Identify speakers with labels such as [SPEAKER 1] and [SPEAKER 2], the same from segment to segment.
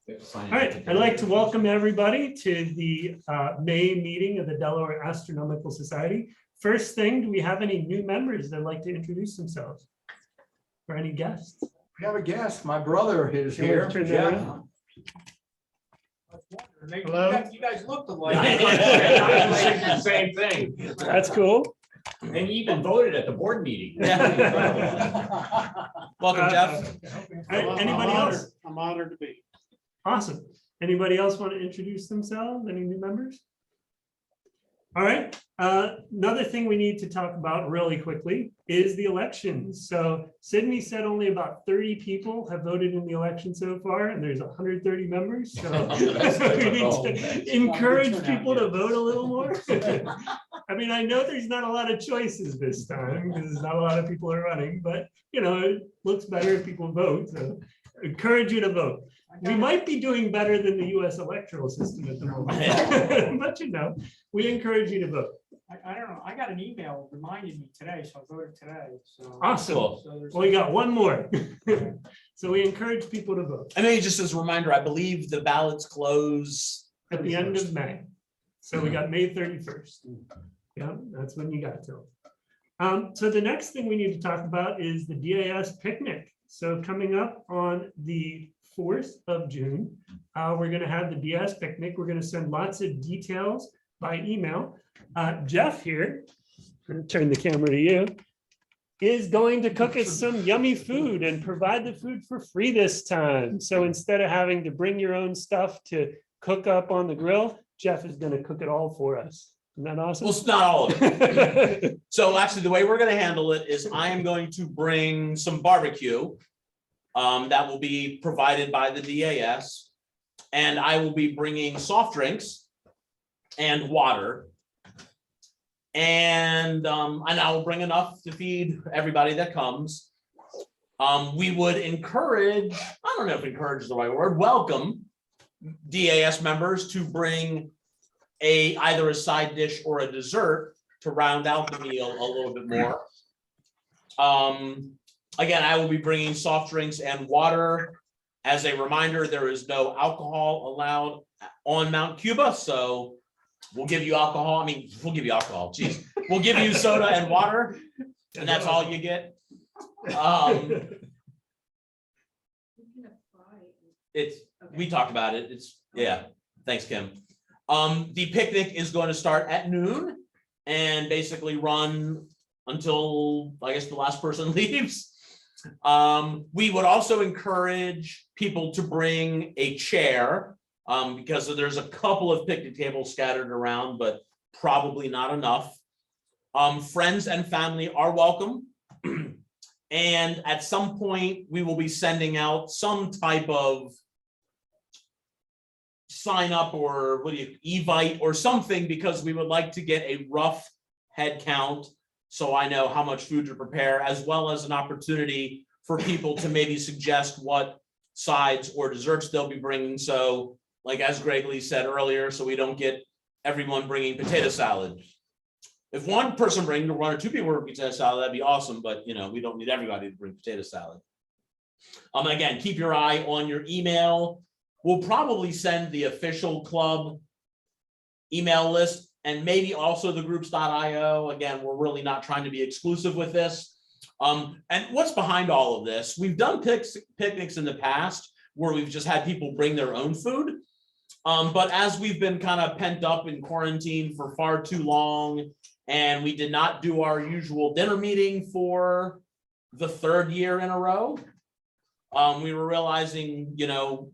[SPEAKER 1] All right, I'd like to welcome everybody to the May meeting of the Delaware Astronomical Society. First thing, do we have any new members that'd like to introduce themselves? Or any guests?
[SPEAKER 2] We have a guest. My brother is
[SPEAKER 1] Can we
[SPEAKER 2] here.
[SPEAKER 1] turn that
[SPEAKER 2] Jeff.
[SPEAKER 1] around?
[SPEAKER 2] Hello?
[SPEAKER 3] You guys looked alike.
[SPEAKER 4] The same thing.
[SPEAKER 1] That's cool.
[SPEAKER 4] And you even voted at the board meeting.
[SPEAKER 3] Welcome, Jeff.
[SPEAKER 1] All right, anybody else?
[SPEAKER 3] I'm honored to be.
[SPEAKER 1] Awesome. Anybody else want to introduce themselves? Any new members? All right. Another thing we need to talk about really quickly is the elections. So Sydney said only about 30 people have voted in the election so far, and there's 130 members. So we need to encourage people to vote a little more. I mean, I know there's not a lot of choices this time because not a lot of people are running, but you know, it looks better if people vote. So encourage you to vote. We might be doing better than the US electoral system at the moment, but you know, we encourage you to vote.
[SPEAKER 3] I don't know. I got an email reminding me today, so I voted today. So
[SPEAKER 1] Awesome.
[SPEAKER 3] So there's-
[SPEAKER 1] Well, we got one more. So we encourage people to vote
[SPEAKER 5] I mean, just as a reminder, I believe the ballots close
[SPEAKER 1] at the end of May. So we got May 31st. Yeah, that's when you got till. So the next thing we need to talk about is the DAS picnic. So coming up on the 4th of June, we're going to have the DAS picnic. We're going to send lots of details by email. Jeff here, I'm going to turn the camera to you, is going to cook us some yummy food and provide the food for free this time. So instead of having to bring your own stuff to cook up on the grill, Jeff is going to cook it all for us. Isn't that awesome?
[SPEAKER 5] Well, it's not all of it. So actually, the way we're going to handle it is I am going to bring some barbecue that will be provided by the DAS, and I will be bringing soft drinks and water, and I will bring enough to feed everybody that comes. We would encourage, I don't know if encourage is the right word, welcome DAS members to bring either a side dish or a dessert to round out the meal a little bit more. Again, I will be bringing soft drinks and water. As a reminder, there is no alcohol allowed on Mount Cuba, so we'll give you alcohol. I mean, we'll give you alcohol. Geez, we'll give you soda and water, and that's all you get. We talked about it. It's yeah. Thanks, Kim. The picnic is going to start at noon and basically run until I guess the last person leaves. We would also encourage people to bring a chair because there's a couple of picnic tables scattered around, but probably not enough. Friends and family are welcome. And at some point, we will be sending out some type of sign up or evite or something, because we would like to get a rough head count so I know how much food to prepare, as well as an opportunity for people to maybe suggest what sides or desserts they'll be bringing. So like as Greg Lee said earlier, so we don't get everyone bringing potato salad. If one person brings, or one or two people bring potato salad, that'd be awesome, but you know, we don't need everybody to bring potato salad. Again, keep your eye on your email. We'll probably send the official club email list and maybe also the groups.io. Again, we're really not trying to be exclusive with this. And what's behind all of this? We've done picnics in the past where we've just had people bring their own food. But as we've been kind of pent up in quarantine for far too long, and we did not do our usual dinner meeting for the 3rd year in a row, we were realizing, you know,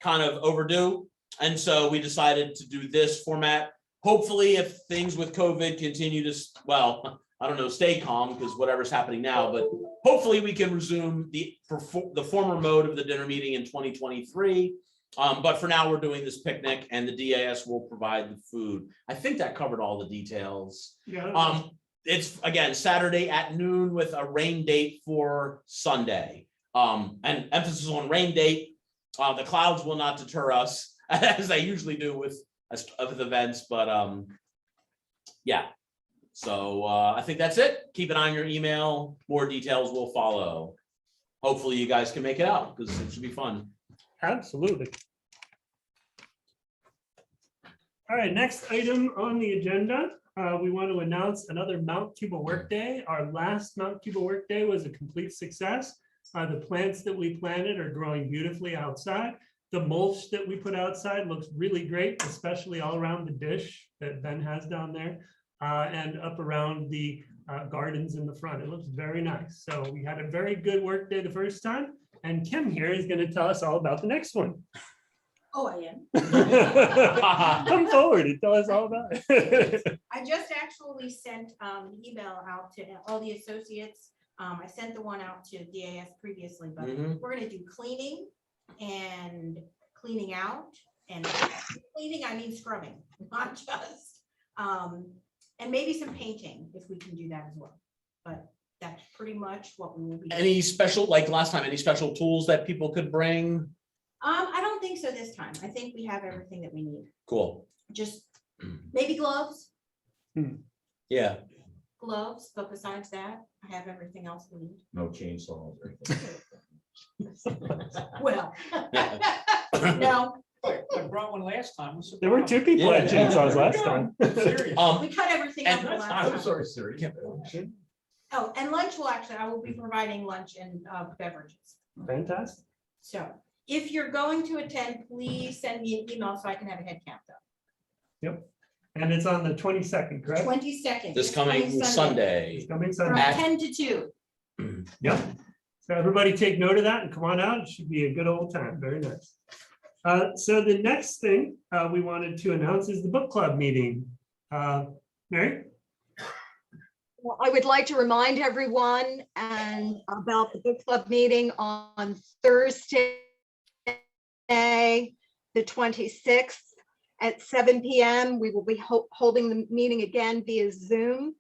[SPEAKER 5] kind of overdue. And so we decided to do this format. Hopefully, if things with COVID continue to, well, I don't know, stay calm because whatever's happening now, but hopefully we can resume the former mode of the dinner meeting in 2023. But for now, we're doing this picnic and the DAS will provide the food. I think that covered all the details.
[SPEAKER 1] Yeah.
[SPEAKER 5] It's again, Saturday at noon with a rain date for Sunday. And emphasis on rain date. The clouds will not deter us as they usually do with events, but yeah. So I think that's it. Keep an eye on your email. More details will follow. Hopefully you guys can make it out because it should be fun.
[SPEAKER 1] Absolutely. All right, next item on the agenda, we want to announce another Mount Cuba Workday. Our last Mount Cuba Workday was a complete success. The plants that we planted are growing beautifully outside. The mulch that we put outside looks really great, especially all around the dish that Ben has down there and up around the gardens in the front. It looks very nice. So we had a very good work day the first time, and Kim here is going to tell us all about the next one.
[SPEAKER 6] Oh, I am.
[SPEAKER 1] Come forward and tell us all about it.
[SPEAKER 6] I just actually sent an email out to all the associates. I sent the one out to DAS previously, but we're gonna do cleaning and cleaning out, and cleaning, I mean scrubbing, not just, and maybe some painting if we can do that as well. But that's pretty much what we will be doing.
[SPEAKER 5] Any special, like last time, any special tools that people could bring?
[SPEAKER 6] I don't think so this time. I think we have everything that we need.
[SPEAKER 5] Cool.
[SPEAKER 6] Just maybe gloves,
[SPEAKER 5] Yeah.
[SPEAKER 6] gloves, but besides that, I have everything else we need.
[SPEAKER 4] No chainsaws or anything.
[SPEAKER 6] Well, no,
[SPEAKER 3] I brought one last time. What's the
[SPEAKER 1] There were
[SPEAKER 3] problem?
[SPEAKER 1] two people at
[SPEAKER 5] Yeah.
[SPEAKER 1] chainsaws last time.
[SPEAKER 3] Serious.
[SPEAKER 6] we cut everything up
[SPEAKER 5] And-
[SPEAKER 6] the last
[SPEAKER 4] I'm
[SPEAKER 6] time.
[SPEAKER 4] sorry, Siri.
[SPEAKER 6] Oh, and lunch will actually, I will be providing lunch and beverages.
[SPEAKER 1] Fantastic.
[SPEAKER 6] So if you're going to attend, please send me an email so I can have a head count though.
[SPEAKER 1] And it's on the 22nd, correct?
[SPEAKER 6] 22nd.
[SPEAKER 5] This coming Sunday.
[SPEAKER 1] It's coming
[SPEAKER 6] From
[SPEAKER 1] Sunday.
[SPEAKER 5] At-
[SPEAKER 6] 10 to 2.
[SPEAKER 1] Yep. So everybody take note of that and come on out. It should be a good old time. Very nice. So the next thing we wanted to announce is the book club meeting. Mary?
[SPEAKER 7] Well, I would like to remind everyone and about the book club meeting on Thursday, the 26th at 7 p.m. We will be holding the meeting again via Zoom.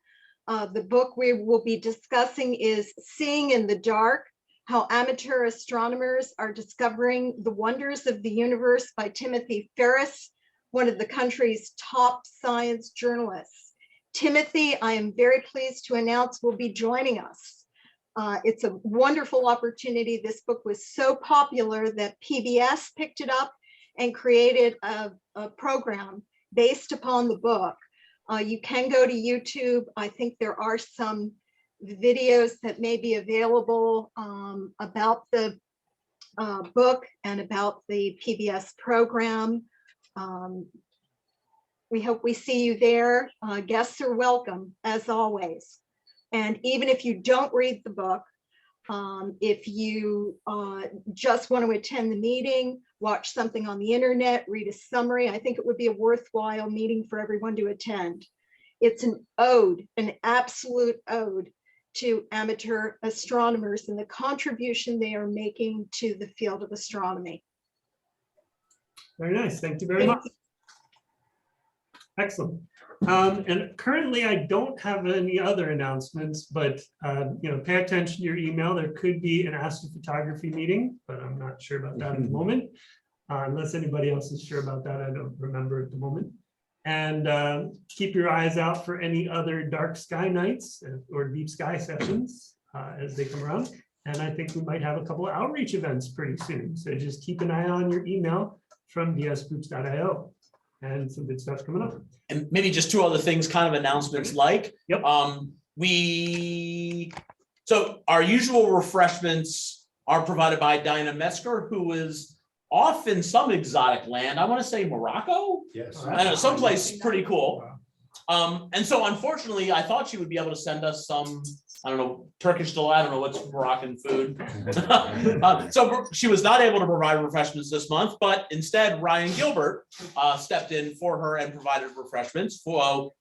[SPEAKER 7] The book we will be discussing is Seeing in the Dark: How Amateur Astronomers Are Discovering the Wonders of the Universe by Timothy Ferris, one of the country's top science journalists. Timothy, I am very pleased to announce, will be joining us. It's a wonderful opportunity. This book was so popular that PBS picked it up and created a program based upon the book. You can go to YouTube. I think there are some videos that may be available about the book and about the PBS program. We hope we see you there. Guests are welcome, as always. And even if you don't read the book, if you just want to attend the meeting, watch something on the internet, read a summary, I think it would be a worthwhile meeting for everyone to attend. It's an ode, an absolute ode to amateur astronomers and the contribution they are making to the field of astronomy.
[SPEAKER 1] Very nice. Thank you very much. Excellent. And currently I don't have any other announcements, but pay attention to your email. There could be an astrophotography meeting, but I'm not sure about that at the moment. Unless anybody else is sure about that, I don't remember at the moment. And keep your eyes out for any other dark sky nights or deep sky sessions as they come around. And I think we might have a couple of outreach events pretty soon. So just keep an eye on your email from dsgroups.io. And some good stuff coming up.
[SPEAKER 5] And maybe just two other things, kind of announcements like.
[SPEAKER 1] Yep.
[SPEAKER 5] So our usual refreshments are provided by Dinah Metzger, who is off in some exotic land. I want to say Morocco.
[SPEAKER 2] Yes.
[SPEAKER 1] All
[SPEAKER 5] I know, someplace pretty cool. And so unfortunately, I thought she would be able to send us some, I don't know, Turkish delight, I don't know what's Moroccan food. So she was not able to provide refreshments this month, but instead Ryan Gilbert stepped in for her and provided refreshments. For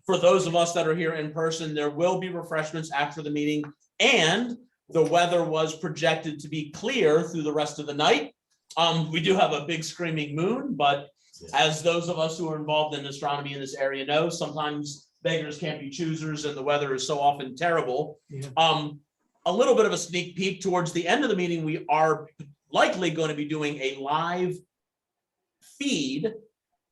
[SPEAKER 5] those of us that are here in person, there will be refreshments after the meeting, and the weather was projected to be clear through the rest of the night. We do have a big screaming moon, but as those of us who are involved in astronomy in this area know, sometimes beggars can't be choosers and the weather is so often terrible.
[SPEAKER 1] Yeah.
[SPEAKER 5] A little bit of a sneak peek towards the end of the meeting, we are likely going to be doing a live feed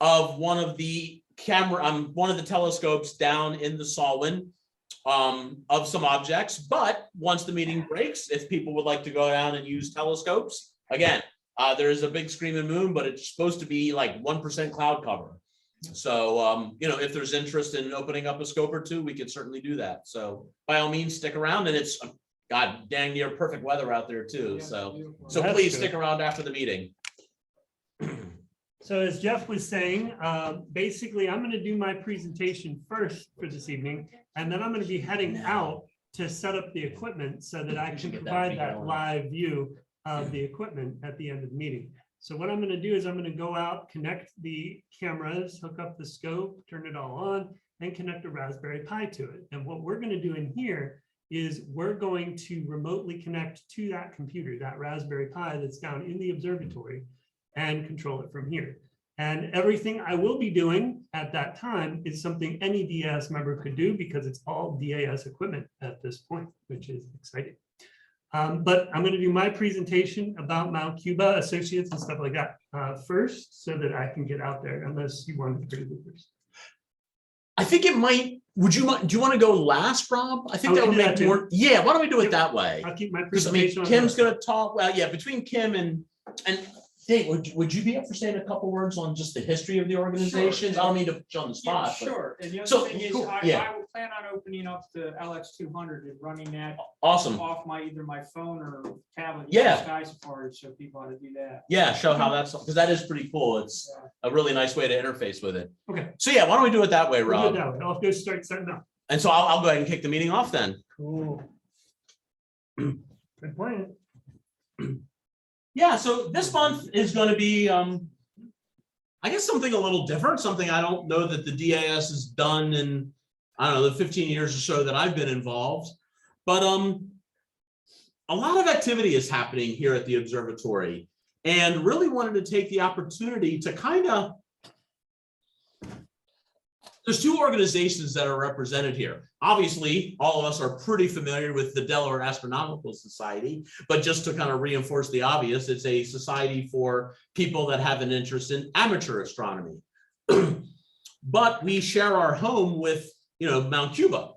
[SPEAKER 5] of one of the telescopes down in the Salwin of some objects. But once the meeting breaks, if people would like to go down and use telescopes, again, There's a big screaming moon, but it's supposed to be like 1% cloud cover. So, if there's interest in opening up a scope or two, we could certainly do that. So by all means, stick around, and it's, God, dang near perfect weather out there too.
[SPEAKER 3] Yeah,
[SPEAKER 5] So
[SPEAKER 3] beautiful.
[SPEAKER 1] That's
[SPEAKER 5] please
[SPEAKER 1] good.
[SPEAKER 5] stick around after the meeting.
[SPEAKER 1] So as Jeff was saying, basically, I'm going to do my presentation first for this evening, and then I'm going to be heading out to set up the equipment so that I
[SPEAKER 5] We should
[SPEAKER 1] can
[SPEAKER 5] get that
[SPEAKER 1] provide
[SPEAKER 5] video
[SPEAKER 1] that
[SPEAKER 5] on.
[SPEAKER 1] live view of the equipment at the end of the meeting. So what I'm going to do is I'm going to go out, connect the cameras, hook up the scope, turn it all on, and connect a Raspberry Pi to it. And what we're going to do in here is we're going to remotely connect to that computer, that Raspberry Pi that's down in the observatory, and control it from here. And everything I will be doing at that time is something any DAS member could do because it's all DAS equipment at this point, which is exciting. But I'm going to do my presentation about Mount Cuba, associates and stuff like that first, so that I can get out there, unless you want to do first.
[SPEAKER 5] I think it might, do you want to go last, Rob? I think
[SPEAKER 1] Oh,
[SPEAKER 5] that
[SPEAKER 1] we
[SPEAKER 5] would
[SPEAKER 1] can do
[SPEAKER 5] make
[SPEAKER 1] that
[SPEAKER 5] more, yeah, why don't we do it
[SPEAKER 1] Yep.
[SPEAKER 5] that way?
[SPEAKER 1] I'll keep my
[SPEAKER 5] Because I mean,
[SPEAKER 1] presentation. on
[SPEAKER 5] Kim's
[SPEAKER 1] that.
[SPEAKER 5] gonna talk, well, yeah, between Kim and Dave, would you be up for saying a couple words on just the history of the organizations? I don't mean to put you on the
[SPEAKER 3] Yeah,
[SPEAKER 5] spot, but
[SPEAKER 3] sure. And the
[SPEAKER 5] So,
[SPEAKER 3] other thing is,
[SPEAKER 5] cool,
[SPEAKER 3] I
[SPEAKER 5] yeah.
[SPEAKER 3] will plan on opening up the LX200 and running that
[SPEAKER 5] awesome.
[SPEAKER 3] off either my phone or tablet.
[SPEAKER 5] Yeah.
[SPEAKER 3] Sky Safari, so people how to do that.
[SPEAKER 5] Yeah, show how that's, because that is pretty cool. It's
[SPEAKER 3] Yeah.
[SPEAKER 5] a really nice way to interface with it.
[SPEAKER 1] Okay.
[SPEAKER 5] So yeah, why don't we do it that way,
[SPEAKER 1] We'll do it
[SPEAKER 5] Rob?
[SPEAKER 1] that way. I'll go start setting up.
[SPEAKER 5] And so I'll go ahead and kick the meeting off then.
[SPEAKER 1] Cool. Good plan.
[SPEAKER 5] Yeah, so this month is going to be, I guess something a little different, something I don't know that the DAS has done in, I don't know, the 15 years or so that I've been involved. But a lot of activity is happening here at the observatory, and really wanted to take the opportunity to kind of, there's two organizations that are represented here. Obviously, all of us are pretty familiar with the Delaware Astronomical Society, but just to kind of reinforce the obvious, it's a society for people that have an interest in amateur astronomy. But we share our home with, Mount Cuba.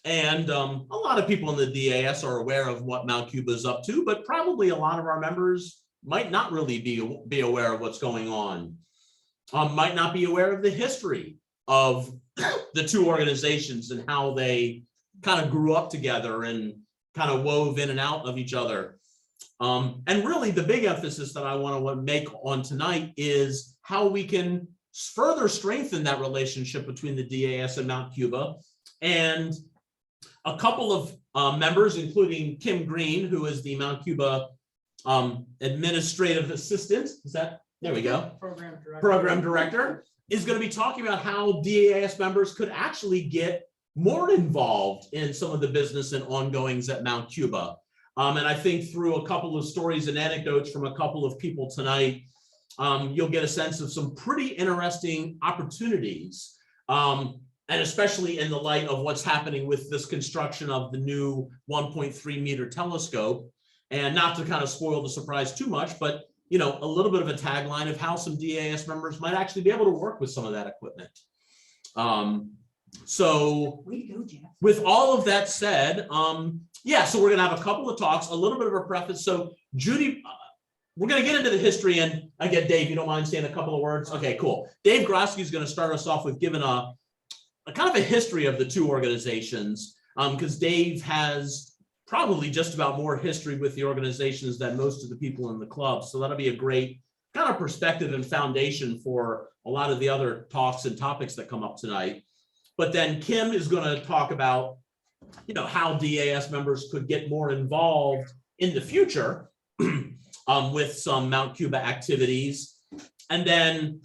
[SPEAKER 5] And a lot of people in the DAS are aware of what Mount Cuba is up to, but probably a lot of our members might not really be aware of what's going on, might not be aware of the history of the two organizations and how they kind of grew up together and kind of wove in and out of each other. And really the big emphasis that I want to make on tonight is how we can further strengthen that relationship between the DAS and Mount Cuba. And a couple of members, including Kim Green, who is the Mount Cuba administrative assistant, there we go, program director, is going to be talking about how DAS members could actually get more involved in some of the business and ongoings at Mount Cuba. And I think through a couple of stories and anecdotes from a couple of people tonight, you'll get a sense of some pretty interesting opportunities, and especially in the light of what's happening with this construction of the new 1.3 meter telescope. And not to kind of spoil the surprise too much, but a little bit of a tagline of how some DAS members might actually be able to work with some of that equipment. So with all of that said, so we're going to have a couple of talks, a little bit of a preface. So Judy, we're going to get into the history, and again, Dave, you don't mind saying a couple of words? Okay, cool. Dave Groski is going to start us off with giving a kind of a history of the two organizations, because Dave has probably just about more history with the organizations than most of the people in the club. So that'll be a great kind of perspective and foundation for a lot of the other talks and topics that come up tonight. But then Kim is going to talk about, how DAS members could get more involved in the future with some Mount Cuba activities. And then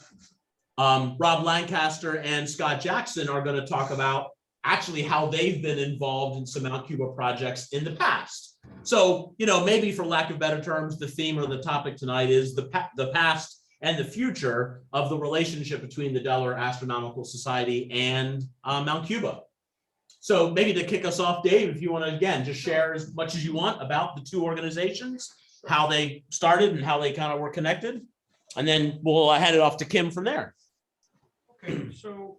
[SPEAKER 5] Rob Lancaster and Scott Jackson are going to talk about actually how they've been involved in some Mount Cuba projects in the past. So, maybe for lack of better terms, the theme or the topic tonight is the past and the future of the relationship between the Delaware Astronomical Society and Mount Cuba. So maybe to kick us off, Dave, if you want to, again, just share as much as you want about the two organizations, how they started and how they kind of were connected. And then we'll hand it off to Kim from there.
[SPEAKER 3] Okay, so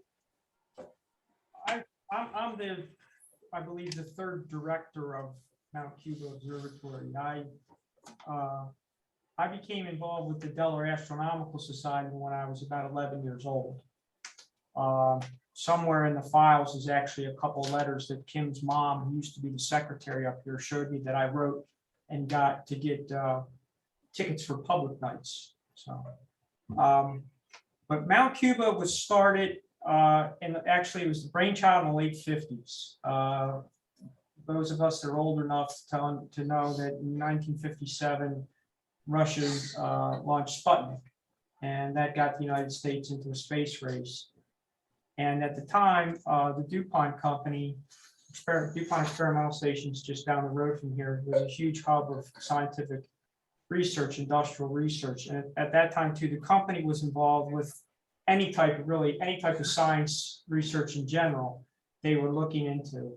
[SPEAKER 3] I'm I believe the third director of Mount Cuba Observatory. I I became involved with the Delaware Astronomical Society when I was about 11 years old. Somewhere in the files is actually a couple letters that Kim's mom, who used to be the secretary up here, showed me that I wrote and got to get tickets for public nights. So, but Mount Cuba was started, and actually it was the brainchild in the late 50s. Those of us that are old enough to know that in 1957, Russia launched Sputnik, and that got the United States into a space race. And at the time, the DuPont company, DuPont Experimental Stations just down the road from here, was a huge hub of scientific research, industrial research. And at that time too, the company was involved with any type of science research in general they were looking into.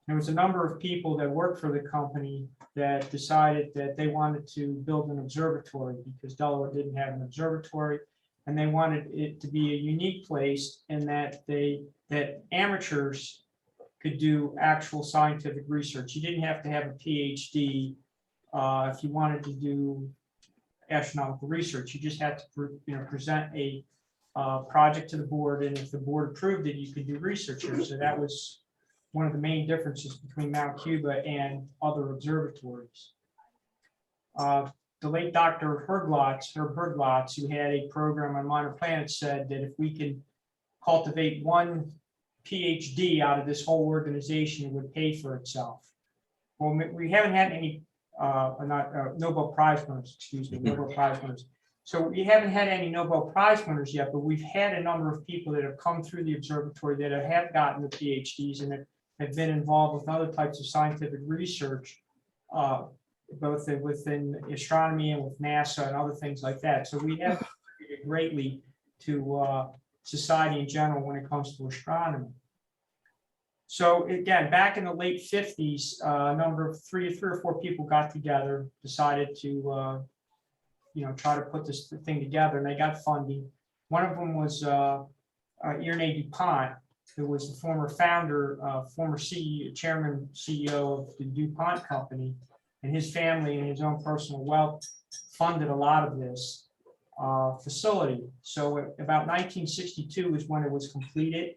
[SPEAKER 3] There was a number of people that worked for the company that decided that they wanted to build an observatory because Delaware didn't have an observatory. And they wanted it to be a unique place in that amateurs could do actual scientific research. You didn't have to have a PhD if you wanted to do astronomical research. You just had to present a project to the board, and if the board approved it, you could do research here. So that was one of the main differences between Mount Cuba and other observatories. The late Dr. Herb Herglotz, who had a program on minor planets, said that if we can cultivate one PhD out of this whole organization, it would pay for itself. Well, we haven't had any Nobel Prize winners, Nobel Prize winners. So we haven't had any Nobel Prize winners yet, but we've had a number of people that have come through the observatory that have gotten the PhDs and have been involved with other types of scientific research, both within astronomy and with NASA and other things like that. So we have contributed greatly to society in general when it comes to astronomy. So again, back in the late 50s, a number of three or four people got together, decided to try to put this thing together, and they got funding. One of them was Irene DuPont, who was the former founder, former CEO, chairman, CEO of the DuPont company, and his family and his own personal wealth funded a lot of this facility. So about 1962 is when it was completed.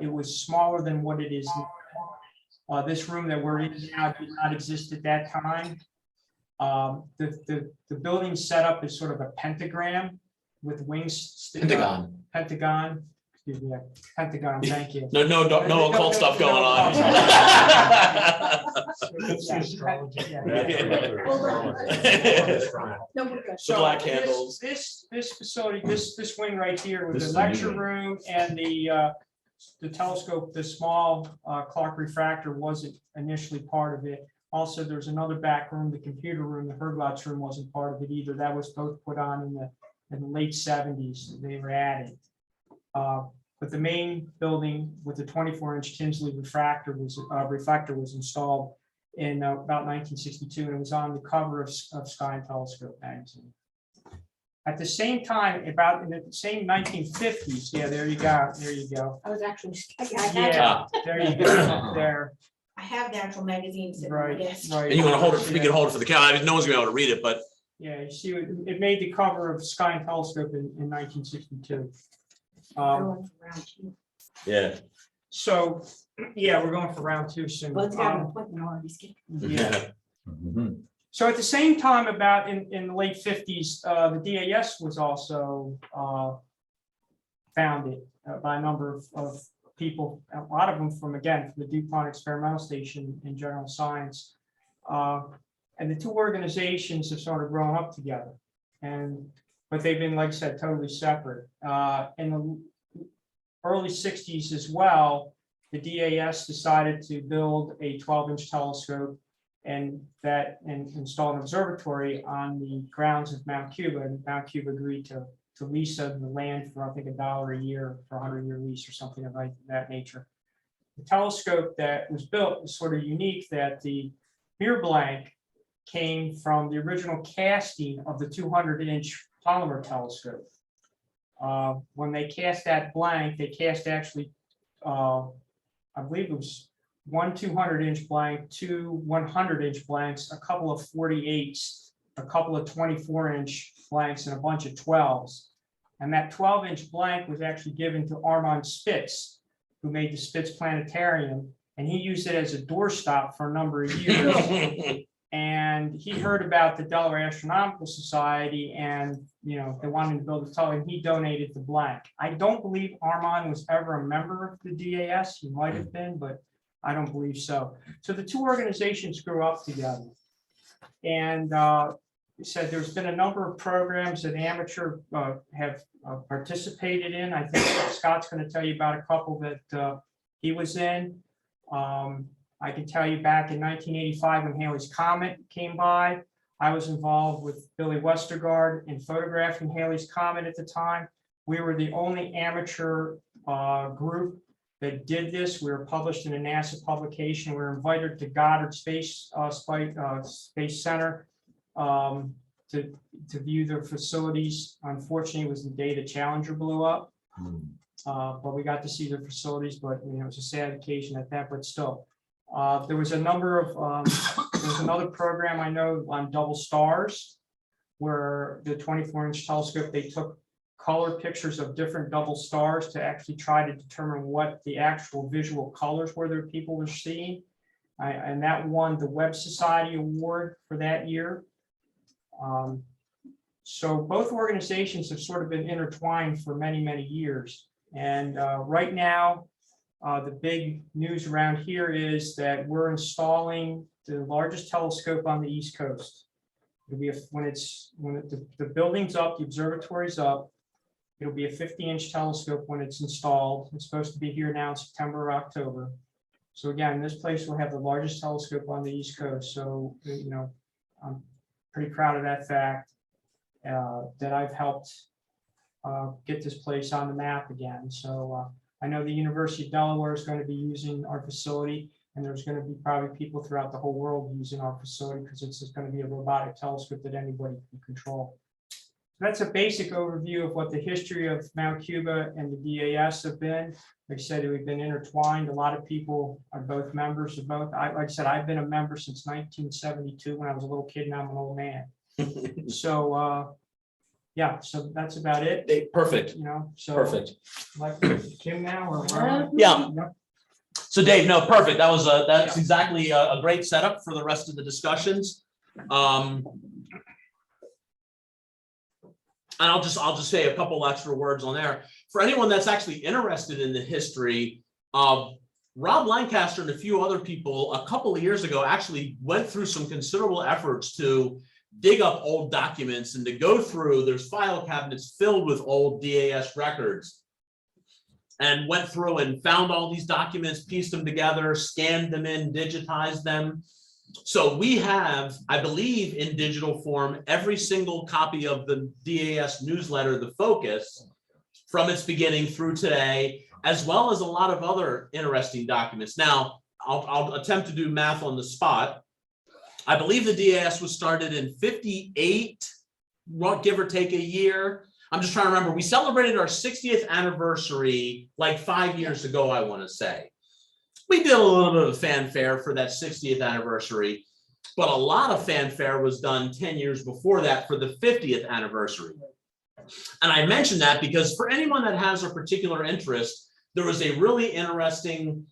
[SPEAKER 3] It was smaller than what it is now. This room that we're in now did not exist at that time. The building setup is sort of a pentagram with wings. Pentagon. Excuse me, Pentagon. Thank you.
[SPEAKER 5] No occult stuff going on.
[SPEAKER 6] So
[SPEAKER 5] black candles.
[SPEAKER 3] This facility, this wing right here was a lecture room, and the telescope, the small clock refractor wasn't initially part of it. Also, there's another back room, the computer room, the Herglotz room wasn't part of it either. That was both put on in the late 70s. They were added. But the main building with the 24-inch Tinsley refractor was installed in about 1962, and it was on the cover of Sky and Telescope magazine. At the same time, about in the same 1950s, yeah, there you go.
[SPEAKER 6] I was actually,
[SPEAKER 3] Yeah, there you go. There.
[SPEAKER 6] I have the actual magazines.
[SPEAKER 3] Right.
[SPEAKER 5] And you want to hold it? We can hold it for the camera. I mean, no one's gonna be able to read it, but
[SPEAKER 3] yeah, you see, it made the cover of Sky and Telescope in 1962.
[SPEAKER 5] yeah.
[SPEAKER 3] So, yeah, we're going for round two soon.
[SPEAKER 6] Well, it's got an appointment already scheduled.
[SPEAKER 3] Yeah.
[SPEAKER 4] Mhm.
[SPEAKER 3] So at the same time, about in the late 50s, the DAS was also founded by a number of people, a lot of them from the DuPont Experimental Station in General Science. And the two organizations have sort of grown up together, but they've been, like I said, totally separate. In the early 60s as well, the DAS decided to build a 12-inch telescope and install an observatory on the grounds of Mount Cuba, and Mount Cuba agreed to lease the land for, I think, $1 a year for a 100-year lease or something of that nature. The telescope that was built was sort of unique, that the mirror blank came from the original casting of the 200-inch polymer telescope. When they cast that blank, they cast actually, I believe it was one 200-inch blank, two 100-inch blanks, a couple of 48s a couple of 24-inch blanks and a bunch of 12s. And that 12-inch blank was actually given to Armand Spitz, who made the Spitz Planetarium, and he used it as a doorstop for a number of years. And he heard about the Delaware Astronomical Society, and they wanted to build a telescope, and he donated the blank. I don't believe Armand was ever a member of the DAS. He might have been, but I don't believe so. So the two organizations grew up together, and he said there's been a number of programs that amateur have participated in. I think Scott's going to tell you about a couple that he was in. I can tell you back in 1985 when Hayleys Comet came by, I was involved with Billy Westergaard in photographing Hayleys Comet at the time. We were the only amateur group that did this. We were published in a NASA publication. We were invited to Goddard Space Center to view their facilities. Unfortunately, it was the day the Challenger blew up. But we got to see their facilities, but it was a sad occasion at that, but still. There was a number of, there was another program I know on double stars, where the 24-inch telescope, they took color pictures of different double stars to actually try to determine what the actual visual colors were that people were seeing. And that won the Webb Society Award for that year. So both organizations have sort of been intertwined for many, many years. And right now, the big news around here is that we're installing the largest telescope on the East Coast. It'll be the building's up, the observatory's up. It'll be a 50-inch telescope when it's installed. It's supposed to be here now in September or October. So again, this place will have the largest telescope on the East Coast. So I'm pretty proud of that fact, that I've helped get this place on the map again. So I know the University of Delaware is going to be using our facility, and there's going to be probably people throughout the whole world using our facility because it's just going to be a robotic telescope that anybody can control. That's a basic overview of what the history of Mount Cuba and the DAS have been. Like I said, we've been intertwined. A lot of people are both members of both. Like I said, I've been a member since 1972 when I was a little kid. Now I'm an old man. So yeah, so that's about it.
[SPEAKER 5] Perfect.
[SPEAKER 3] So
[SPEAKER 5] Perfect.
[SPEAKER 3] like Kim now or
[SPEAKER 5] Yeah.
[SPEAKER 3] Yep.
[SPEAKER 5] So Dave, no, perfect. That's exactly a great setup for the rest of the discussions. And I'll just say a couple extra words on there. For anyone that's actually interested in the history, Rob Lancaster and a few other people a couple of years ago actually went through some considerable efforts to dig up old documents and to go through, there's file cabinets filled with old DAS records, and went through and found all these documents, pieced them together, scanned them in, digitized them. So we have, I believe in digital form, every single copy of the DAS newsletter, The Focus, from its beginning through today, as well as a lot of other interesting documents. Now, I'll attempt to do math on the spot. I believe the DAS was started in 58, give or take a year. I'm just trying to remember. We celebrated our 60th anniversary like 5 years ago, I want to say. We did a little bit of fanfare for that 60th anniversary, but a lot of fanfare was done 10 years before that for the 50th anniversary. And I mention that because for anyone that has a particular interest, there was a really interesting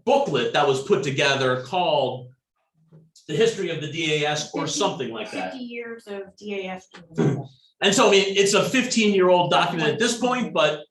[SPEAKER 5] booklet that was put together called The History of the DAS or something like that.
[SPEAKER 6] 50 years of DAS.
[SPEAKER 5] And so, I mean, it's a 15-year-old document at this point, but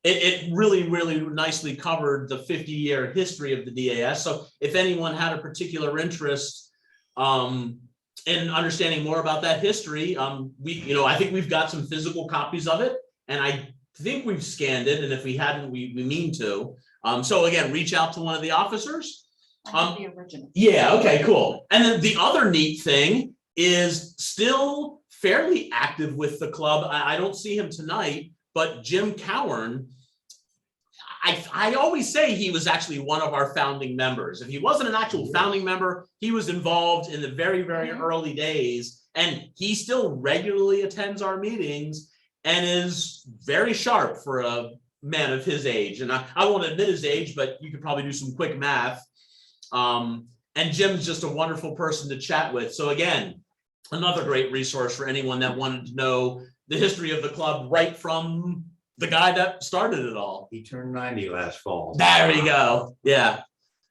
[SPEAKER 5] it really, really nicely covered the 50-year history of the DAS. So if anyone had a particular interest in understanding more about that history, I think we've got some physical copies of it, and I think we've scanned it. And if we hadn't, we mean to. So again, reach out to one of the officers.
[SPEAKER 8] The original.
[SPEAKER 5] Yeah, okay, cool. And then the other neat thing is still fairly active with the club. I don't see him tonight, but Jim Cowan, I always say he was actually one of our founding members. If he wasn't an actual founding member, he was involved in the very, very early days, and he still regularly attends our meetings and is very sharp for a man of his age. And I won't admit his age, but you could probably do some quick math. And Jim's just a wonderful person to chat with. So again, another great resource for anyone that wanted to know the history of the club right from the guy that started it all.
[SPEAKER 4] He turned 90 last fall.
[SPEAKER 5] There you go. Yeah.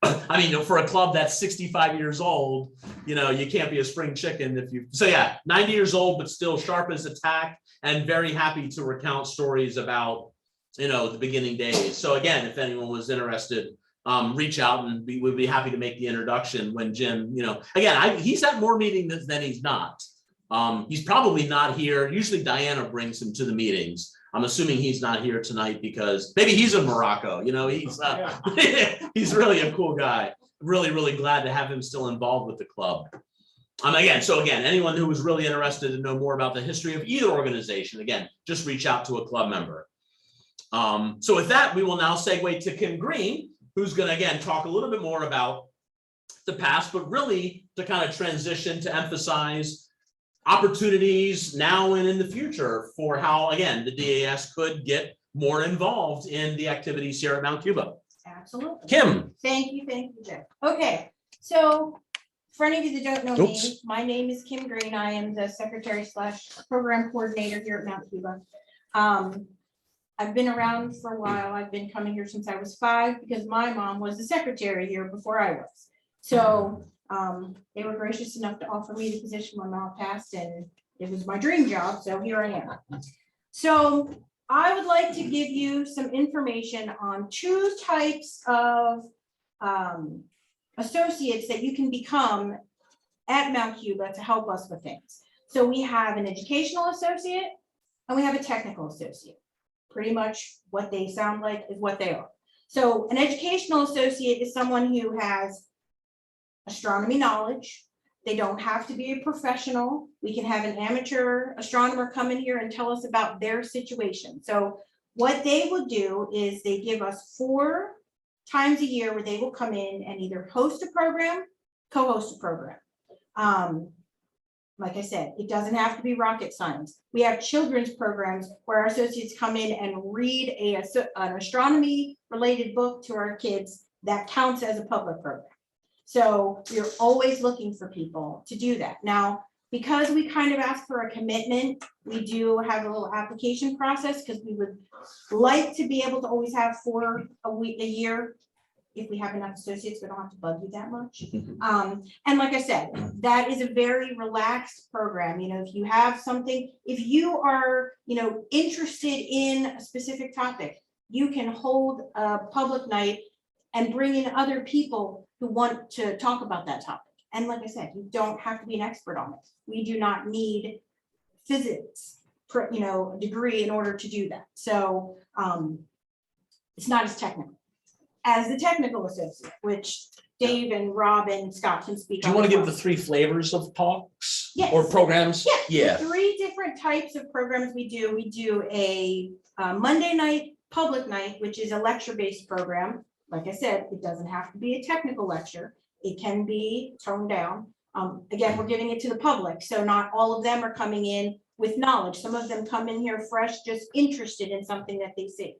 [SPEAKER 5] I mean, for a club that's 65 years old, you know, you can't be a spring chicken if you, so yeah, 90 years old, but still sharp as a tack and very happy to recount stories about, you know, the beginning days. So again, if anyone was interested, reach out and we'd be happy to make the introduction when Jim, you know, again, he's at more meetings than he's not. He's probably not here. Usually Diana brings him to the meetings. I'm assuming he's not here tonight because maybe he's in Morocco, you know, he's he's really a cool guy. Really, really glad to have him still involved with the club. Again, anyone who was really interested to know more about the history of either organization, again, just reach out to a club member. So with that, we will now segue to Kim Green, who's going to, again, talk a little bit more about the past, but really to kind of transition to emphasize opportunities now and in the future for how, again, the DAS could get more involved in the activities here at Mount Cuba.
[SPEAKER 6] Absolutely.
[SPEAKER 5] Kim.
[SPEAKER 6] Thank you, Jeff. Okay, so for any of you that don't know me,
[SPEAKER 5] Oops.
[SPEAKER 6] my name is Kim Green. I am the secretary / program coordinator here at Mount Cuba. I've been around for a while. I've been coming here since I was 5 because my mom was the secretary here before I was. So they were gracious enough to offer me the position when mom passed, and it was my dream job, so here I am. So I would like to give you some information on 2 types of associates that you can become at Mount Cuba to help us with things. So we have an educational associate and we have a technical associate. Pretty much what they sound like is what they are. So an educational associate is someone who has astronomy knowledge. They don't have to be a professional. We can have an amateur astronomer come in here and tell us about their situation. So what they will do is they give us 4 times a year where they will come in and either host a program, co-host a program. Like I said, it doesn't have to be rocket science. We have children's programs where our associates come in and read an astronomy related book to our kids that counts as a public program. So we're always looking for people to do that. Now, because we kind of ask for a commitment, we do have a little application process because we would like to be able to always have 4 a year. If we have enough associates, we don't have to bug you that much. And like I said, that is a very relaxed program. You know, if you have something, if you are, you know, interested in a specific topic, you can hold a public night and bring in other people who want to talk about that topic. And like I said, you don't have to be an expert on it. We do not need physics, you know, degree in order to do that. So it's not as technical as the technical associate, which Dave and Rob and Scott can speak on.
[SPEAKER 5] Do you want to
[SPEAKER 6] as
[SPEAKER 5] give
[SPEAKER 6] well.
[SPEAKER 5] the 3 flavors of talks?
[SPEAKER 6] Yes.
[SPEAKER 5] Or programs?
[SPEAKER 6] Yes,
[SPEAKER 5] Yeah.
[SPEAKER 6] the 3 different types of programs we do. We do a Monday night public night, which is a lecture-based program. Like I said, it doesn't have to be a technical lecture. It can be toned down. Again, we're giving it to the public, so not all of them are coming in with knowledge. Some of them come in here fresh, just interested in something that they see.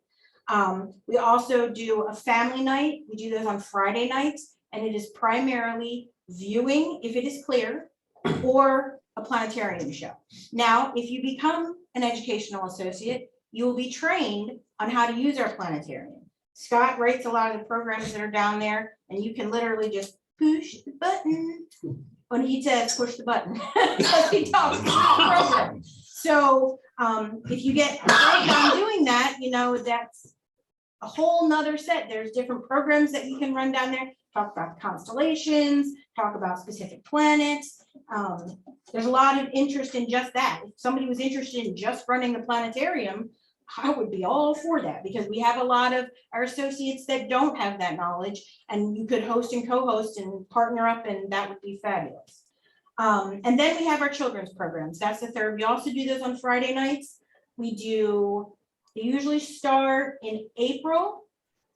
[SPEAKER 6] We also do a family night. We do those on Friday nights, and it is primarily viewing, if it is clear, or a planetarium show. Now, if you become an educational associate, you will be trained on how to use our planetarium. Scott writes a lot of the programs that are down there, and you can literally just push the button when he says push the button because he talks about the program. So if you get trained on doing that, you know, that's a whole nother set. There's different programs that you can run down there, talk about constellations, talk about specific planets. There's a lot of interest in just that. If somebody was interested in just running the planetarium, I would be all for that because we have a lot of our associates that don't have that knowledge, and you could host and co-host and partner up, and that would be fabulous. And then we have our children's programs. That's the 3rd. We also do those on Friday nights. They usually start in April.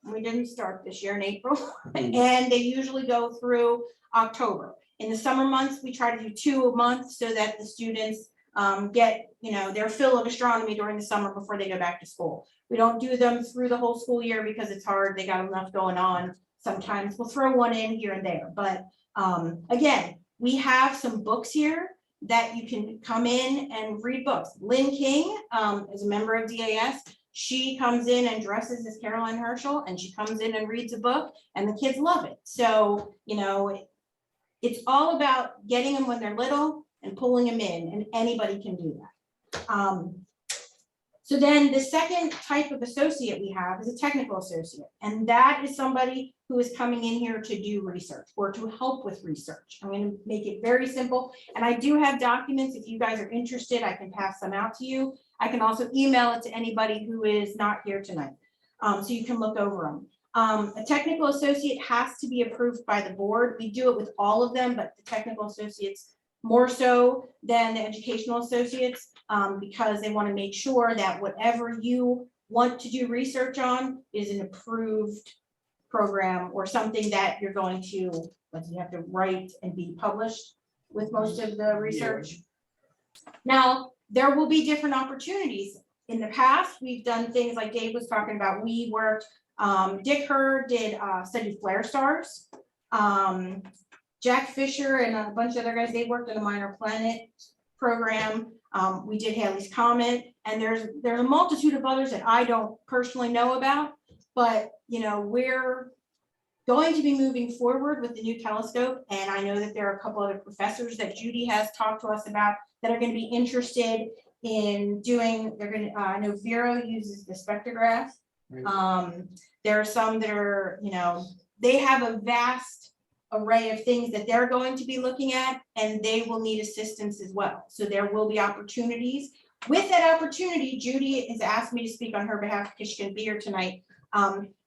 [SPEAKER 6] We didn't start this year in April, and they usually go through October. In the summer months, we try to do 2 a month so that the students get, you know, their fill of astronomy during the summer before they go back to school. We don't do them through the whole school year because it's hard. They got enough going on. Sometimes we'll throw one in here and there. But again, we have some books here that you can come in and read books. Lynn King is a member of DAS. She comes in and dresses as Caroline Herschel, and she comes in and reads a book, and the kids love it. So, you know, it's all about getting them when they're little and pulling them in, and anybody can do that. So then the second type of associate we have is a technical associate, and that is somebody who is coming in here to do research or to help with research. I'm going to make it very simple, and I do have documents. If you guys are interested, I can pass them out to you. I can also email it to anybody who is not here tonight, so you can look over them. A technical associate has to be approved by the board. We do it with all of them, but the technical associates more so than the educational associates, because they want to make sure that whatever you want to do research on is an approved program or something that you're going to, like, you have to write and be published with most of the research. Now, there will be different opportunities. In the past, we've done things like Dave was talking about. We worked, Dick Hurd did study flare stars. Jack Fisher and a bunch of other guys, they worked in the Minor Planet program. We did Hayleys Comet, and there's a multitude of others that I don't personally know about, but you know, we're going to be moving forward with the new telescope, and I know that there are a couple other professors that Judy has talked to us about that are going to be interested in doing. They're going to. I know Vero uses the spectrograph. There are some that are, you know, they have a vast array of things that they're going to be looking at, and they will need assistance as well. So there will be opportunities. With that opportunity, Judy has asked me to speak on her behalf because she can be here tonight.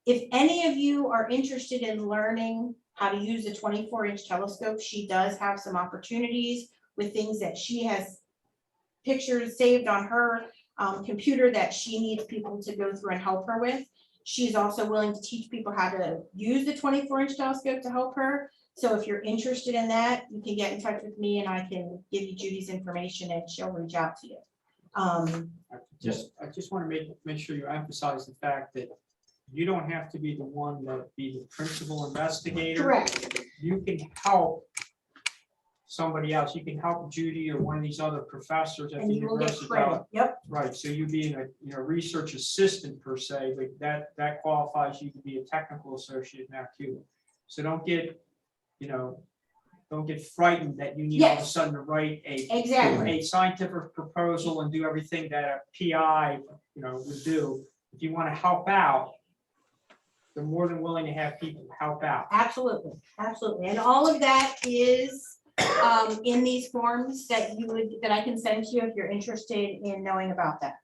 [SPEAKER 6] If any of you are interested in learning how to use a 24-inch telescope, she does have some opportunities with things that she has pictures saved on her computer that she needs people to go through and help her with. She's also willing to teach people how to use the 24-inch telescope to help her. So if you're interested in that, you can get in touch with me and I can give you Judy's information and she'll reach out to you.
[SPEAKER 3] I just want to make sure you emphasize the fact that you don't have to be the one that be the principal investigator.
[SPEAKER 6] Correct.
[SPEAKER 3] You can help somebody else. You can help Judy or one of these other professors at
[SPEAKER 6] And
[SPEAKER 3] the
[SPEAKER 6] you will get
[SPEAKER 3] university.
[SPEAKER 6] credit. Yep.
[SPEAKER 3] Right, so you being a research assistant per se, but that qualifies you to be a technical associate now too. So don't get frightened that you need all of a
[SPEAKER 6] Yes.
[SPEAKER 3] sudden to write
[SPEAKER 6] Exactly.
[SPEAKER 3] a scientific proposal and do everything that a PI would do. If you want to help out, they're more than willing to have people help out.
[SPEAKER 6] Absolutely. Absolutely. And all of that is in these forms that I can send to you if you're interested in knowing about that.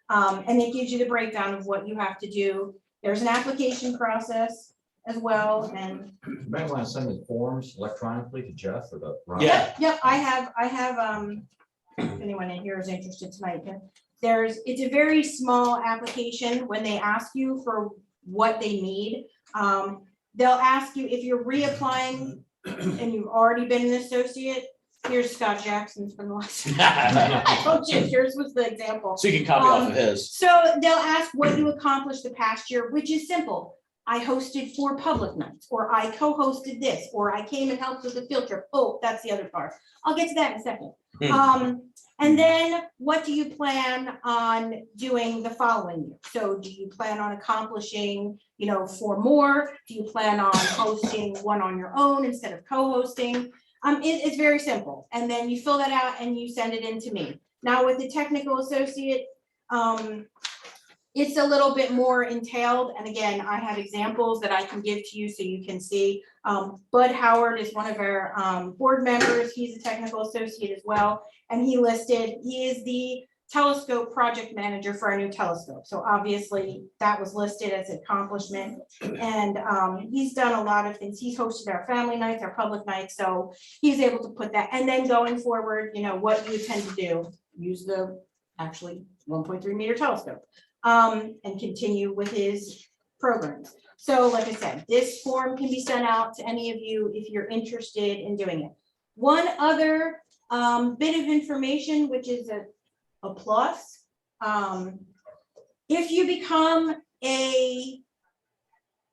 [SPEAKER 6] And it gives you the breakdown of what you have to do. There's an application process as well, and
[SPEAKER 8] You might want to send the forms electronically to Jeff or the. Ron.
[SPEAKER 5] Yeah.
[SPEAKER 6] yep, I have if anyone in here is interested tonight, it's a very small application. When they ask you for what they need, they'll ask you if you're reapplying and you've already been an associate. Here's Scott Jackson's from the last. I told you, here's was the example.
[SPEAKER 5] So you can copy off of his.
[SPEAKER 6] So they'll ask what you accomplished the past year, which is simple. I hosted 4 public nights, or I co-hosted this, or I came and helped with the field trip. Oh, that's the other part. I'll get to that in a second. And then what do you plan on doing the following year? So do you plan on accomplishing, 4 more? Do you plan on hosting one on your own instead of co-hosting? It's very simple. And then you fill that out and you send it in to me. Now with the technical associate, it's a little bit more entailed. And again, I have examples that I can give to you so you can see. Bud Howard is one of our board members. He's a technical associate as well. And he is the telescope project manager for our new telescope. So obviously that was listed as an accomplishment. And he's done a lot of things. He's hosted our family nights, our public nights. So he's able to put that. And then going forward, what you tend to do, use the actually 1.3 meter telescope. And continue with his programs. So like I said, this form can be sent out to any of you if you're interested in doing it. One other bit of information, which is a plus, if you become a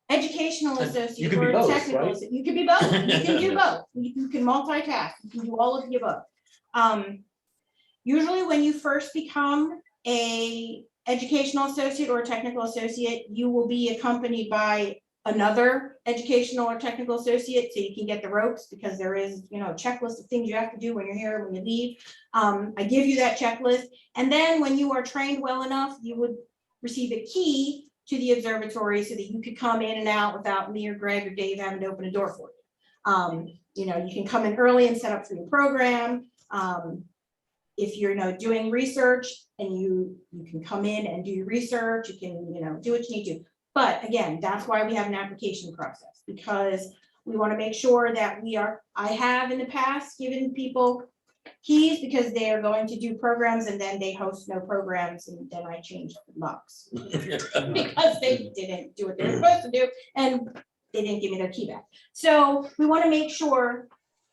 [SPEAKER 6] educational associate
[SPEAKER 5] You can
[SPEAKER 6] or
[SPEAKER 5] be
[SPEAKER 6] a
[SPEAKER 5] both,
[SPEAKER 6] technical,
[SPEAKER 5] right?
[SPEAKER 6] you can be both. You can do both. You can multitask. You can do all of the above. Usually when you first become a educational associate or a technical associate, you will be accompanied by another educational or technical associate, so you can get the ropes, because there is, a checklist of things you have to do when you're here, when you leave. I give you that checklist, and then when you are trained well enough, you would receive a key to the observatory so that you could come in and out without me or Greg or Dave having to open a door for you. You can come in early and set up for your program. If you're doing research and you can come in and do your research, you can do what you need to. But again, that's why we have an application process, because we want to make sure that I have in the past given people keys because they are going to do programs and then they host no programs, and then I changed locks because they didn't do what they were supposed to do and they didn't give me their key back. So we want to make sure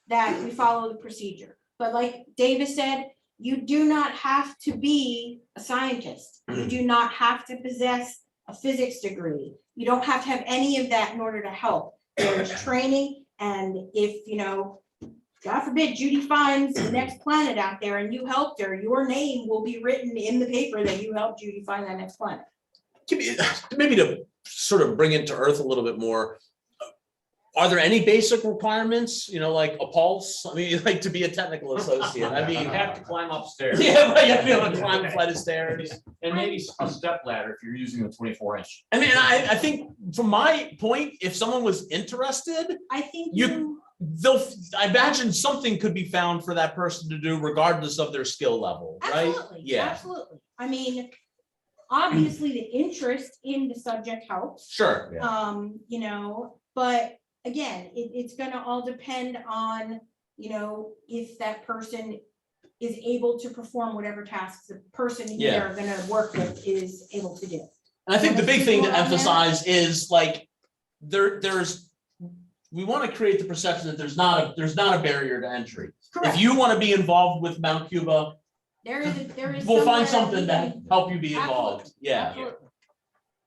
[SPEAKER 6] that we follow the procedure. But like Davis said, you do not have to be a scientist. You do not have to possess a physics degree. You don't have to have any of that in order to help. There's training, and if, God forbid, Judy finds the next planet out there and you helped her, your name will be written in the paper that you helped Judy find that next planet.
[SPEAKER 5] Maybe to sort of bring it to earth a little bit more, are there any basic requirements, like a pulse? I mean, like to be a technical associate? I mean,
[SPEAKER 8] You have to climb upstairs.
[SPEAKER 5] yeah, but you have to be able to climb a flight of stairs.
[SPEAKER 8] And maybe a step ladder if you're using a 24-inch.
[SPEAKER 5] I mean, I think from my point, if someone was interested,
[SPEAKER 6] I think
[SPEAKER 5] I imagine something could be found for that person to do regardless of their skill level, right?
[SPEAKER 6] absolutely,
[SPEAKER 5] Yeah,
[SPEAKER 6] absolutely. I mean, obviously the interest in the subject helps.
[SPEAKER 5] sure.
[SPEAKER 6] But again, it's gonna all depend on, if that person is able to perform whatever tasks the person
[SPEAKER 5] Yeah.
[SPEAKER 6] you're gonna work with is able to do.
[SPEAKER 5] And I think the big thing to
[SPEAKER 6] Wanna see more on
[SPEAKER 5] emphasize is like, we want to create the perception that there's not a barrier to entry.
[SPEAKER 6] Correct.
[SPEAKER 5] If you want to be involved with Mount Cuba,
[SPEAKER 6] There is.
[SPEAKER 5] we'll find
[SPEAKER 6] somewhere
[SPEAKER 5] something to help you be involved.
[SPEAKER 6] Absolutely,
[SPEAKER 5] Yeah.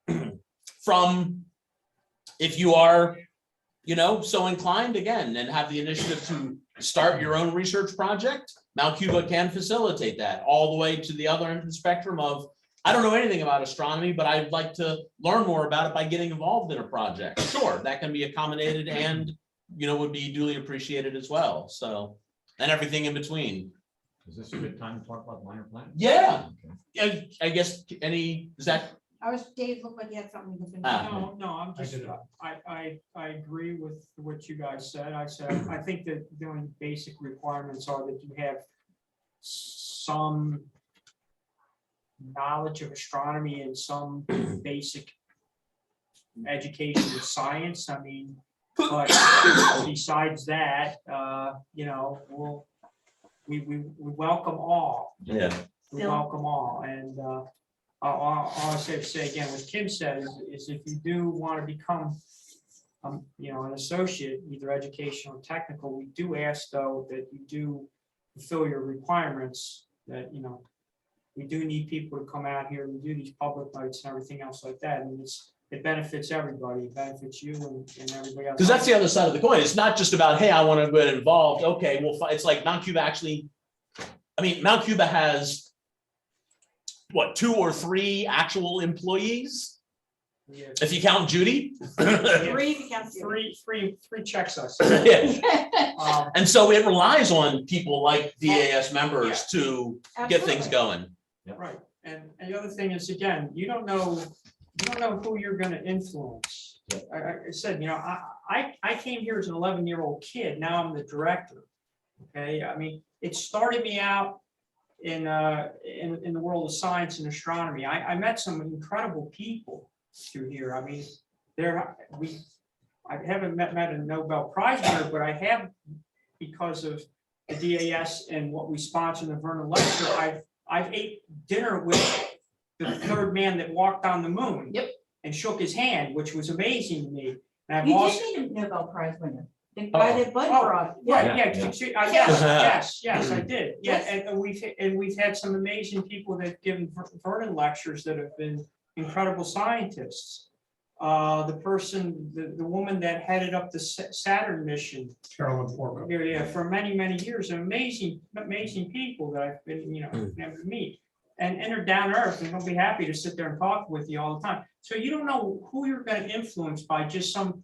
[SPEAKER 6] absolutely.
[SPEAKER 5] From, if you are, so inclined again and have the initiative to start your own research project, Mount Cuba can facilitate that all the way to the other end of the spectrum of, I don't know anything about astronomy, but I'd like to learn more about it by getting involved in a project. Sure, that can be accommodated and, would be duly appreciated as well. So, and everything in between.
[SPEAKER 8] Is this a good time to talk about minor planets?
[SPEAKER 5] Yeah.
[SPEAKER 8] Okay.
[SPEAKER 5] And I guess
[SPEAKER 6] Dave looked like he had something. he was gonna
[SPEAKER 5] Ah.
[SPEAKER 6] say.
[SPEAKER 3] No, I'm just, I agree with what you guys said. I think that the only basic requirements are that you have some knowledge of astronomy and some basic education of science. I mean, but besides that, we welcome all.
[SPEAKER 5] Yeah.
[SPEAKER 3] We
[SPEAKER 6] Bill?
[SPEAKER 3] welcome all, and I'll say again, what Kim said is if you do want to become, an associate, either educational or technical, we do ask though that you do fulfill your requirements. That we do need people to come out here and do these public nights and everything else like that. And it benefits everybody. It benefits you and everybody else.
[SPEAKER 5] Because that's the other side of the coin. It's not just about, hey, I want to get involved. Okay, well, it's like Mount Cuba actually, Mount Cuba has what, 2 or 3 actual employees?
[SPEAKER 3] Yeah.
[SPEAKER 5] If you count Judy.
[SPEAKER 6] Three becomes
[SPEAKER 3] Three checks us.
[SPEAKER 5] Yeah. And so it relies on people like DAS members to get things
[SPEAKER 6] Absolutely.
[SPEAKER 5] going.
[SPEAKER 3] Right, and the other thing is, again, you don't know who you're gonna influence. I said, I came here as an 11-year-old kid, now I'm the director. Okay, it started me out in the world of science and astronomy. I met some incredible people through here. I haven't met a Nobel Prize winner, but I have, because of the DAS and what we sponsor in the Vernon Lecture, I've ate dinner with the 3rd man that walked on the moon.
[SPEAKER 6] Yep.
[SPEAKER 3] And shook his hand, which was amazing to me. And I've
[SPEAKER 6] You
[SPEAKER 3] also,
[SPEAKER 6] did meet a Nobel Prize winner, the guy that Bud brought.
[SPEAKER 3] right,
[SPEAKER 8] Yeah,
[SPEAKER 3] yes, I did. Yeah, and we've had some amazing people that have given Vernon lectures that have been incredible scientists. the person, the woman that headed up the Saturn mission.
[SPEAKER 2] Carolyn Forgo.
[SPEAKER 3] Yeah, for many, many years, amazing people that I've been, never meet. And they're down to earth and they'll be happy to sit there and talk with you all the time. So you don't know who you're going to influence by just some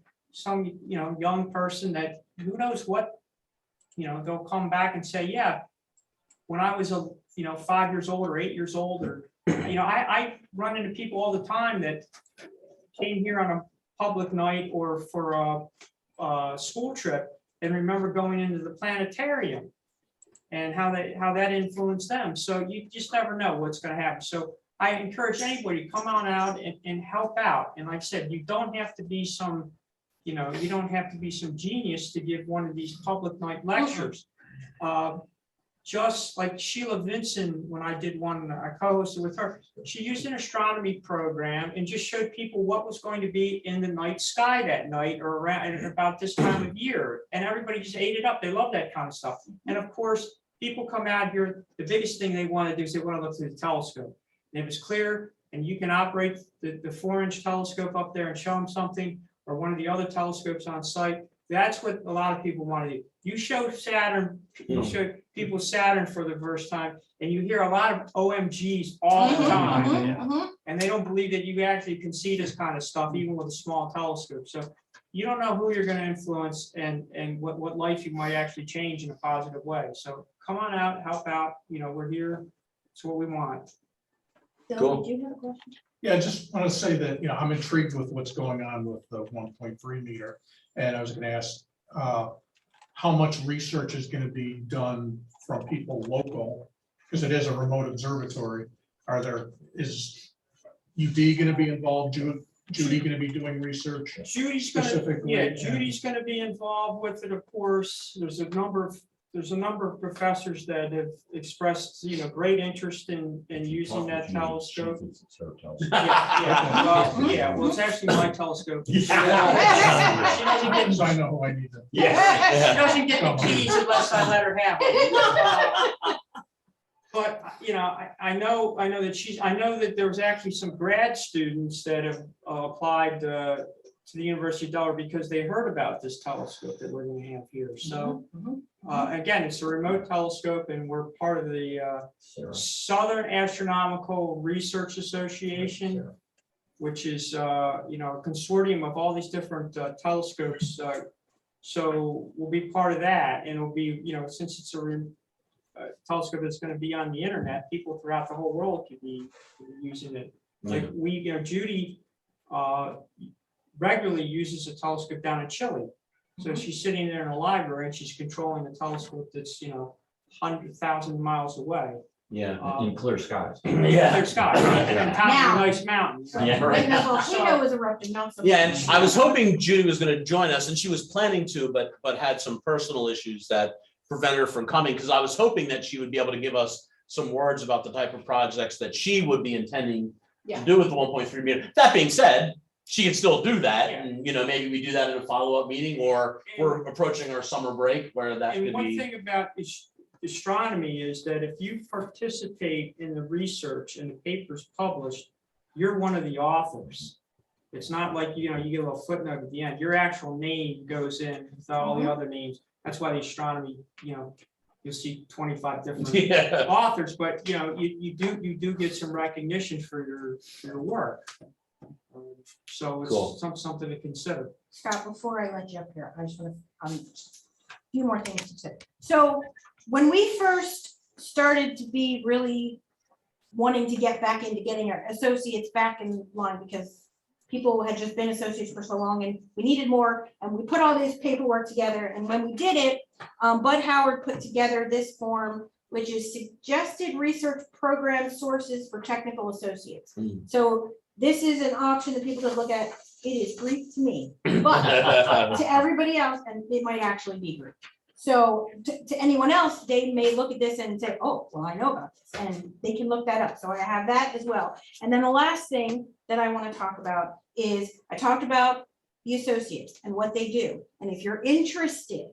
[SPEAKER 3] young person that who knows what, they'll come back and say, yeah, when I was 5 years old or 8 years old, or I run into people all the time that came here on a public night or for a school trip and remember going into the planetarium and how that influenced them. So you just never know what's going to happen. So I encourage anybody to come on out and help out. And like I said, you don't have to be some, you don't have to be some genius to give one of these public night lectures. Just like Sheila Vincent, when I did one, I co-hosted with her, she used an astronomy program and just showed people what was going to be in the night sky that night or around about this time of year. And everybody just ate it up. They love that kind of stuff. And of course, people come out here, the biggest thing they want to do is they want to look through the telescope. And if it's clear and you can operate the 4-inch telescope up there and show them something, or one of the other telescopes on site, that's what a lot of people want to do. You show Saturn, you show people Saturn for the first time, and you hear a lot of OMGs all the time. And they don't believe that you actually can see this kind of stuff, even with a small telescope. So you don't know who you're going to influence and what life you might actually change in a positive way. So come on out, help out. We're here. It's what we want.
[SPEAKER 5] Cool.
[SPEAKER 6] Did you have a question?
[SPEAKER 2] Yeah, I just want to say that, I'm intrigued with what's going on with the 1.3 meter. And I was going to ask how much research is going to be done from people local, because it is a remote observatory. Is UD going to be involved? Judy going to be doing research?
[SPEAKER 3] Judy's
[SPEAKER 2] Specifically,
[SPEAKER 3] Judy's going to be involved with it, of course. There's a number of professors that have expressed, great interest in using that telescope. Well, it's actually my telescope. She doesn't get,
[SPEAKER 2] So I know who I need to.
[SPEAKER 3] she doesn't get the keys unless I let her have it. But, I know that there was actually some grad students that have applied to the University of Delaware because they heard about this telescope that we're going to have here. So again, it's a remote telescope, and we're part of the Southern Astronomical Research Association, which is a consortium of all these different telescopes. So we'll be part of that, and it'll be, since it's a telescope that's going to be on the internet, people throughout the whole world could be using it. Like Judy regularly uses a telescope down in Chile. So she's sitting there in a library and she's controlling the telescope that's 100,000 miles away.
[SPEAKER 5] Yeah.
[SPEAKER 8] In clear skies.
[SPEAKER 3] Clear sky, on top of a nice mountain.
[SPEAKER 5] Yeah.
[SPEAKER 6] When the volcano was erupting, not so.
[SPEAKER 5] Yeah, and I was hoping Judy was going to join us, and she was planning to, but had some personal issues that prevented her from coming, because I was hoping that she would be able to give us some words about the type of projects that she would be intending to do with the 1.3 meter. That being said, she can still do that, and maybe we do that in a follow-up meeting, or we're approaching our summer break where that
[SPEAKER 3] And
[SPEAKER 5] could
[SPEAKER 3] one
[SPEAKER 5] be.
[SPEAKER 3] thing about astronomy is that if you participate in the research and the papers published, you're one of the authors. It's not like, you get a little footnote at the end. Your actual name goes in with all the other names. That's why the astronomy, you'll see 25 different authors, but you do get some recognition for your work. So it's
[SPEAKER 5] Cool.
[SPEAKER 3] something to consider.
[SPEAKER 6] Scott, before I let you up here, I just want to, a few more things to say. So when we first started to be really wanting to get back into getting our associates back in line, because people had just been associates for so long and we needed more, and we put all this paperwork together, and when we did it, Bud Howard put together this form, which is suggested research program sources for technical associates. So this is an option that people could look at. It is Greek to me, but to everybody else, and it might actually be Greek. So to anyone else, they may look at this and say, oh, well, I know about this, and they can look that up. So I have that as well. And then the last thing that I want to talk about is, I talked about the associates and what they do. And if you're interested,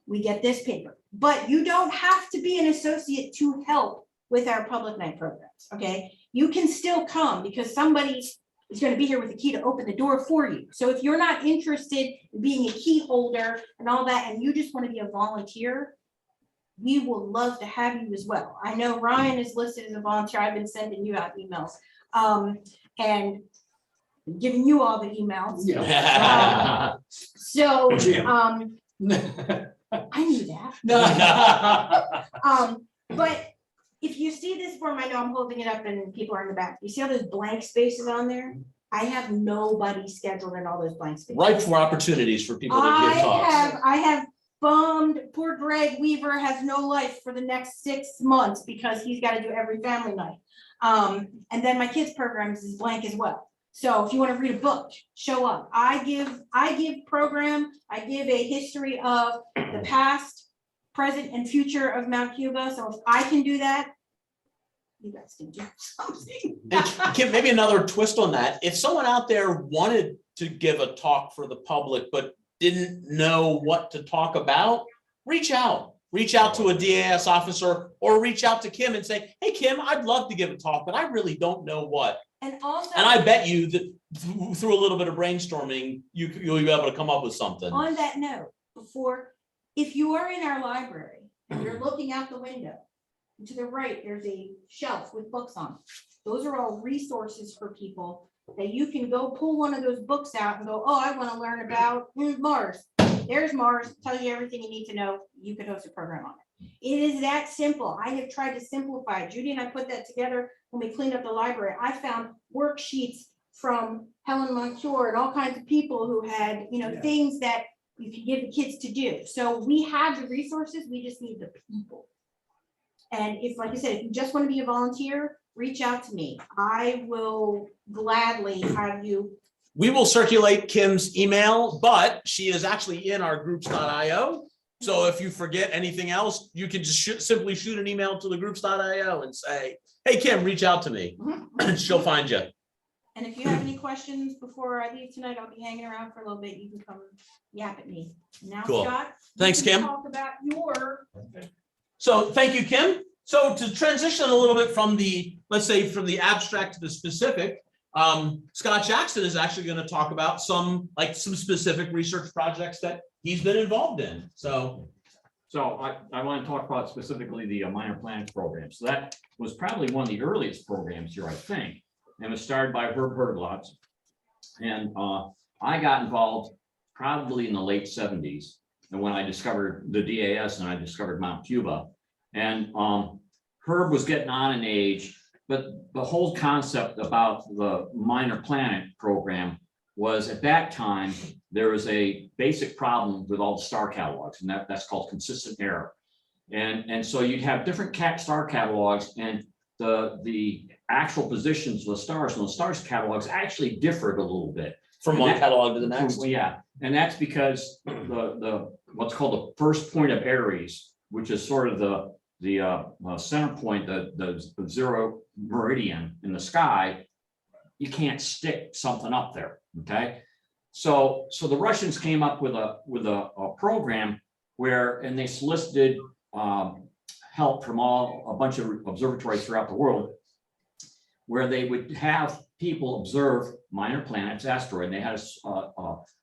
[SPEAKER 6] we get this paper, but you don't have to be an associate to help with our public night programs, okay? You can still come because somebody is going to be here with a key to open the door for you. So if you're not interested in being a key holder and all that, and you just want to be a volunteer, we will love to have you as well. I know Ryan is listed as a volunteer. I've been sending you out emails and giving you all the emails. So I knew that. But if you see this form, I know I'm holding it up and people are in the back. You see all those blank spaces on there? I have nobody scheduled in all those blank spaces.
[SPEAKER 5] Right for opportunities for people to give talks.
[SPEAKER 6] I have bummed, poor Greg Weaver has no life for the next 6 months because he's got to do every family night. And then my kids' programs is blank as well. So if you want to read a book, show up. I give program, I give a history of the past, present, and future of Mount Cuba. So if I can do that, you guys can do something.
[SPEAKER 5] And Kim, maybe another twist on that. If someone out there wanted to give a talk for the public, but didn't know what to talk about, reach out to a DAS officer or reach out to Kim and say, hey, Kim, I'd love to give a talk, but I really don't know what.
[SPEAKER 6] And also,
[SPEAKER 5] And I bet you that through a little bit of brainstorming, you'll be able to come up with something.
[SPEAKER 6] on that note, if you are in our library, and you're looking out the window, to the right, there's a shelf with books on it. Those are all resources for people that you can go pull one of those books out and go, oh, I want to learn about Mars. There's Mars, tells you everything you need to know. You could host a program on it. It is that simple. I have tried to simplify it. Judy and I put that together when we cleaned up the library. I found worksheets from Helen Montour and all kinds of people who had, things that you could give the kids to do. So we have the resources, we just need the people. And if, like I said, if you just want to be a volunteer, reach out to me. I will gladly have you.
[SPEAKER 5] We will circulate Kim's email, but she is actually in our groups.io. So if you forget anything else, you can just simply shoot an email to the groups.io and say, hey, Kim, reach out to me. She'll find you.
[SPEAKER 6] And if you have any questions before I leave tonight, I'll be hanging around for a little bit. You can come yap at me. Now,
[SPEAKER 5] Cool.
[SPEAKER 6] Scott.
[SPEAKER 5] Thanks,
[SPEAKER 6] you can
[SPEAKER 5] Kim.
[SPEAKER 6] Talk about your.
[SPEAKER 5] So thank you, Kim. So to transition a little bit from let's say from the abstract to the specific, Scott Jackson is actually going to talk about some specific research projects that he's been involved in. So
[SPEAKER 8] I want to talk about specifically the Minor Planets program. So that was probably one of the earliest programs here, I think. And it was started by Herb Herglotz. And I got involved probably in the late 70s. And when I discovered the DAS and I discovered Mount Cuba. And Herb was getting on in age, but the whole concept about the Minor Planet program was at that time, there was a basic problem with all the star catalogs, and that's called consistent error. And so you'd have different star catalogs, and the actual positions of the stars in the stars catalogs actually differed a little bit.
[SPEAKER 5] from one catalog to the next.
[SPEAKER 8] Well, yeah, and that's because the what's called the first point of Aries, which is sort of the center point, the zero meridian in the sky, you can't stick something up there. Okay, so the Russians came up with a program where, and they solicited help from a bunch of observatories throughout the world, where they would have people observe minor planets, asteroid. And they had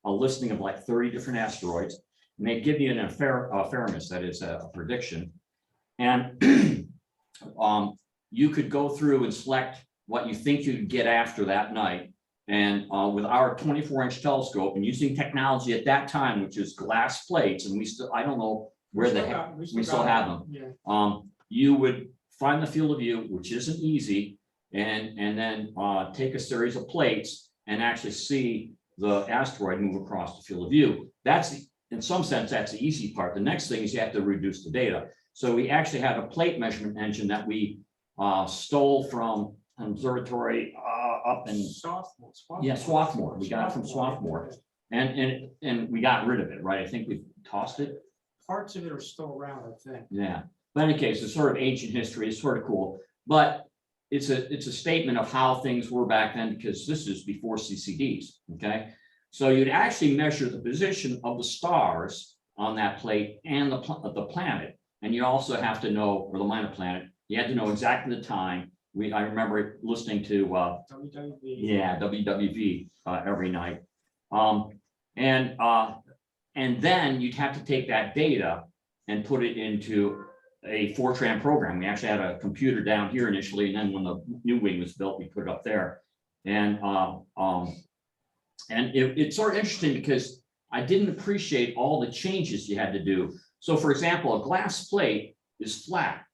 [SPEAKER 8] a listing of like 30 different asteroids, and they'd give you an fairness, that is a prediction. And you could go through and select what you think you'd get after that night. And with our 24-inch telescope and using technology at that time, which is glass plates, and I don't know where the heck we still have them.
[SPEAKER 3] Yeah.
[SPEAKER 8] You would find the field of view, which isn't easy, and then take a series of plates and actually see the asteroid move across the field of view. In some sense, that's the easy part. The next thing is you have to reduce the data. So we actually have a plate measurement engine that we stole from an observatory up in Swarthmore. We got it from Swarthmore, and we got rid of it, right? I think we tossed it.
[SPEAKER 3] Parts of it are still around, I think.
[SPEAKER 8] Yeah, but in any case, it's sort of ancient history. It's sort of cool, but it's a statement of how things were back then, because this is before CCDs. Okay, so you'd actually measure the position of the stars on that plate and the planet, and you also have to know, or the minor planet, you have to know exactly the time, I remember listening to,
[SPEAKER 3] WWV.
[SPEAKER 8] yeah, WWV every night. And then you'd have to take that data and put it into a Fortran program. We actually had a computer down here initially, and then when the new wing was built, we put it up there. And it's sort of interesting because I didn't appreciate all the changes you had to do. So for example, a glass plate is flat.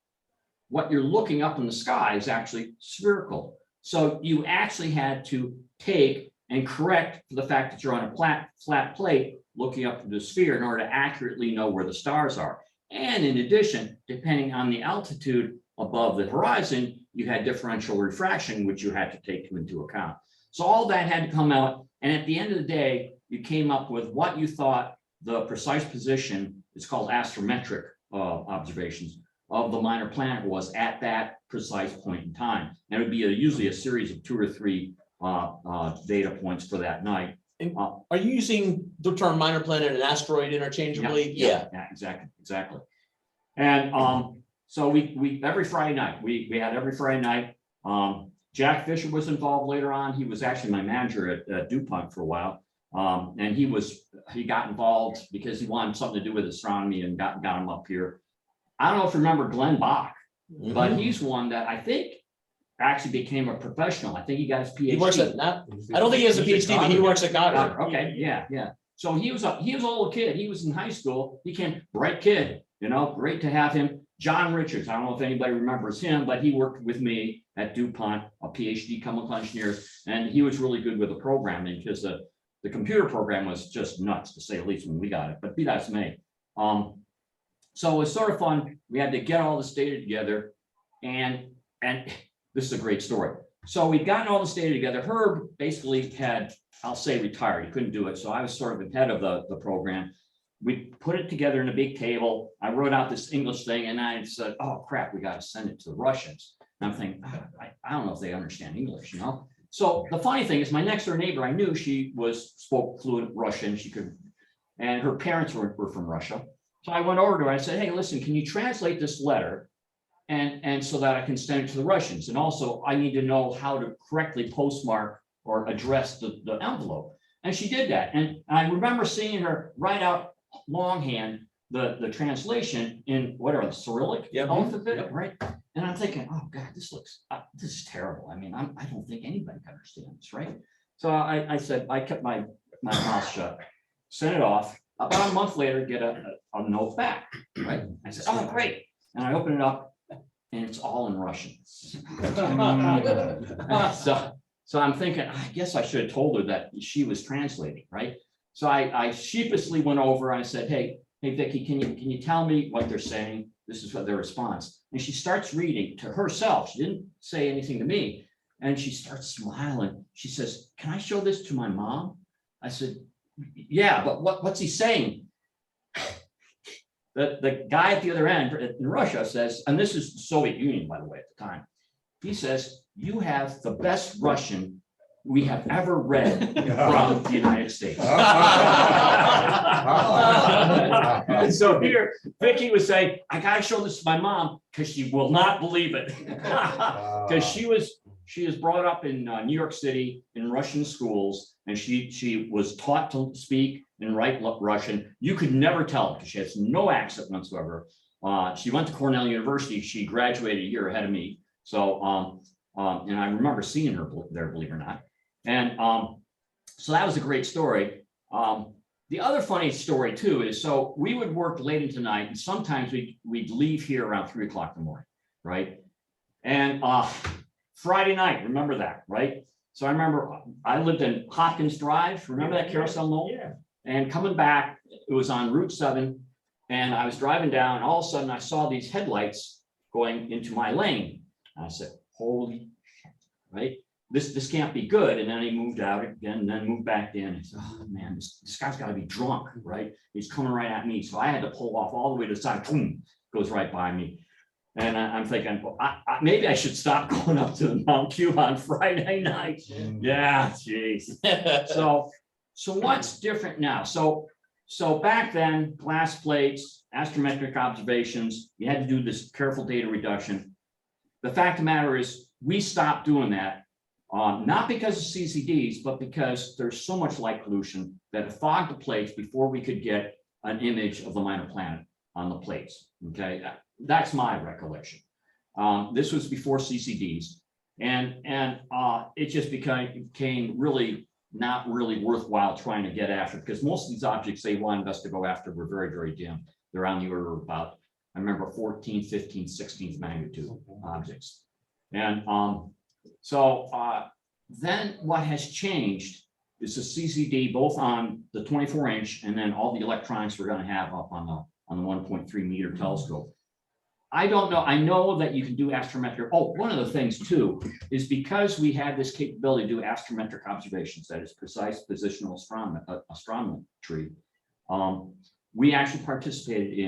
[SPEAKER 8] What you're looking up in the sky is actually spherical. So you actually had to take and correct for the fact that you're on a flat plate looking up to the sphere in order to accurately know where the stars are. And in addition, depending on the altitude above the horizon, you had differential refraction, which you had to take into account. So all that had to come out. And at the end of the day, you came up with what you thought the precise position, it's called astrometric observations, of the minor planet was at that precise point in time. And it would be usually a series of 2 or 3 data points for that night.
[SPEAKER 5] Are you using the term minor planet and asteroid interchangeably? Yeah.
[SPEAKER 8] Exactly. And so we every Friday night, we had every Friday night. Jack Fisher was involved later on. He was actually my manager at DuPont for a while. And he got involved because he wanted something to do with astronomy and got him up here. I don't know if you remember Glenn Bach, but he's one that I think actually became a professional. I think he got his PhD.
[SPEAKER 5] He works at I don't think he has a PhD, but he works at Goddard.
[SPEAKER 8] Okay, yeah. So he was a little kid. He was in high school. He came, bright kid, great to have him. John Richards, I don't know if anybody remembers him, but he worked with me at DuPont, a PhD chemical engineer, and he was really good with the programming because the computer program was just nuts, to say the least, when we got it, but be that as may. So it was sort of fun. We had to get all this data together, and this is a great story. So we'd gotten all this data together. Herb basically had, I'll say, retired. He couldn't do it. So I was sort of the head of the program. We put it together in a big table. I wrote out this English thing, and I said, oh crap, we got to send it to the Russians. And I'm thinking, I don't know if they understand English, So the funny thing is, my next door neighbor, I knew she spoke fluent Russian. She could, and her parents were from Russia. So I went over to her. I said, hey, listen, can you translate this letter? And so that I can send it to the Russians. And also I need to know how to correctly postmark or address the envelope. And she did that. And I remember seeing her write out longhand the translation in whatever, the Cyrillic alphabet, right? And I'm thinking, oh God, this is terrible. I mean, I don't think anybody can understand this, right? So I said, I kept my mouth shut, sent it off. About a month later, get a note back, right? I said, oh, great. And I open it up, and it's all in Russian. So I'm thinking, I guess I should have told her that she was translating, right? So I sheepishly went over. I said, hey, Vicki, can you tell me what they're saying? This is what their response. And she starts reading to herself. She didn't say anything to me. And she starts smiling. She says, can I show this to my mom? I said, yeah, but what's he saying? The guy at the other end in Russia says, and this is the Soviet Union, by the way, at the time. He says, you have the best Russian we have ever read from the United States. And so here, Vicki was saying, I gotta show this to my mom because she will not believe it. Because she was brought up in New York City in Russian schools, and she was taught to speak and write Russian. You could never tell because she has no accent whatsoever. She went to Cornell University. She graduated a year ahead of me. So, and I remember seeing her there, believe it or not. And so that was a great story. The other funny story too is, so we would work late into the night, and sometimes we'd leave here around 3 o'clock in the morning, right? And Friday night, remember that, right? So I remember I lived in Hopkins Drive. Remember that Carousel Mobile?
[SPEAKER 3] Yeah.
[SPEAKER 8] And coming back, it was on Route 7, and I was driving down, and all of a sudden I saw these headlights going into my lane. And I said, holy shit, right? This can't be good. And then he moved out again, and then moved back in. I said, oh man, this guy's got to be drunk, right? He's coming right at me. So I had to pull off all the way to the side, boom, goes right by me. And I'm thinking, well, maybe I should stop going up to the Mount Cuba on Friday night. Yeah, geez. So what's different now? So back then, glass plates, astrometric observations, you had to do this careful data reduction. The fact of the matter is, we stopped doing that. Not because of CCDs, but because there's so much light pollution that it fogged the plates before we could get an image of the minor planet on the plates. Okay, that's my recollection. This was before CCDs, and it just became really not really worthwhile trying to get after, because most of these objects they wanted us to go after were very, very dim. They're on the order of about, I remember 14, 15, 16th magnitude objects. And then what has changed is the CCD, both on the 24-inch and then all the electronics we're going to have up on the 1.3 meter telescope. I don't know. I know that you can do astrometric. Oh, one of the things too is because we had this capability to do astrometric observations, that is precise positional astrometry. We actually participated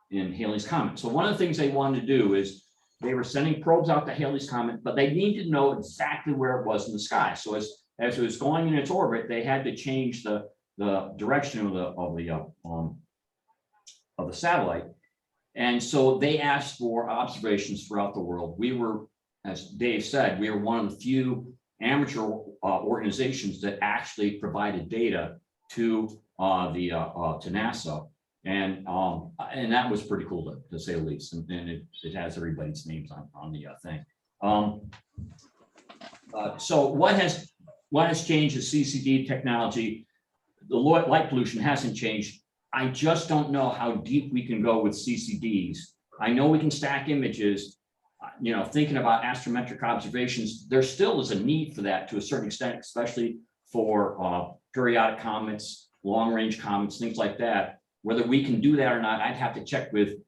[SPEAKER 8] in Hayleys Comet. So one of the things they wanted to do is they were sending probes out to Hayleys Comet, but they needed to know exactly where it was in the sky. So as it was going in its orbit, they had to change the direction of the satellite. And so they asked for observations throughout the world. We were, as Dave said, we were one of the few amateur organizations that actually provided data to NASA, and that was pretty cool to say the least. And it has everybody's names on the thing. So what has changed is CCD technology. The light pollution hasn't changed. I just don't know how deep we can go with CCDs. I know we can stack images, thinking about astrometric observations, there still is a need for that to a certain extent, especially for periodic comets, long range comets, things like that. Whether we can do that or not, I'd have to check with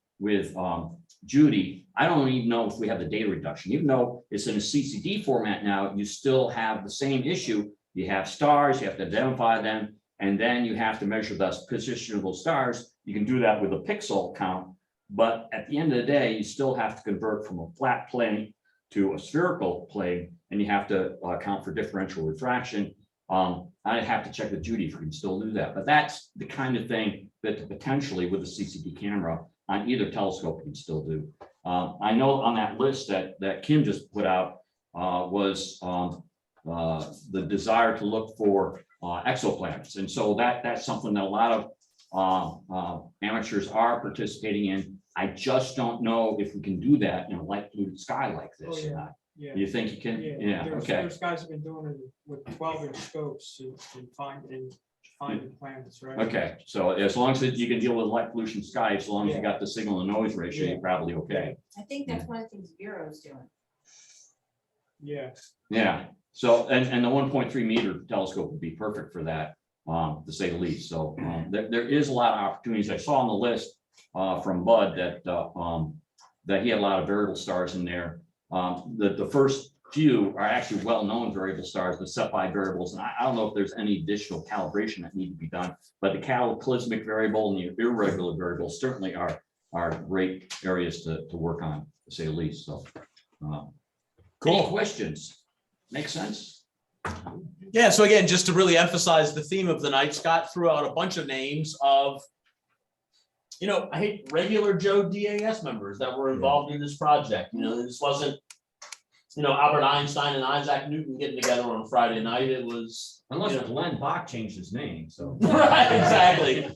[SPEAKER 8] Judy. I don't even know if we have the data reduction, even though it's in a CCD format now, you still have the same issue. You have stars, you have to identify them, and then you have to measure the position of those stars. You can do that with a pixel count, but at the end of the day, you still have to convert from a flat plane to a spherical plane, and you have to account for differential refraction. I'd have to check with Judy if we can still do that, but that's the kind of thing that potentially with a CCD camera on either telescope we can still do. I know on that list that Kim just put out was the desire to look for exoplanets. And so that's something that a lot of amateurs are participating in. I just don't know if we can do that in a light polluted sky like this.
[SPEAKER 3] Oh, yeah.
[SPEAKER 8] Or not.
[SPEAKER 3] Yeah.
[SPEAKER 8] You think you can? Yeah, okay.
[SPEAKER 3] There's guys have been doing it with 12-inch scopes to find the planets, right?
[SPEAKER 8] Okay, so as long as you can deal with light pollution sky, as long as you got the signal and noise ratio, you're probably okay.
[SPEAKER 6] I think that's one of the things Bureau's doing.
[SPEAKER 3] Yeah.
[SPEAKER 8] Yeah, so, and the 1.3 meter telescope would be perfect for that, to say the least. So there is a lot of opportunities. I saw on the list from Bud that he had a lot of variable stars in there. The first few are actually well-known variable stars, the set-by variables, and I don't know if there's any additional calibration that need to be done, but the cataclysmic variable and the irregular variables certainly are great areas to work on, to say the least. So, Any questions? Make sense?
[SPEAKER 5] Yeah, so again, just to really emphasize the theme of the night, Scott threw out a bunch of names of, I hate regular Joe DAS members that were involved in this project. This wasn't, Albert Einstein and Isaac Newton getting together on Friday night. It was,
[SPEAKER 4] Unless Glenn Bach changed his name, so.
[SPEAKER 5] Right,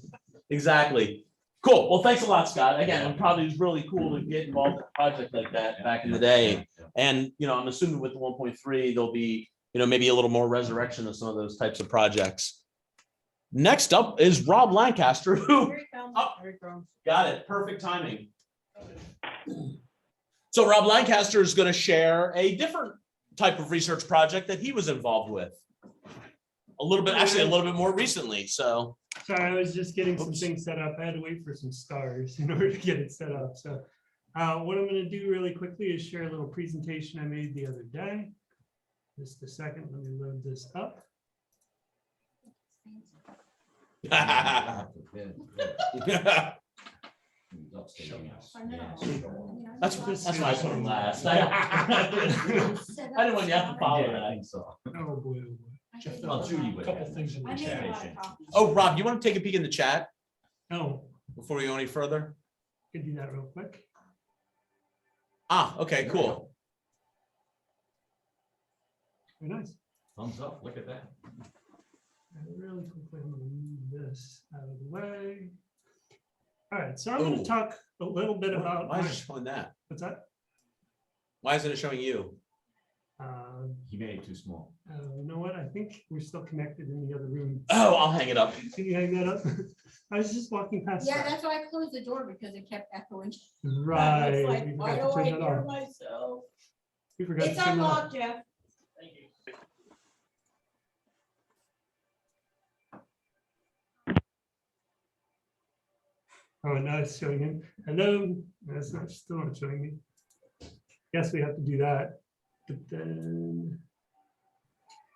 [SPEAKER 5] exactly. Cool. Well, thanks a lot, Scott. Again, it probably was really cool to get involved in a project like that back in the day. And, I'm assuming with the 1.3, there'll be, maybe a little more resurrection of some of those types of projects. Next up is Rob Lancaster, who,
[SPEAKER 6] Here it comes.
[SPEAKER 3] There it goes.
[SPEAKER 5] got it, perfect timing. So Rob Lancaster is going to share a different type of research project that he was involved with. A little bit more recently, so.
[SPEAKER 1] Sorry, I was just getting some things set up. I had to wait for some stars in order to get it set up. So what I'm going to do really quickly is share a little presentation I made the other day. Just a second, let me load this up.
[SPEAKER 5] That's why I put him last. I didn't want you to have to follow that.
[SPEAKER 1] Oh, boy.
[SPEAKER 4] Judy would.
[SPEAKER 2] Couple things in the
[SPEAKER 6] I made a
[SPEAKER 2] chat.
[SPEAKER 6] lot of copies.
[SPEAKER 5] Oh, Rob, you want to take a peek in the chat
[SPEAKER 1] Oh,
[SPEAKER 5] before we go any further?
[SPEAKER 1] could do that real quick.
[SPEAKER 5] Okay, cool.
[SPEAKER 1] Very nice.
[SPEAKER 4] Thumbs up, look at that.
[SPEAKER 1] Really quickly, I'm gonna move this out of the way. All right, so I'm gonna
[SPEAKER 5] Ooh.
[SPEAKER 1] talk a little bit about.
[SPEAKER 5] Why is it showing that?
[SPEAKER 1] What's that?
[SPEAKER 5] Why isn't it showing you?
[SPEAKER 4] He made it too small.
[SPEAKER 1] You know what? I think we're still connected in the other room.
[SPEAKER 5] Oh, I'll hang it up.
[SPEAKER 1] Can you hang that up? I was just walking past.
[SPEAKER 6] Yeah,
[SPEAKER 1] that.
[SPEAKER 6] that's why I closed the door because it kept echoing.
[SPEAKER 1] Right.
[SPEAKER 6] It's like,
[SPEAKER 1] we
[SPEAKER 6] why
[SPEAKER 1] forgot to
[SPEAKER 6] do I
[SPEAKER 1] turn that
[SPEAKER 6] hear
[SPEAKER 1] off.
[SPEAKER 6] myself?
[SPEAKER 1] We forgot to
[SPEAKER 6] It's
[SPEAKER 1] turn that off.
[SPEAKER 6] unlocked, Jeff.
[SPEAKER 1] Oh, now it's showing him. Hello. That's not still not showing me. Guess we have to do that. But then,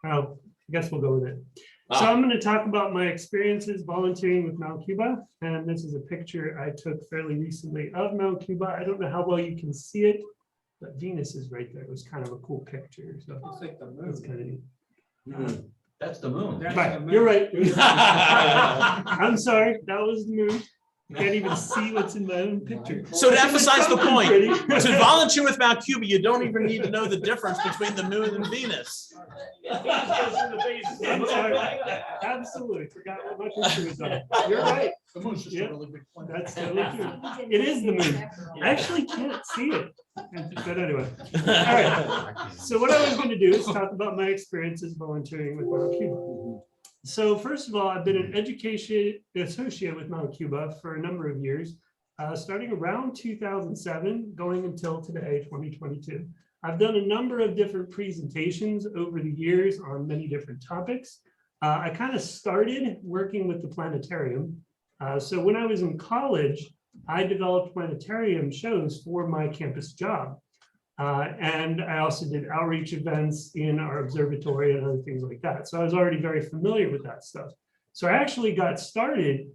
[SPEAKER 1] oh, I guess we'll go with it. So I'm going to talk about my experiences volunteering with Mount Cuba. And this is a picture I took fairly recently of Mount Cuba. I don't know how well you can see it, but Venus is right there. It was kind of a cool picture. So
[SPEAKER 3] It's like the
[SPEAKER 1] that's
[SPEAKER 3] moon.
[SPEAKER 1] kind of neat.
[SPEAKER 5] Mhm.
[SPEAKER 4] That's the moon.
[SPEAKER 3] That's
[SPEAKER 1] Right,
[SPEAKER 3] the moon.
[SPEAKER 1] you're right. I'm sorry, that was the moon. Can't even see what's in my own picture.
[SPEAKER 5] So to emphasize the point,
[SPEAKER 1] Pretty.
[SPEAKER 5] to volunteer with Mount Cuba, you don't even need to know the difference between the moon and Venus.
[SPEAKER 1] I'm sorry. Absolutely forgot what my picture was on. You're right.
[SPEAKER 2] The moon's just
[SPEAKER 1] Yeah.
[SPEAKER 2] a really big planet.
[SPEAKER 1] That's totally true. It is the moon. I actually can't see it. But anyway, all right. So what I was going to do is talk about my experiences volunteering with Mount Cuba. So first of all, I've been an education associate with Mount Cuba for a number of years, starting around 2007, going until today, 2022. I've done a number of different presentations over the years on many different topics. I kind of started working with the planetarium. So when I was in college, I developed planetarium shows for my campus job. And I also did outreach events in our observatory and other things like that. So I was already very familiar with that stuff. So I actually got started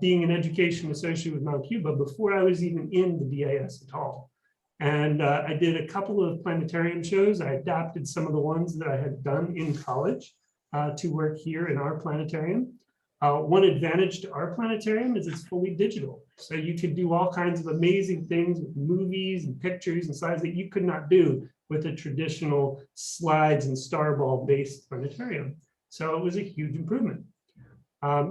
[SPEAKER 1] being an education associate with Mount Cuba before I was even in the BAS at all. And I did a couple of planetarium shows. I adapted some of the ones that I had done in college to work here in our planetarium. One advantage to our planetarium is it's fully digital. So you could do all kinds of amazing things with movies and pictures and slides that you could not do with a traditional slides and starball based planetarium. So it was a huge improvement.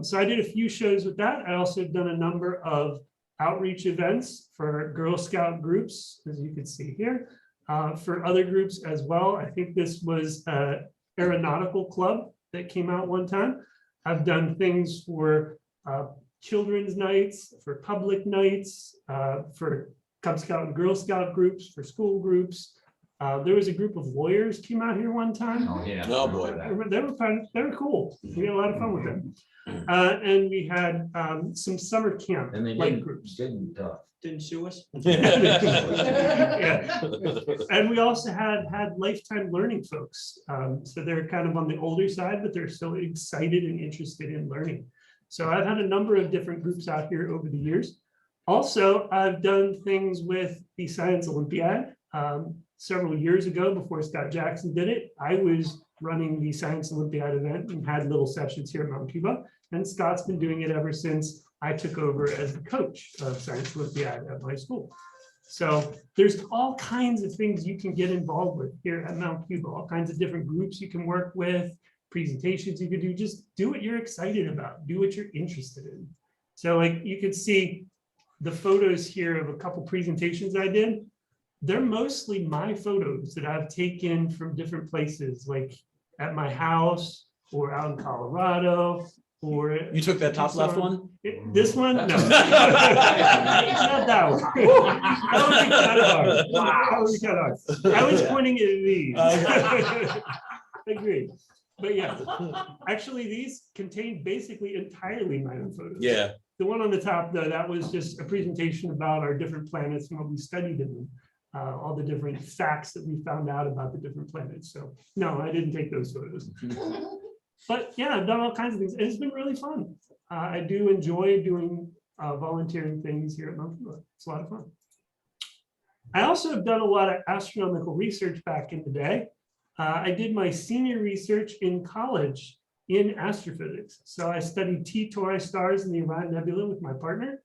[SPEAKER 1] So I did a few shows with that. I also done a number of outreach events for Girl Scout groups, as you can see here, for other groups as well. I think this was Aeronautical Club that came out one time. I've done things for children's nights, for public nights, for Cub Scout and Girl Scout groups, for school groups. There was a group of lawyers came out here one time.
[SPEAKER 4] Oh, yeah.
[SPEAKER 5] Oh, boy.
[SPEAKER 1] They were cool. We had a lot of fun with them. And we had some summer camp
[SPEAKER 4] And they
[SPEAKER 1] light groups.
[SPEAKER 3] Didn't sue us?
[SPEAKER 1] Yeah. And we also had lifetime learning folks. So they're kind of on the older side, but they're still excited and interested in learning. So I've had a number of different groups out here over the years. Also, I've done things with the Science Olympiad. Several years ago, before Scott Jackson did it, I was running the Science Olympiad event and had little sessions here at Mount Cuba. And Scott's been doing it ever since I took over as the coach of Science Olympiad at my school. So there's all kinds of things you can get involved with here at Mount Cuba, all kinds of different groups you can work with, presentations you can do. Just do what you're excited about, do what you're interested in. So like you can see the photos here of a couple presentations I did. They're mostly my photos that I've taken from different places, like at my house or out in Colorado. Or
[SPEAKER 5] You took that top left one?
[SPEAKER 1] this one? No. Not that one. That would be kind of hard. That would be kind of hard. I was pointing at these. Agreed. But yeah, actually, these contain basically entirely my own photos.
[SPEAKER 5] Yeah.
[SPEAKER 1] The one on the top, though, that was just a presentation about our different planets and what we studied in them. All the different facts that we found out about the different planets. So no, I didn't take those photos. But yeah, I've done all kinds of things. It's been really fun. I do enjoy doing volunteering things here at Mount Cuba. It's a lot of fun. I also have done a lot of astronomical research back in the day. I did my senior research in college in astrophysics. So I studied T Tauri stars in the Orion Nebula with my partner.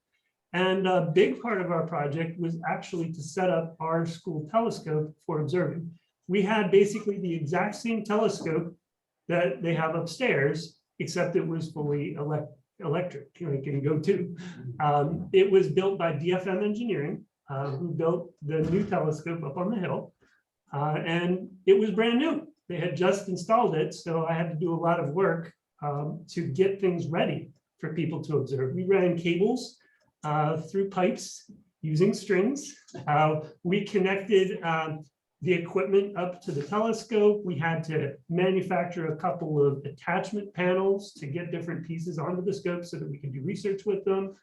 [SPEAKER 1] And a big part of our project was actually to set up our school telescope for observing. we had basically the exact same telescope that they have upstairs, except it was fully electric, it can go too. It was built by DFM Engineering, who built the new telescope up on the hill. And it was brand new. They had just installed it, so I had to do a lot of work to get things ready for people to observe. We ran cables through pipes using strings. We connected the equipment up to the telescope. We had to manufacture a couple of attachment panels to get different pieces onto the scope so that we could do research with them.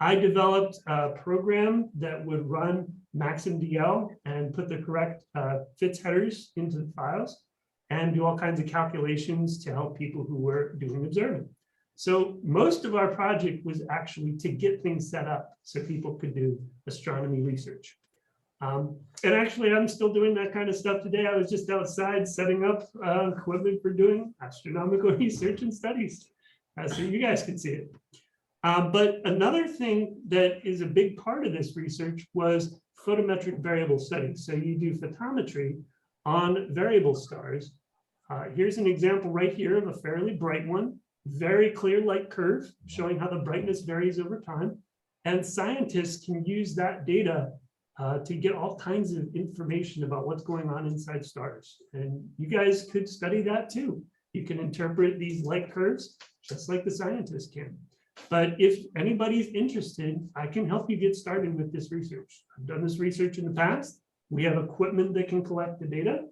[SPEAKER 1] I developed a program that would run MaxMDL and put the correct FITS headers into the files and do all kinds of calculations to help people who were doing observing. So most of our project was actually to get things set up so people could do astronomy research. And actually, I'm still doing that kind of stuff today. I was just outside setting up equipment for doing astronomical research and studies, so you guys can see it. But another thing that is a big part of this research was photometric variable studies. So you do photometry on variable stars. Here's an example right here of a fairly bright one, very clear light curve showing how the brightness varies over time. And scientists can use that data to get all kinds of information about what's going on inside stars. And you guys could study that too. You can interpret these light curves just like the scientists can. But if anybody's interested, I can help you get started with this research. I've done this research in the past. We have equipment that can collect the data,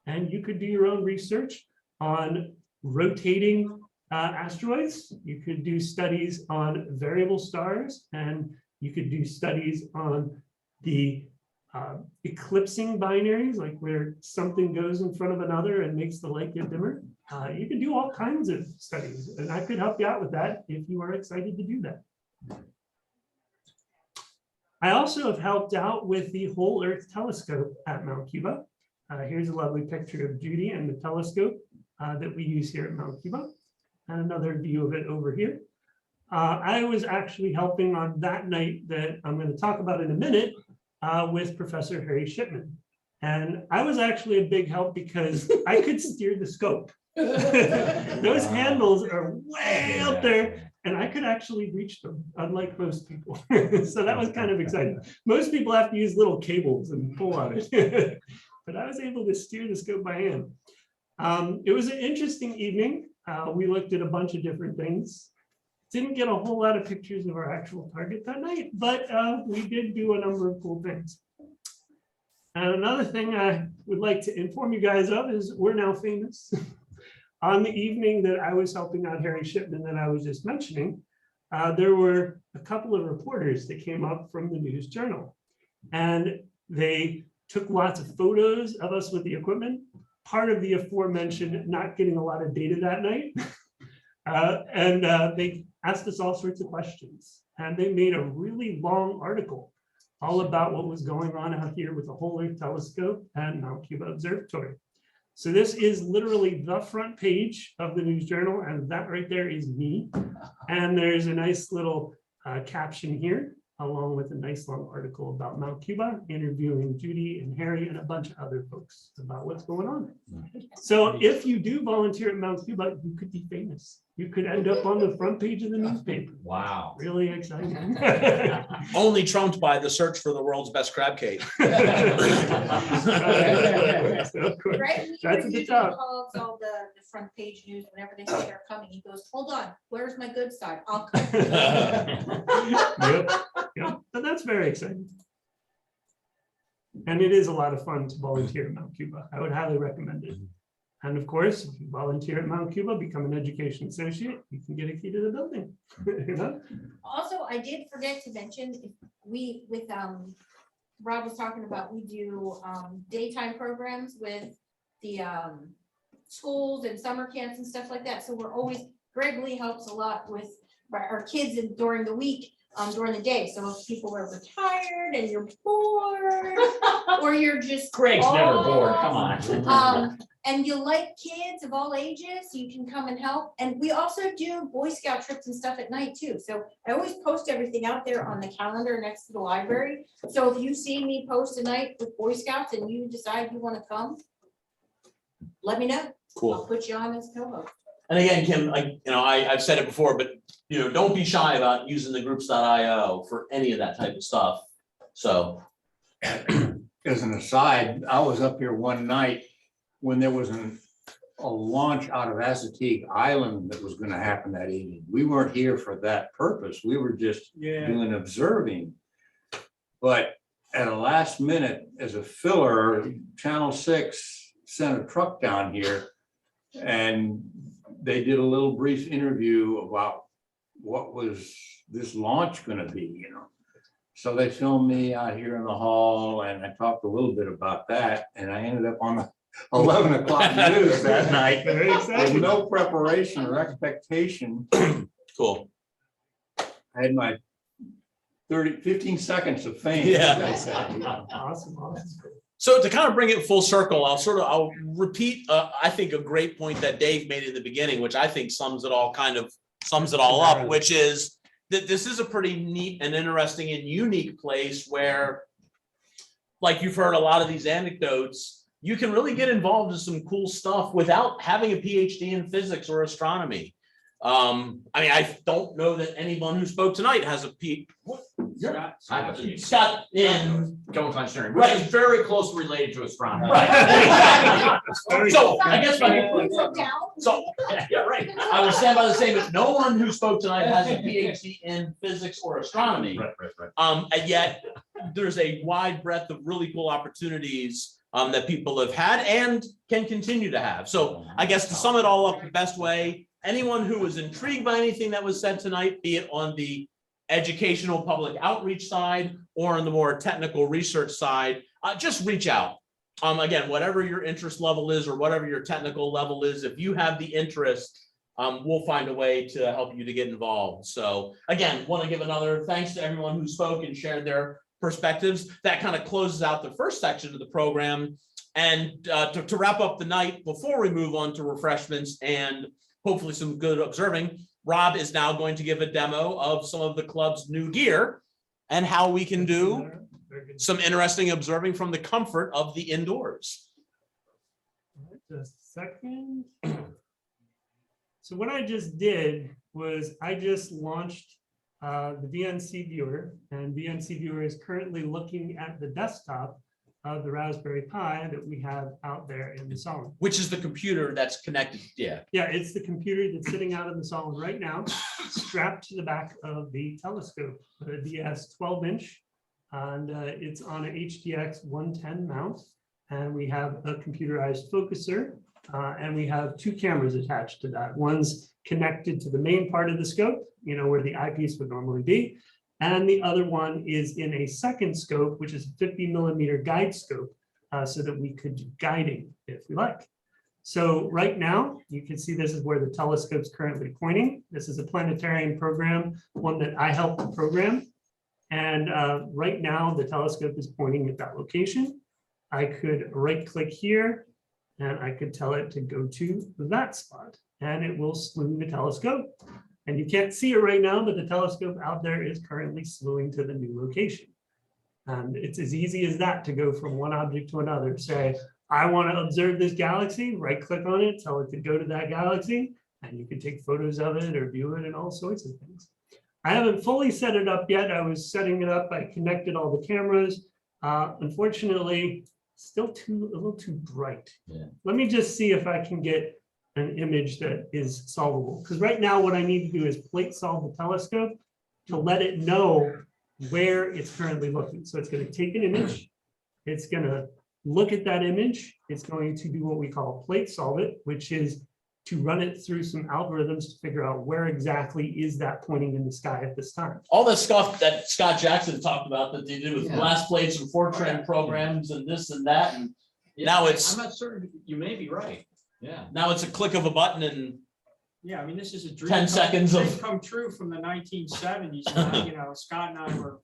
[SPEAKER 1] and you could do your own research on rotating asteroids. You could do studies on variable stars, and you could do studies on the eclipsing binaries, like where something goes in front of another and makes the light get dimmer. You can do all kinds of studies, and I could help you out with that if you are excited to do that. I also have helped out with the Whole Earth Telescope at Mount Cuba. Here's a lovely picture of Judy and the telescope that we use here at Mount Cuba, and another view of it over here. I was actually helping on that night that I'm going to talk about in a minute with Professor Harry Shipman. And I was actually a big help because I could steer the scope. Those handles are way out there, and I could actually reach them, unlike most people. So that was kind of exciting. Most people have to use little cables and pull on it. But I was able to steer the scope by hand. It was an interesting evening. We looked at a bunch of different things. Didn't get a whole lot of pictures of our actual target that night, but we did do a number of cool things. And another thing I would like to inform you guys of is we're now famous. On the evening that I was helping out Harry Shipman that I was just mentioning, there were a couple of reporters that came up from the News Journal, and they took lots of photos of us with the equipment, part of the aforementioned not getting a lot of data that night. And they asked us all sorts of questions, and they made a really long article all about what was going on out here with the Whole Earth Telescope and Mount Cuba Observatory. So this is literally the front page of the News Journal, and that right there is me. And there's a nice little caption here, along with a nice long article about Mount Cuba, interviewing Judy and Harry and a bunch of other folks about what's going on. So if you do volunteer at Mount Cuba, you could be famous. You could end up on the front page of the newspaper.
[SPEAKER 4] Wow.
[SPEAKER 1] Really exciting.
[SPEAKER 5] Only trumped by the search for the world's best crab cake.
[SPEAKER 6] Right?
[SPEAKER 1] That's at the top.
[SPEAKER 6] Calls all the front page news whenever they say they're coming. He goes, hold on, where's my good side? I'll come.
[SPEAKER 1] Yep. But that's very exciting. And it is a lot of fun to volunteer at Mount Cuba. I would highly recommend it. And of course, if you volunteer at Mount Cuba, become an education associate, you can get a key to the building. You know?
[SPEAKER 6] Also, I did forget to mention, we, with Rob was talking about, we do daytime programs with the schools and summer camps and stuff like that. So we're always, Greg Lee helps a lot with our kids during the week, during the day. So if people are retired and you're bored, or you're just
[SPEAKER 8] Greg's never bored, come on.
[SPEAKER 6] And you like kids of all ages, you can come and help. And we also do Boy Scout trips and stuff at night too. So I always post everything out there on the calendar next to the library. So if you see me post a night with Boy Scouts and you decide you want to come, let me know. I'll
[SPEAKER 5] Cool.
[SPEAKER 6] put you on as co-host.
[SPEAKER 5] And again, Kim, I've said it before, but don't be shy about using the groups.io for any of that type of stuff. So.
[SPEAKER 9] As an aside, I was up here one night when there was a launch out of Assateague Island that was gonna happen that evening. We weren't here for that purpose. We were just doing observing. But at a last minute, as a filler, Channel 6 sent a truck down here and they did a little brief interview about what was this launch gonna be, So they filmed me out here in the hall and I talked a little bit about that and I ended up on the 11 o'clock news that night
[SPEAKER 1] Very
[SPEAKER 9] with
[SPEAKER 1] exciting.
[SPEAKER 9] no preparation or expectation.
[SPEAKER 5] Cool.
[SPEAKER 9] I had my 15 seconds of fame.
[SPEAKER 5] Yeah.
[SPEAKER 9] as they say.
[SPEAKER 1] Awesome, awesome.
[SPEAKER 5] So to kind of bring it full circle, I'll repeat, I think a great point that Dave made in the beginning, which I think sums it all up, which is that this is a pretty neat and interesting and unique place where, like you've heard a lot of these anecdotes, you can really get involved in some cool stuff without having a PhD in physics or astronomy. I don't know that anyone who spoke tonight has a PhD. Scott in
[SPEAKER 4] Chemical engineering, which is very closely related to astronomy.
[SPEAKER 5] Right. So I guess
[SPEAKER 6] So,
[SPEAKER 5] yeah, right. I would stand by the same, if no one who spoke tonight has a PhD in physics or astronomy.
[SPEAKER 4] Right.
[SPEAKER 5] And yet there's a wide breadth of really cool opportunities that people have had and can continue to have. So I guess to sum it all up the best way, anyone who was intrigued by anything that was said tonight, be it on the educational public outreach side or on the more technical research side, just reach out. Again, whatever your interest level is or whatever your technical level is, if you have the interest, we'll find a way to help you to get involved. So again, want to give another thanks to everyone who spoke and shared their perspectives. That kind of closes out the first section of the program. And to wrap up the night before we move on to refreshments and hopefully some good observing, Rob is now going to give a demo of some of the club's new gear and how we can do some interesting observing from the comfort of the indoors.
[SPEAKER 1] Just a second. So what I just did was I just launched the VNC viewer, and VNC viewer is currently looking at the desktop of the Raspberry Pi that we have out there in the Solid.
[SPEAKER 5] Which is the computer that's connected, yeah.
[SPEAKER 1] Yeah, it's the computer that's sitting out in the Solid right now, strapped to the back of the telescope, the DS 12-inch, and it's on an HDX 110 mount, and we have a computerized focuser, and we have two cameras attached to that. One's connected to the main part of the scope, where the eyepiece would normally be, and the other one is in a second scope, which is a 50-millimeter guide scope, so that we could do guiding if we like. So right now, you can see this is where the telescope's currently pointing. This is a planetarium program, one that I helped program. And right now, the telescope is pointing at that location. I could right-click here, and I could tell it to go to that spot, and it will slew the telescope. And you can't see it right now, but the telescope out there is currently slewing to the new location. And it's as easy as that to go from one object to another. Say, I want to observe this galaxy, right click on it, tell it to go to that galaxy, and you can take photos of it or view it and all sorts of things. I haven't fully set it up yet. I was setting it up. I connected all the cameras. Unfortunately, still a little too bright.
[SPEAKER 4] Yeah.
[SPEAKER 1] Let me just see if I can get an image that is solvable. Because right now what I need to do is plate solve the telescope to let it know where it's currently looking. So it's going to take an image. It's going to look at that image. It's going to do what we call plate solve it, which is to run it through some algorithms to figure out where exactly is that pointing in the sky at this time.
[SPEAKER 5] All the stuff that Scott Jackson talked about that they did with
[SPEAKER 4] Yeah.
[SPEAKER 5] glass plates and Fortran programs and this and that. And now it's,
[SPEAKER 4] I'm not certain, you may be right. Yeah.
[SPEAKER 5] now it's a click of a button and
[SPEAKER 3] Yeah, I mean, this is a dream.
[SPEAKER 5] 10 seconds
[SPEAKER 3] dream
[SPEAKER 5] of-
[SPEAKER 3] come true from the 1970s. Scott and I were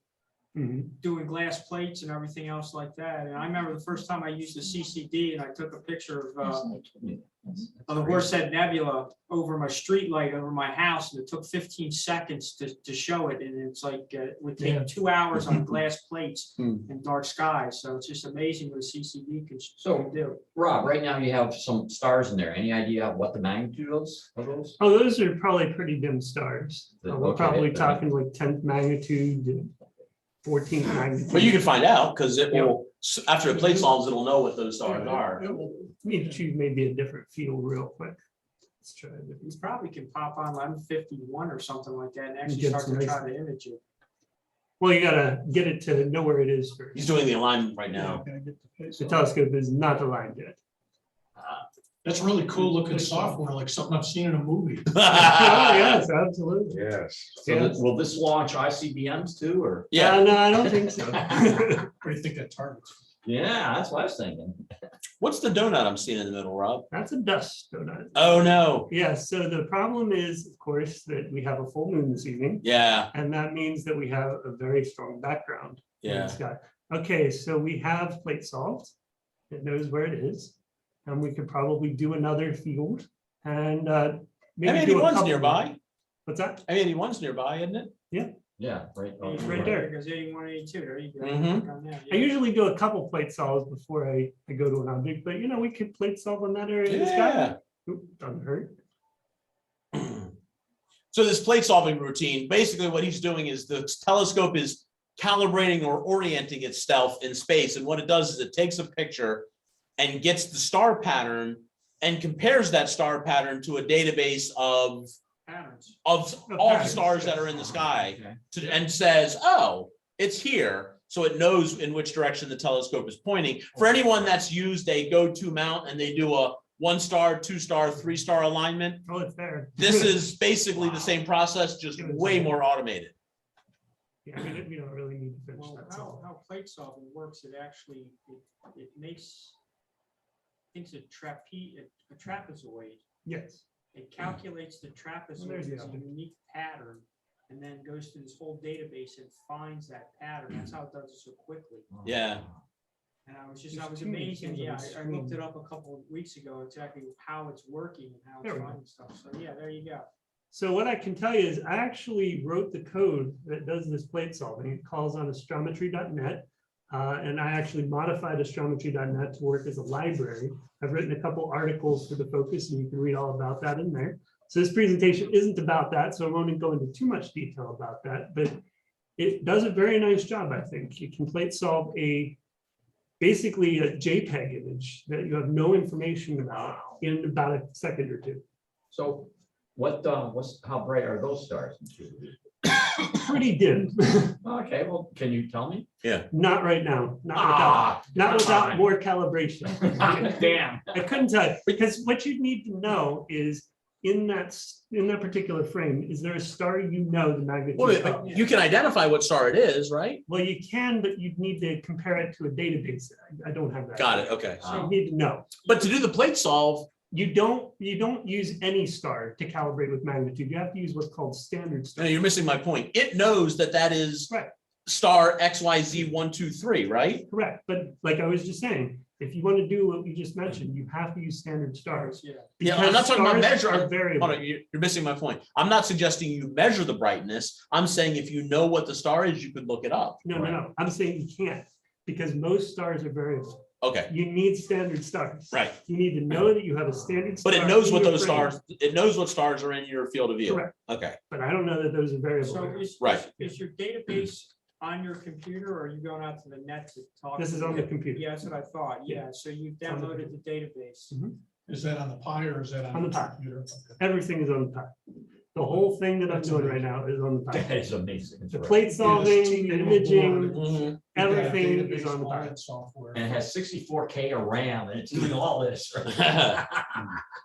[SPEAKER 3] doing glass plates and everything else like that. And I remember the first time I used the CCD and I took a picture of the Horsehead Nebula over my street light over my house, and it took 15 seconds to show it. And it's like, it would take 2 hours on glass plates in dark skies. So it's just amazing what a CCD can do.
[SPEAKER 4] Rob, right now you have some stars in there. Any idea what the magnitude of those?
[SPEAKER 1] Oh, those are probably pretty dim stars. We're
[SPEAKER 4] Okay,
[SPEAKER 1] probably
[SPEAKER 4] right.
[SPEAKER 1] talking like 10th magnitude, 14th magnitude.
[SPEAKER 5] But you can find out because it will, after the plate solves, it'll know what those stars are.
[SPEAKER 1] Need to choose maybe a different field real quick. Let's try it.
[SPEAKER 3] You probably can pop on 1151 or something like that and actually
[SPEAKER 1] Get
[SPEAKER 3] start
[SPEAKER 1] some
[SPEAKER 3] to
[SPEAKER 1] nice-
[SPEAKER 3] try to image it.
[SPEAKER 1] Well, you gotta get it to know where it is first.
[SPEAKER 5] He's doing the alignment right now.
[SPEAKER 1] The telescope is not aligned yet.
[SPEAKER 2] That's really cool looking software, like something I've seen in a movie.
[SPEAKER 1] Oh, yes, absolutely.
[SPEAKER 9] Yes.
[SPEAKER 8] So will this launch ICBMs too, or?
[SPEAKER 5] Yeah.
[SPEAKER 1] No, I don't think so.
[SPEAKER 2] Where do you think that targets?
[SPEAKER 4] Yeah, that's what I was thinking.
[SPEAKER 5] What's the donut I'm seeing in the middle, Rob?
[SPEAKER 1] That's a dust donut.
[SPEAKER 5] Oh, no.
[SPEAKER 1] Yeah, so the problem is, of course, that we have a full moon this evening,
[SPEAKER 5] Yeah,
[SPEAKER 1] and that means that we have a very strong background in
[SPEAKER 5] yeah.
[SPEAKER 1] the sky. Okay, so we have plate solved. It knows where it is, and we could probably do another field and maybe do a
[SPEAKER 5] M81's
[SPEAKER 1] couple.
[SPEAKER 5] nearby.
[SPEAKER 1] What's that?
[SPEAKER 5] M81's nearby, isn't it?
[SPEAKER 4] Yeah, right.
[SPEAKER 3] It's
[SPEAKER 1] right there.
[SPEAKER 3] It goes 81, 82, there you go.
[SPEAKER 5] Mhm.
[SPEAKER 3] Click on that,
[SPEAKER 1] I
[SPEAKER 3] yeah.
[SPEAKER 1] usually do a couple plate solves before I go to an object, but you know, we could plate solve on that area of the sky.
[SPEAKER 5] Yeah.
[SPEAKER 1] Oop, doesn't hurt.
[SPEAKER 5] So this plate solving routine, basically what he's doing is the telescope is calibrating or orienting itself in space. And what it does is it takes a picture and gets the star pattern and compares that star pattern to a database of
[SPEAKER 3] Patterns.
[SPEAKER 5] all the
[SPEAKER 1] patterns,
[SPEAKER 5] stars that are in the sky and says, oh, it's here. So it knows in which direction the telescope is pointing. For anyone that's used a go-to mount and they do a 1-star, 2-star, 3-star alignment,
[SPEAKER 1] Oh, it's there.
[SPEAKER 5] this is basically the same process, just way more automated.
[SPEAKER 1] Yeah, we don't really need to finish
[SPEAKER 3] Well,
[SPEAKER 1] that solve.
[SPEAKER 3] how plate solving works, it actually, it makes, thinks a trapezoid.
[SPEAKER 1] Yes.
[SPEAKER 3] It calculates the trapezoid
[SPEAKER 1] there's the
[SPEAKER 3] as a
[SPEAKER 1] object.
[SPEAKER 3] unique pattern, and then goes through this whole database and finds that pattern. That's how it does it so quickly.
[SPEAKER 5] Yeah.
[SPEAKER 3] And I was
[SPEAKER 1] There's too many
[SPEAKER 3] amazed, and
[SPEAKER 1] things on
[SPEAKER 3] yeah,
[SPEAKER 1] the
[SPEAKER 3] I looked
[SPEAKER 1] screen.
[SPEAKER 3] it up a couple of weeks ago, exactly how it's working and how
[SPEAKER 1] There
[SPEAKER 3] it's
[SPEAKER 1] we go.
[SPEAKER 3] finding stuff. So yeah, there you go.
[SPEAKER 1] So what I can tell you is I actually wrote the code that does this plate solving. It calls on astrometry.net. And I actually modified astrometry.net to work as a library. I've written a couple articles for the Focus, and you can read all about that in there. So this presentation isn't about that, so I won't go into too much detail about that, but it does a very nice job, I think. You can plate solve basically a JPEG image that you have no information about in about a second or two.
[SPEAKER 4] So how bright are those stars?
[SPEAKER 1] Pretty dim.
[SPEAKER 4] Okay, well, can you tell me?
[SPEAKER 1] Not right now, not without more calibration.
[SPEAKER 4] Damn.
[SPEAKER 1] I couldn't tell you, because what you need to know is in that particular frame, is there a star you know the magnitude
[SPEAKER 5] Well,
[SPEAKER 1] of?
[SPEAKER 5] you can identify what star it is, right?
[SPEAKER 1] Well, you can, but you need to compare it to a database. I don't have that.
[SPEAKER 5] Got it, okay.
[SPEAKER 1] So you need to know.
[SPEAKER 5] But to do the plate solve,
[SPEAKER 1] You don't use any star to calibrate with magnitude. You have to use what's called standard
[SPEAKER 5] no,
[SPEAKER 1] star.
[SPEAKER 5] you're missing my point. It knows that that is
[SPEAKER 1] Right.
[SPEAKER 5] star XYZ 1, 2, 3, right?
[SPEAKER 1] Correct, but like I was just saying, if you want to do what you just mentioned, you have to use standard stars.
[SPEAKER 3] Yeah.
[SPEAKER 5] Yeah, I'm not talking about
[SPEAKER 1] Because stars
[SPEAKER 5] measure.
[SPEAKER 1] are variable.
[SPEAKER 5] Hold on, you're missing my point. I'm not suggesting you measure the brightness. I'm saying if you know what the star is, you could look it up.
[SPEAKER 1] No. I'm saying you can't, because most stars are variable.
[SPEAKER 5] Okay,
[SPEAKER 1] You need standard stars.
[SPEAKER 5] right.
[SPEAKER 1] You need to know that you have a standard.
[SPEAKER 5] But it
[SPEAKER 1] star
[SPEAKER 5] knows
[SPEAKER 1] in
[SPEAKER 5] what
[SPEAKER 1] your
[SPEAKER 5] those
[SPEAKER 1] frame.
[SPEAKER 5] stars, it knows what stars are in your field of view.
[SPEAKER 1] Correct,
[SPEAKER 5] Okay,
[SPEAKER 1] but I don't know that those are variable.
[SPEAKER 3] So
[SPEAKER 1] there.
[SPEAKER 5] Right.
[SPEAKER 3] is your database on your computer, or are you going out to the net to talk?
[SPEAKER 1] This
[SPEAKER 3] to
[SPEAKER 1] is on
[SPEAKER 3] the-
[SPEAKER 1] the computer.
[SPEAKER 3] Yeah, that's what I thought. Yeah, so you
[SPEAKER 1] It's on the
[SPEAKER 3] downloaded the database.
[SPEAKER 2] Is that on the Pi or is that
[SPEAKER 1] On
[SPEAKER 2] on
[SPEAKER 1] the
[SPEAKER 2] the
[SPEAKER 1] Pi.
[SPEAKER 2] computer?
[SPEAKER 1] Everything is on the Pi. The whole thing that I'm doing right now is on the
[SPEAKER 4] That
[SPEAKER 1] Pi.
[SPEAKER 4] is amazing.
[SPEAKER 1] The plate solving, the imaging,
[SPEAKER 5] Mhm.
[SPEAKER 1] everything is on the Pi.
[SPEAKER 2] Software.
[SPEAKER 4] And it has 64K of RAM and it's doing all this.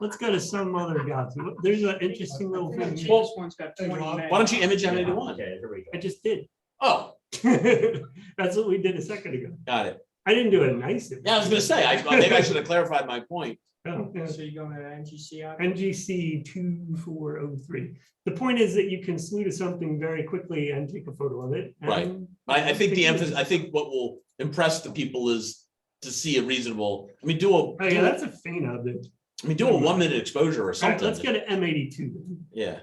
[SPEAKER 1] Let's go to some other guys. There's an interesting little
[SPEAKER 3] I think
[SPEAKER 1] thing.
[SPEAKER 3] the
[SPEAKER 1] here.
[SPEAKER 3] cheapest one's got
[SPEAKER 2] Hey,
[SPEAKER 3] 20
[SPEAKER 2] Rob,
[SPEAKER 3] meg.
[SPEAKER 5] Why don't you image M81?
[SPEAKER 4] Okay, here we
[SPEAKER 1] I
[SPEAKER 4] go.
[SPEAKER 1] just did.
[SPEAKER 5] Oh,
[SPEAKER 1] That's what we did a second ago.
[SPEAKER 5] got it.
[SPEAKER 1] I didn't do it nice.
[SPEAKER 5] Yeah, I was gonna say, maybe I should have clarified my point.
[SPEAKER 1] Oh, yeah.
[SPEAKER 3] So you're going to NGC out?
[SPEAKER 1] NGC 2403. The point is that you can slew to something very quickly and take a photo of it.
[SPEAKER 5] Right.
[SPEAKER 1] and-
[SPEAKER 5] I think the emphasis, I think what will impress the people is to see a reasonable, I mean,
[SPEAKER 1] Oh, yeah, that's a faint of it.
[SPEAKER 5] do a 1 minute exposure or
[SPEAKER 1] All right,
[SPEAKER 5] something.
[SPEAKER 1] let's get an M82. then.
[SPEAKER 5] Yeah,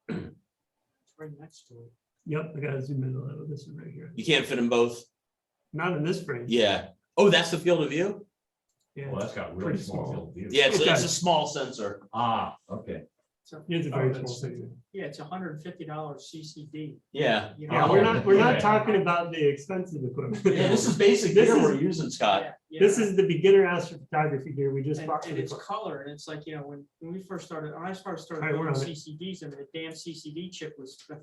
[SPEAKER 3] It's right next to it.
[SPEAKER 1] Yep, I gotta zoom in a little. This is right here.
[SPEAKER 5] you can't fit them both.
[SPEAKER 1] Not in this frame.
[SPEAKER 5] Yeah. Oh, that's the field of view?
[SPEAKER 1] Yeah,
[SPEAKER 8] Well, that's got really
[SPEAKER 1] Pretty
[SPEAKER 8] small
[SPEAKER 1] small.
[SPEAKER 8] field of view.
[SPEAKER 5] Yeah, it's
[SPEAKER 1] Okay.
[SPEAKER 5] a small sensor.
[SPEAKER 8] Ah, okay.
[SPEAKER 3] So,
[SPEAKER 1] it's a very
[SPEAKER 2] Oh,
[SPEAKER 1] small
[SPEAKER 2] that's-
[SPEAKER 1] section.
[SPEAKER 3] yeah, it's $150 CCD.
[SPEAKER 5] Yeah.
[SPEAKER 3] You
[SPEAKER 1] Yeah,
[SPEAKER 3] know?
[SPEAKER 1] we're not
[SPEAKER 8] okay.
[SPEAKER 1] talking about the expensive equipment.
[SPEAKER 5] Yeah, this is basic
[SPEAKER 1] This
[SPEAKER 5] gear
[SPEAKER 1] is-
[SPEAKER 5] we're using, Scott.
[SPEAKER 3] Yeah, yeah.
[SPEAKER 1] This is the beginner astrophotography gear we just bought. for
[SPEAKER 3] And
[SPEAKER 1] the
[SPEAKER 3] it's
[SPEAKER 1] club.
[SPEAKER 3] color, and it's like, you know, when we first started, when I started
[SPEAKER 1] All right, we're
[SPEAKER 3] building
[SPEAKER 1] on it.
[SPEAKER 3] CCDs, and the damn CCD chip was a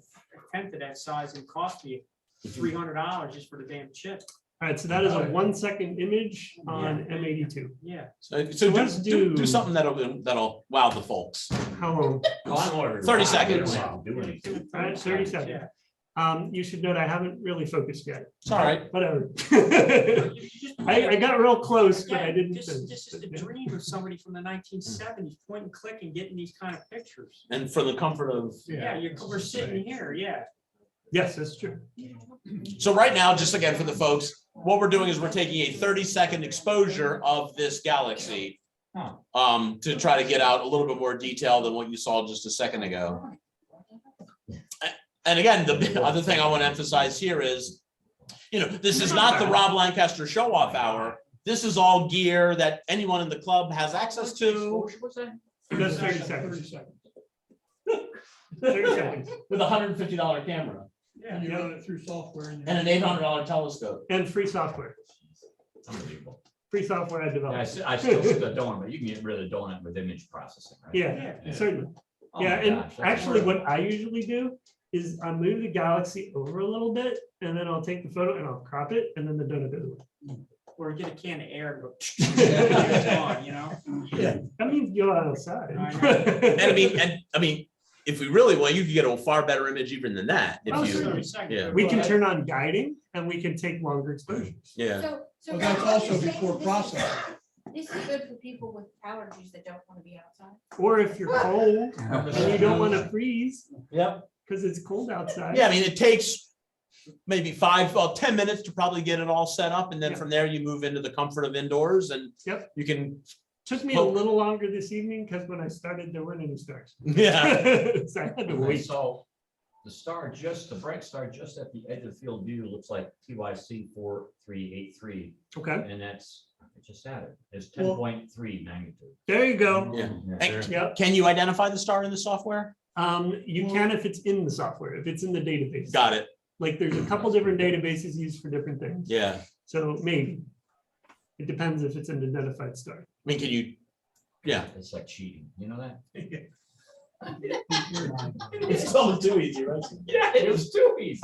[SPEAKER 3] tenth of that size and cost me $300 just for the damn chip.
[SPEAKER 1] All right, so that is a 1 second image on
[SPEAKER 3] Yeah.
[SPEAKER 1] M82.
[SPEAKER 3] Yeah.
[SPEAKER 5] So
[SPEAKER 1] let's
[SPEAKER 5] do
[SPEAKER 1] do-
[SPEAKER 5] something that'll wow the folks.
[SPEAKER 1] How long?
[SPEAKER 8] Oh, I'm already
[SPEAKER 5] 30
[SPEAKER 8] live. I don't
[SPEAKER 5] seconds.
[SPEAKER 8] have to do anything.
[SPEAKER 1] All right, 30 seconds.
[SPEAKER 3] Yeah.
[SPEAKER 1] You should note I haven't really focused yet.
[SPEAKER 5] It's all right.
[SPEAKER 1] Whatever.
[SPEAKER 3] You just-
[SPEAKER 1] I got real close, but I
[SPEAKER 3] Yeah,
[SPEAKER 1] didn't.
[SPEAKER 3] This
[SPEAKER 1] finish.
[SPEAKER 3] is the dream of somebody from the 1970s, point and click and getting these kind of pictures.
[SPEAKER 5] And for the comfort of,
[SPEAKER 3] Yeah, we're sitting here, yeah.
[SPEAKER 1] Yes, that's true.
[SPEAKER 5] so right now, just again for the folks, what we're doing is we're taking a 30-second exposure of this galaxy to try to get out a little bit more detail than what you saw just a second ago. And again, the other thing I want to emphasize here is, you know, this is not the Rob Lancaster show-off hour. This is all gear that anyone in the club has access to.
[SPEAKER 1] Just 30 seconds. 30 seconds.
[SPEAKER 5] With a $150 camera
[SPEAKER 3] Yeah.
[SPEAKER 2] You run it through software.
[SPEAKER 5] and an $800 telescope.
[SPEAKER 1] And free software.
[SPEAKER 8] Unbelievable.
[SPEAKER 1] Free software I
[SPEAKER 8] Yeah,
[SPEAKER 1] developed.
[SPEAKER 8] I still see the donut, but you can get rid of the donut with image processing, right?
[SPEAKER 1] Yeah,
[SPEAKER 3] Yeah.
[SPEAKER 1] certainly.
[SPEAKER 8] Oh
[SPEAKER 1] Yeah,
[SPEAKER 8] my
[SPEAKER 1] and
[SPEAKER 8] gosh, that's
[SPEAKER 1] actually
[SPEAKER 8] incredible.
[SPEAKER 1] what I usually do is I move the galaxy over a little bit and then I'll take the photo and I'll crop it and then the donut goes away.
[SPEAKER 3] Or get a can of air and go. It's gone, you know?
[SPEAKER 1] Yeah, that means go outside.
[SPEAKER 3] I know.
[SPEAKER 5] And I mean, if we really want, you could get a far better image even than that.
[SPEAKER 1] Oh,
[SPEAKER 5] If you,
[SPEAKER 1] sure.
[SPEAKER 5] yeah.
[SPEAKER 1] We can turn on guiding and we can take longer exposures.
[SPEAKER 5] yeah.
[SPEAKER 6] So
[SPEAKER 2] Well, that's
[SPEAKER 6] Rob,
[SPEAKER 2] also
[SPEAKER 6] you're saying
[SPEAKER 2] before
[SPEAKER 6] this is-
[SPEAKER 2] processing.
[SPEAKER 6] This is good for people with allergies that don't want to be outside.
[SPEAKER 1] Or if you're cold and you don't want to freeze
[SPEAKER 5] Yep.
[SPEAKER 1] because it's cold outside.
[SPEAKER 5] Yeah, I mean, it takes maybe 10 minutes to probably get it all set up. And then
[SPEAKER 1] Yeah.
[SPEAKER 5] from there you move into the comfort of indoors and
[SPEAKER 1] Yep.
[SPEAKER 5] you can,
[SPEAKER 1] Took me a little longer this evening because when I started, there weren't any stars.
[SPEAKER 5] yeah.
[SPEAKER 1] So I had to
[SPEAKER 8] Okay,
[SPEAKER 1] wait.
[SPEAKER 8] so the bright star just at the edge of the field of view looks like TYC 4383,
[SPEAKER 1] Okay,
[SPEAKER 8] and that's, I just added, it's
[SPEAKER 2] Well-
[SPEAKER 8] 10.3 magnitude.
[SPEAKER 1] there you go.
[SPEAKER 5] Yeah.
[SPEAKER 8] there.
[SPEAKER 1] Yep.
[SPEAKER 5] Can you identify the star in the software?
[SPEAKER 1] You can if it's in the software, if it's in the database.
[SPEAKER 5] Got it.
[SPEAKER 1] Like there's a couple different databases used for different things.
[SPEAKER 5] Yeah.
[SPEAKER 1] So maybe. It depends if it's an identified star.
[SPEAKER 5] I mean, can you, yeah.
[SPEAKER 8] It's like cheating, you know that?
[SPEAKER 5] It's almost too easy, right?
[SPEAKER 8] Yeah, it was too easy.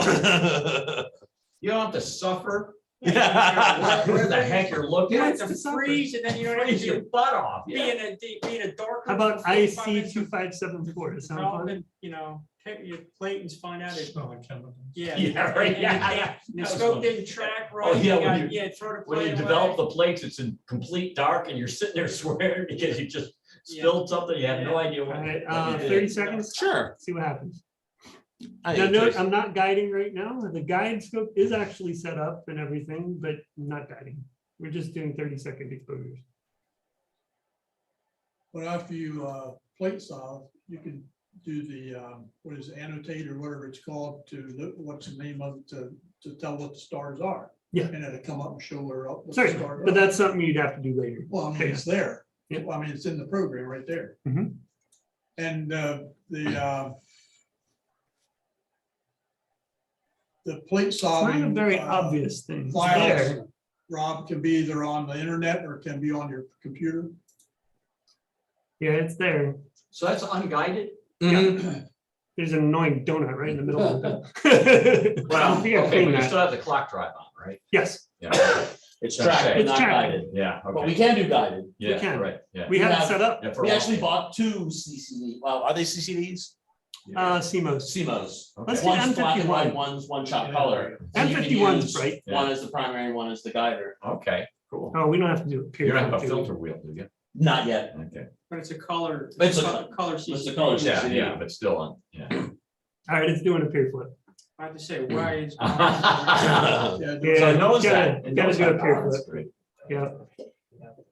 [SPEAKER 8] You don't have to suffer.
[SPEAKER 5] Yeah.
[SPEAKER 8] Where the heck you're looking?
[SPEAKER 3] You
[SPEAKER 1] Yeah,
[SPEAKER 3] have
[SPEAKER 1] it's
[SPEAKER 3] to
[SPEAKER 1] the suffer.
[SPEAKER 3] freeze and then you don't have
[SPEAKER 8] Freeze your
[SPEAKER 3] to
[SPEAKER 8] butt off.
[SPEAKER 3] be
[SPEAKER 8] Yeah.
[SPEAKER 3] in a dark.
[SPEAKER 1] How
[SPEAKER 3] room
[SPEAKER 1] about
[SPEAKER 3] for 45
[SPEAKER 1] IC
[SPEAKER 3] minutes
[SPEAKER 1] 2574? Does that sound fun?
[SPEAKER 3] development, you know, take your Clayton's find out it,
[SPEAKER 2] Smell like chemicals.
[SPEAKER 3] yeah.
[SPEAKER 8] Yeah, right,
[SPEAKER 3] and-
[SPEAKER 8] yeah.
[SPEAKER 3] The scope didn't track right.
[SPEAKER 8] Oh, yeah,
[SPEAKER 3] you
[SPEAKER 8] when
[SPEAKER 3] got-
[SPEAKER 8] you-
[SPEAKER 3] Yeah, throw the
[SPEAKER 8] When you
[SPEAKER 3] plate
[SPEAKER 8] develop
[SPEAKER 3] away.
[SPEAKER 8] the plates, it's in complete dark and you're sitting there swearing because you just spilled something, you have no idea
[SPEAKER 1] All
[SPEAKER 8] what.
[SPEAKER 1] right,
[SPEAKER 8] what you did.
[SPEAKER 1] 30 seconds,
[SPEAKER 5] Sure.
[SPEAKER 1] see what happens.
[SPEAKER 5] I
[SPEAKER 1] Now
[SPEAKER 5] think
[SPEAKER 1] note,
[SPEAKER 5] it's-
[SPEAKER 1] I'm not guiding right now. The guide scope is actually set up and everything, but I'm not guiding. We're just doing 30-second exposures.
[SPEAKER 2] But after you plate solve, you can do the, what is it, annotate or whatever it's called to look, what's the name of it, to tell what the stars are.
[SPEAKER 1] Yeah.
[SPEAKER 2] And it'll come up and show where. what the
[SPEAKER 1] Sorry,
[SPEAKER 2] stars
[SPEAKER 1] but
[SPEAKER 2] are.
[SPEAKER 1] that's something you'd have to do later.
[SPEAKER 2] Well, I mean, it's there.
[SPEAKER 1] Yeah.
[SPEAKER 2] I mean, it's in the program right there.
[SPEAKER 1] Mhm.
[SPEAKER 2] And the plate
[SPEAKER 1] It's not
[SPEAKER 2] solving.
[SPEAKER 1] a very obvious thing. It's
[SPEAKER 2] Files,
[SPEAKER 1] there.
[SPEAKER 2] Rob, can be either on the internet or can be on your computer.
[SPEAKER 1] Yeah, it's there.
[SPEAKER 8] So that's unguided?
[SPEAKER 5] Mhm.
[SPEAKER 1] There's an annoying donut right in the middle of it.
[SPEAKER 8] Well,
[SPEAKER 1] You gotta
[SPEAKER 8] okay,
[SPEAKER 1] clean
[SPEAKER 8] but you
[SPEAKER 1] that.
[SPEAKER 8] still have the clock drive on, right?
[SPEAKER 1] Yes,
[SPEAKER 8] Yeah.
[SPEAKER 5] It's
[SPEAKER 8] Gonna
[SPEAKER 5] tracked,
[SPEAKER 8] say,
[SPEAKER 5] but
[SPEAKER 1] It's
[SPEAKER 5] not
[SPEAKER 1] tracked.
[SPEAKER 5] guided.
[SPEAKER 8] Yeah,
[SPEAKER 5] But we
[SPEAKER 8] okay.
[SPEAKER 5] can do guided.
[SPEAKER 8] Yeah,
[SPEAKER 1] can.
[SPEAKER 8] right, yeah.
[SPEAKER 1] we have it
[SPEAKER 5] have-
[SPEAKER 1] set up.
[SPEAKER 8] Yeah, for
[SPEAKER 5] We
[SPEAKER 8] all-
[SPEAKER 5] actually bought two CCD. Well, are they CCDs?
[SPEAKER 1] CMOS.
[SPEAKER 5] CMOS.
[SPEAKER 8] Okay.
[SPEAKER 1] Let's do
[SPEAKER 5] One's black and white,
[SPEAKER 1] M51.
[SPEAKER 5] one's one shot
[SPEAKER 2] Yeah.
[SPEAKER 5] color. So you can
[SPEAKER 1] M51 is
[SPEAKER 5] use
[SPEAKER 1] bright.
[SPEAKER 5] One is the primary, one is the guider.
[SPEAKER 8] Okay, cool.
[SPEAKER 1] Oh, we don't have to do it.
[SPEAKER 8] You don't have a
[SPEAKER 1] period.
[SPEAKER 8] filter wheel, do you?
[SPEAKER 5] Not yet.
[SPEAKER 4] Okay.
[SPEAKER 3] But it's a color.
[SPEAKER 5] It's a
[SPEAKER 3] color.
[SPEAKER 5] It's the
[SPEAKER 3] CCD.
[SPEAKER 5] color
[SPEAKER 4] Yeah,
[SPEAKER 5] CCD.
[SPEAKER 4] yeah, but still on, yeah.
[SPEAKER 1] All right, it's doing a peer flip.
[SPEAKER 3] I have to say, why is.
[SPEAKER 2] Yeah,
[SPEAKER 1] Yeah,
[SPEAKER 5] So it knows
[SPEAKER 1] gotta-
[SPEAKER 5] that. It
[SPEAKER 1] gotta
[SPEAKER 5] knows
[SPEAKER 1] do a
[SPEAKER 5] that.
[SPEAKER 1] peer
[SPEAKER 5] Oh, that's
[SPEAKER 1] flip.
[SPEAKER 5] great.
[SPEAKER 1] Yeah.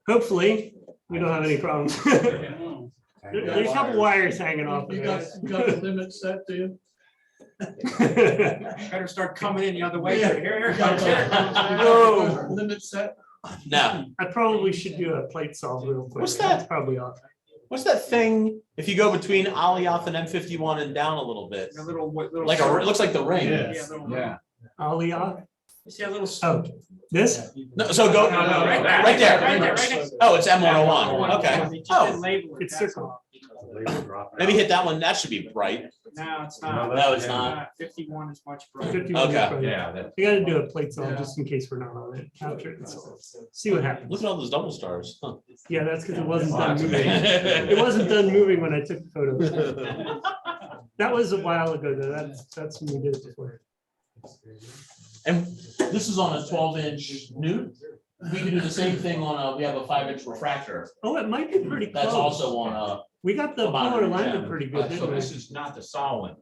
[SPEAKER 1] Hopefully, we don't have any problems. There's a couple wires hanging off of
[SPEAKER 2] You
[SPEAKER 1] this.
[SPEAKER 2] got the limit set, do you?
[SPEAKER 3] Better start coming in the other way.
[SPEAKER 2] Yeah.
[SPEAKER 3] Here it comes. Here it comes.
[SPEAKER 5] Whoa.
[SPEAKER 2] Limit set.
[SPEAKER 5] Now,
[SPEAKER 1] I probably should do a plate solve real quick.
[SPEAKER 5] What's that?
[SPEAKER 1] That's probably off.
[SPEAKER 5] what's that thing? If you go between Alioth and M51 and down a little bit,
[SPEAKER 3] A little, little.
[SPEAKER 5] like it looks like the ring.
[SPEAKER 2] Yeah.
[SPEAKER 3] Yeah.
[SPEAKER 1] Aliyah?
[SPEAKER 3] You see a little.
[SPEAKER 1] Oh, this?
[SPEAKER 5] No, so go
[SPEAKER 3] No, no,
[SPEAKER 5] right
[SPEAKER 3] right
[SPEAKER 5] there.
[SPEAKER 3] there, right there.
[SPEAKER 5] Oh, it's M101. Okay.
[SPEAKER 3] They just
[SPEAKER 5] Oh,
[SPEAKER 3] didn't label it,
[SPEAKER 1] It's
[SPEAKER 3] that's
[SPEAKER 1] circle.
[SPEAKER 3] all.
[SPEAKER 5] maybe hit that one. That should be bright.
[SPEAKER 3] No, it's not.
[SPEAKER 5] No, it's not.
[SPEAKER 3] 51 is much brighter.
[SPEAKER 1] 51 is
[SPEAKER 5] Okay.
[SPEAKER 1] probably-
[SPEAKER 4] Yeah, that,
[SPEAKER 1] We gotta do a plate solve
[SPEAKER 2] Yeah.
[SPEAKER 1] just in case we're not on it. Capture it. See what happens.
[SPEAKER 5] Look at all those double stars. Huh.
[SPEAKER 1] Yeah, that's because it wasn't
[SPEAKER 4] Oh,
[SPEAKER 1] done
[SPEAKER 4] that's
[SPEAKER 1] moving.
[SPEAKER 5] amazing.
[SPEAKER 1] It wasn't done moving when I took the photo. That was a while ago though. That's when we did it before.
[SPEAKER 5] And this is on a 12-inch nude. We can do the same thing on a, we have a 5-inch refractor.
[SPEAKER 1] Oh, it might be pretty close.
[SPEAKER 5] That's also on a,
[SPEAKER 1] We got the
[SPEAKER 5] About
[SPEAKER 1] polar
[SPEAKER 5] it,
[SPEAKER 1] alignment
[SPEAKER 5] yeah.
[SPEAKER 1] pretty good,
[SPEAKER 4] so
[SPEAKER 1] didn't we?
[SPEAKER 4] this is not the Solomon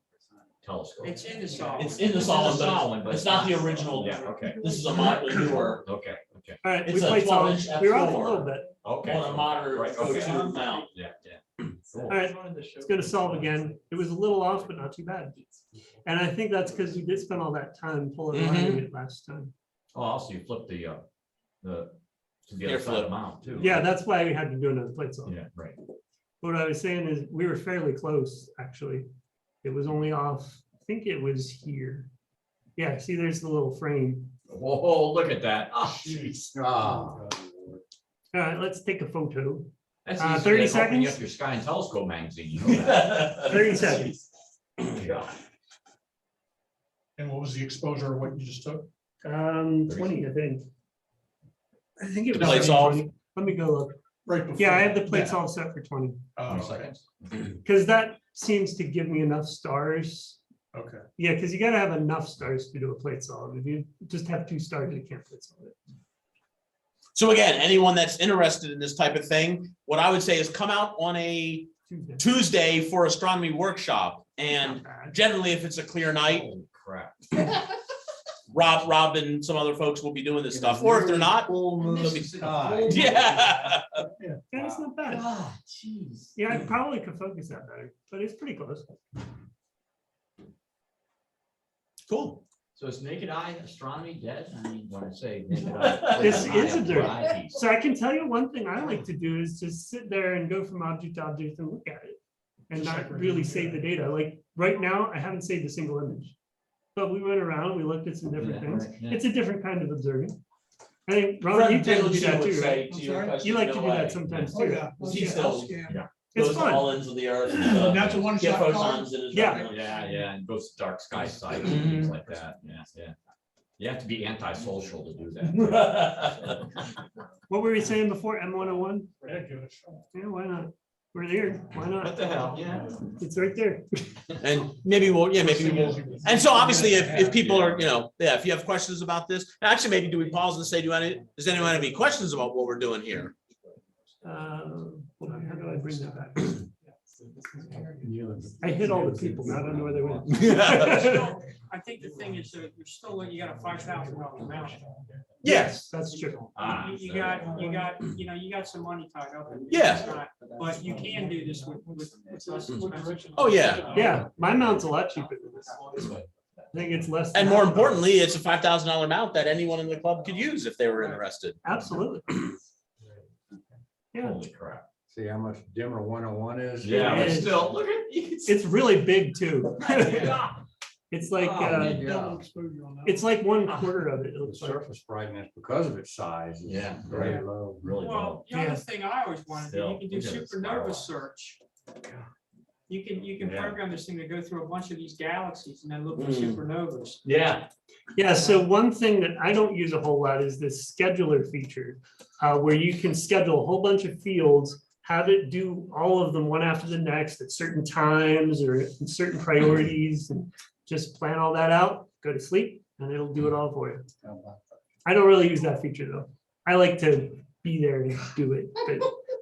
[SPEAKER 4] telescope.
[SPEAKER 3] It's in the song.
[SPEAKER 5] it's in the solid, but it's not the original.
[SPEAKER 4] Yeah, okay,
[SPEAKER 5] This is a moderately newer,
[SPEAKER 4] okay, okay,
[SPEAKER 1] All right, we
[SPEAKER 5] it's a
[SPEAKER 1] played solid.
[SPEAKER 5] 12-inch
[SPEAKER 1] We were off a
[SPEAKER 5] F4.
[SPEAKER 1] little bit.
[SPEAKER 4] okay.
[SPEAKER 5] on a moderate
[SPEAKER 4] Right, okay.
[SPEAKER 5] O2 mount.
[SPEAKER 4] Yeah, yeah. Cool.
[SPEAKER 1] All right, it's gonna solve again. It was a little off, but not too bad. And I think that's because we did spend all that time polar aligning it last time.
[SPEAKER 4] Oh, also you flip the, to the
[SPEAKER 5] Air
[SPEAKER 4] other side of
[SPEAKER 5] flip.
[SPEAKER 4] the mount too.
[SPEAKER 1] Yeah, that's why we had to do another plate solve.
[SPEAKER 4] Yeah, right.
[SPEAKER 1] What I was saying is we were fairly close, actually. It was only off, I think it was here. Yeah, see, there's the little frame.
[SPEAKER 4] Whoa, look at that. Oh, jeez.
[SPEAKER 1] All right, let's take a photo.
[SPEAKER 4] That's
[SPEAKER 1] 30
[SPEAKER 4] easier than opening
[SPEAKER 1] seconds?
[SPEAKER 4] up your Sky and Telescope magazine, you know that.
[SPEAKER 1] 30 seconds.
[SPEAKER 4] Yeah.
[SPEAKER 2] And what was the exposure of what you just took?
[SPEAKER 1] 20, I think. I think it
[SPEAKER 5] The
[SPEAKER 1] was
[SPEAKER 5] plate solve?
[SPEAKER 1] 20. Let me go look.
[SPEAKER 2] Right before.
[SPEAKER 1] Yeah, I have the plate
[SPEAKER 2] Yeah.
[SPEAKER 1] solve set for 20.
[SPEAKER 2] Oh,
[SPEAKER 4] 20
[SPEAKER 2] okay.
[SPEAKER 4] seconds.
[SPEAKER 1] Because that seems to give me enough stars.
[SPEAKER 2] Okay.
[SPEAKER 1] Yeah, because you gotta have enough stars to do a plate solve. If you just have 2 stars, you can't plate solve it.
[SPEAKER 5] So again, anyone that's interested in this type of thing, what I would say is come out on a
[SPEAKER 1] Tuesday.
[SPEAKER 5] Tuesday for astronomy workshop. And
[SPEAKER 1] Not bad.
[SPEAKER 5] generally, if it's a clear night,
[SPEAKER 4] Holy crap.
[SPEAKER 5] Rob and some other folks will be doing this stuff. Or if they're not, they'll be- yeah.
[SPEAKER 1] Yeah, it's not bad.
[SPEAKER 4] Jeez.
[SPEAKER 1] Yeah, I probably could focus that better, but it's pretty close.
[SPEAKER 5] Cool.
[SPEAKER 4] So is naked eye astronomy dead? I mean, when I say naked eye.
[SPEAKER 1] This
[SPEAKER 4] naked eye,
[SPEAKER 1] is a
[SPEAKER 4] I'm
[SPEAKER 1] dirt.
[SPEAKER 4] blind.
[SPEAKER 1] So I can tell you one thing I like to do is just sit there and go from object to object and look at it. And
[SPEAKER 2] Just
[SPEAKER 1] not
[SPEAKER 2] like
[SPEAKER 1] really
[SPEAKER 2] we're
[SPEAKER 1] save
[SPEAKER 2] doing,
[SPEAKER 1] the data. Like right now, I haven't saved a single image. But we went around, we looked at some different
[SPEAKER 4] Yeah,
[SPEAKER 1] things.
[SPEAKER 4] right, yeah.
[SPEAKER 1] It's a different kind of observing. I think, Ron,
[SPEAKER 5] Fred
[SPEAKER 1] you tend to do
[SPEAKER 5] Dillon
[SPEAKER 1] that
[SPEAKER 5] would
[SPEAKER 1] too,
[SPEAKER 5] say
[SPEAKER 1] right?
[SPEAKER 5] to your
[SPEAKER 2] sorry?
[SPEAKER 5] question,
[SPEAKER 1] You like to
[SPEAKER 5] no
[SPEAKER 1] do
[SPEAKER 5] way.
[SPEAKER 1] that sometimes
[SPEAKER 2] Oh,
[SPEAKER 1] too.
[SPEAKER 2] yeah.
[SPEAKER 5] He still
[SPEAKER 1] It's
[SPEAKER 5] goes to
[SPEAKER 1] fun.
[SPEAKER 5] all ends of the earth. And stuff.
[SPEAKER 2] That's a one-shot
[SPEAKER 5] Get
[SPEAKER 2] card?
[SPEAKER 5] photons in his
[SPEAKER 1] Yeah.
[SPEAKER 5] retina.
[SPEAKER 4] Yeah, and goes to dark sky sites
[SPEAKER 1] Mm-hmm.
[SPEAKER 4] and things like that, yeah. You have to be antisocial to do that.
[SPEAKER 1] What were we saying before? M101?
[SPEAKER 2] Yeah, give it a shot.
[SPEAKER 1] Yeah, why not? We're there. Why not?
[SPEAKER 5] What the hell? Yeah.
[SPEAKER 1] It's right there.
[SPEAKER 5] And maybe we'll. And so obviously, if people are, if you have questions about this, actually, maybe do we pause and say, does anyone have any questions about what we're doing here?
[SPEAKER 1] Hold on, how do I bring that back? I hit all the people. Now I don't know where they went.
[SPEAKER 3] I think the thing is that you're still, you got a $5,000 amount.
[SPEAKER 1] Yes, that's true.
[SPEAKER 4] Ah,
[SPEAKER 3] You got some money tied up. in it.
[SPEAKER 5] Yeah.
[SPEAKER 3] It's not- But you can do this with less expensive.
[SPEAKER 5] Oh, yeah.
[SPEAKER 1] Yeah, my mount's a lot cheaper than this. I think it's less.
[SPEAKER 5] And
[SPEAKER 1] than
[SPEAKER 5] more
[SPEAKER 1] that.
[SPEAKER 5] importantly, it's a $5,000 mount that anyone in the club could use if they were interested.
[SPEAKER 1] Absolutely. Yeah,
[SPEAKER 4] Holy crap.
[SPEAKER 9] See how much dimmer 101 is?
[SPEAKER 4] Yeah,
[SPEAKER 1] It
[SPEAKER 4] but
[SPEAKER 1] is.
[SPEAKER 4] still, look at.
[SPEAKER 1] it's really big too. It's like,
[SPEAKER 9] Yeah.
[SPEAKER 1] it's like 1/4 of it. It
[SPEAKER 9] The
[SPEAKER 1] looks like.
[SPEAKER 9] surface brightness, because of its size, is
[SPEAKER 4] Yeah.
[SPEAKER 9] very low.
[SPEAKER 4] Really
[SPEAKER 3] Well,
[SPEAKER 4] low.
[SPEAKER 3] the other
[SPEAKER 1] Yeah.
[SPEAKER 3] thing I always wanted to do,
[SPEAKER 4] Still,
[SPEAKER 3] you can do
[SPEAKER 4] look at it
[SPEAKER 3] supernova
[SPEAKER 4] spiral.
[SPEAKER 3] search. You can
[SPEAKER 4] Yeah.
[SPEAKER 3] program this thing to go through a bunch of these galaxies and then look for
[SPEAKER 5] Mm.
[SPEAKER 3] supernovas.
[SPEAKER 5] Yeah.
[SPEAKER 1] Yeah, so one thing that I don't use a whole lot is this scheduler feature, where you can schedule a whole bunch of fields, have it do all of them one after the next at certain times or in certain priorities, and just plan all that out, go to sleep, and it'll do it all for you. I don't really use that feature though. I like to be there and do it,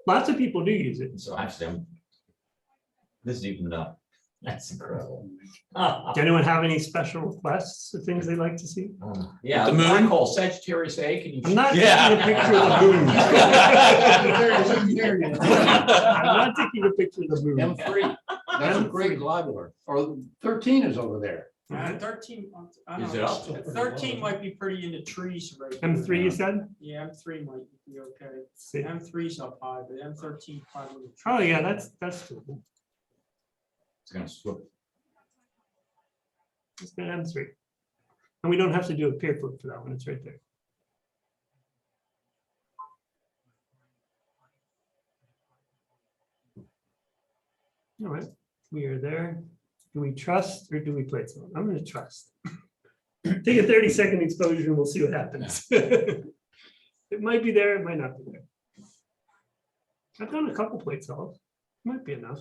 [SPEAKER 1] but Lots of people do use it.
[SPEAKER 4] So actually, this is even, that's incredible.
[SPEAKER 1] Does anyone have any special requests or things they'd like to see?
[SPEAKER 4] Yeah,
[SPEAKER 5] The
[SPEAKER 4] the
[SPEAKER 5] moon?
[SPEAKER 4] black hole Sagittarius A, can you?
[SPEAKER 1] I'm not
[SPEAKER 5] Yeah.
[SPEAKER 1] taking a picture of the moon.
[SPEAKER 2] There it is.
[SPEAKER 1] I'm not taking a picture of the moon.
[SPEAKER 9] M3, that's a great globular, or 13 is over there.
[SPEAKER 3] 13, I
[SPEAKER 4] Is
[SPEAKER 3] don't
[SPEAKER 4] it
[SPEAKER 3] know.
[SPEAKER 4] up?
[SPEAKER 3] 13 might be pretty in the trees right there.
[SPEAKER 1] M3, you said?
[SPEAKER 3] Yeah, M3 might be okay.
[SPEAKER 1] See.
[SPEAKER 3] M3's up high, but M13 probably.
[SPEAKER 1] Oh, yeah, that's cool.
[SPEAKER 4] It's gonna swoop.
[SPEAKER 1] It's an M3. And we don't have to do a peer flip for that one. It's right there. All right, we are there. Do we trust or do we play some? I'm gonna trust. Take a 30-second exposure and we'll see what happens. It might be there, it might not be there. I've done a couple plate solves. Might be enough.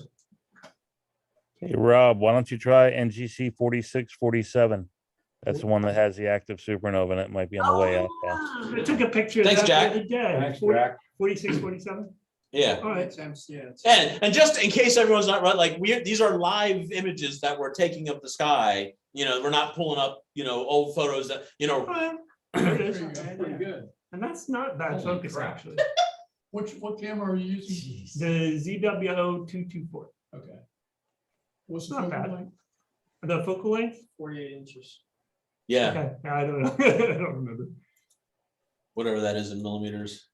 [SPEAKER 10] Hey, Rob, why don't you try NGC 4647? That's the one that has the active supernova, and it might be on the way out there.
[SPEAKER 1] I took a picture of
[SPEAKER 5] Thanks,
[SPEAKER 1] that
[SPEAKER 5] Jack.
[SPEAKER 1] the other day.
[SPEAKER 9] Thanks,
[SPEAKER 1] 40
[SPEAKER 9] Jack.
[SPEAKER 1] 46, 47?
[SPEAKER 5] Yeah.
[SPEAKER 1] All right.
[SPEAKER 3] It's MC, yeah, it's-
[SPEAKER 5] And just in case everyone's not right, like these are live images that we're taking of the sky. We're not pulling up, old photos that,
[SPEAKER 1] All right. There it is.
[SPEAKER 2] Pretty good.
[SPEAKER 1] And that's not bad
[SPEAKER 4] Holy
[SPEAKER 1] focus,
[SPEAKER 4] crap.
[SPEAKER 1] actually.
[SPEAKER 2] What camera are you using?
[SPEAKER 1] The ZWO224.
[SPEAKER 2] Okay. What's
[SPEAKER 1] It's
[SPEAKER 2] the
[SPEAKER 1] not
[SPEAKER 2] focal
[SPEAKER 1] bad.
[SPEAKER 2] length?
[SPEAKER 1] The focal length?
[SPEAKER 3] 48 inches.
[SPEAKER 5] Yeah,
[SPEAKER 1] Okay, I don't know. I don't remember.
[SPEAKER 5] whatever that is in millimeters.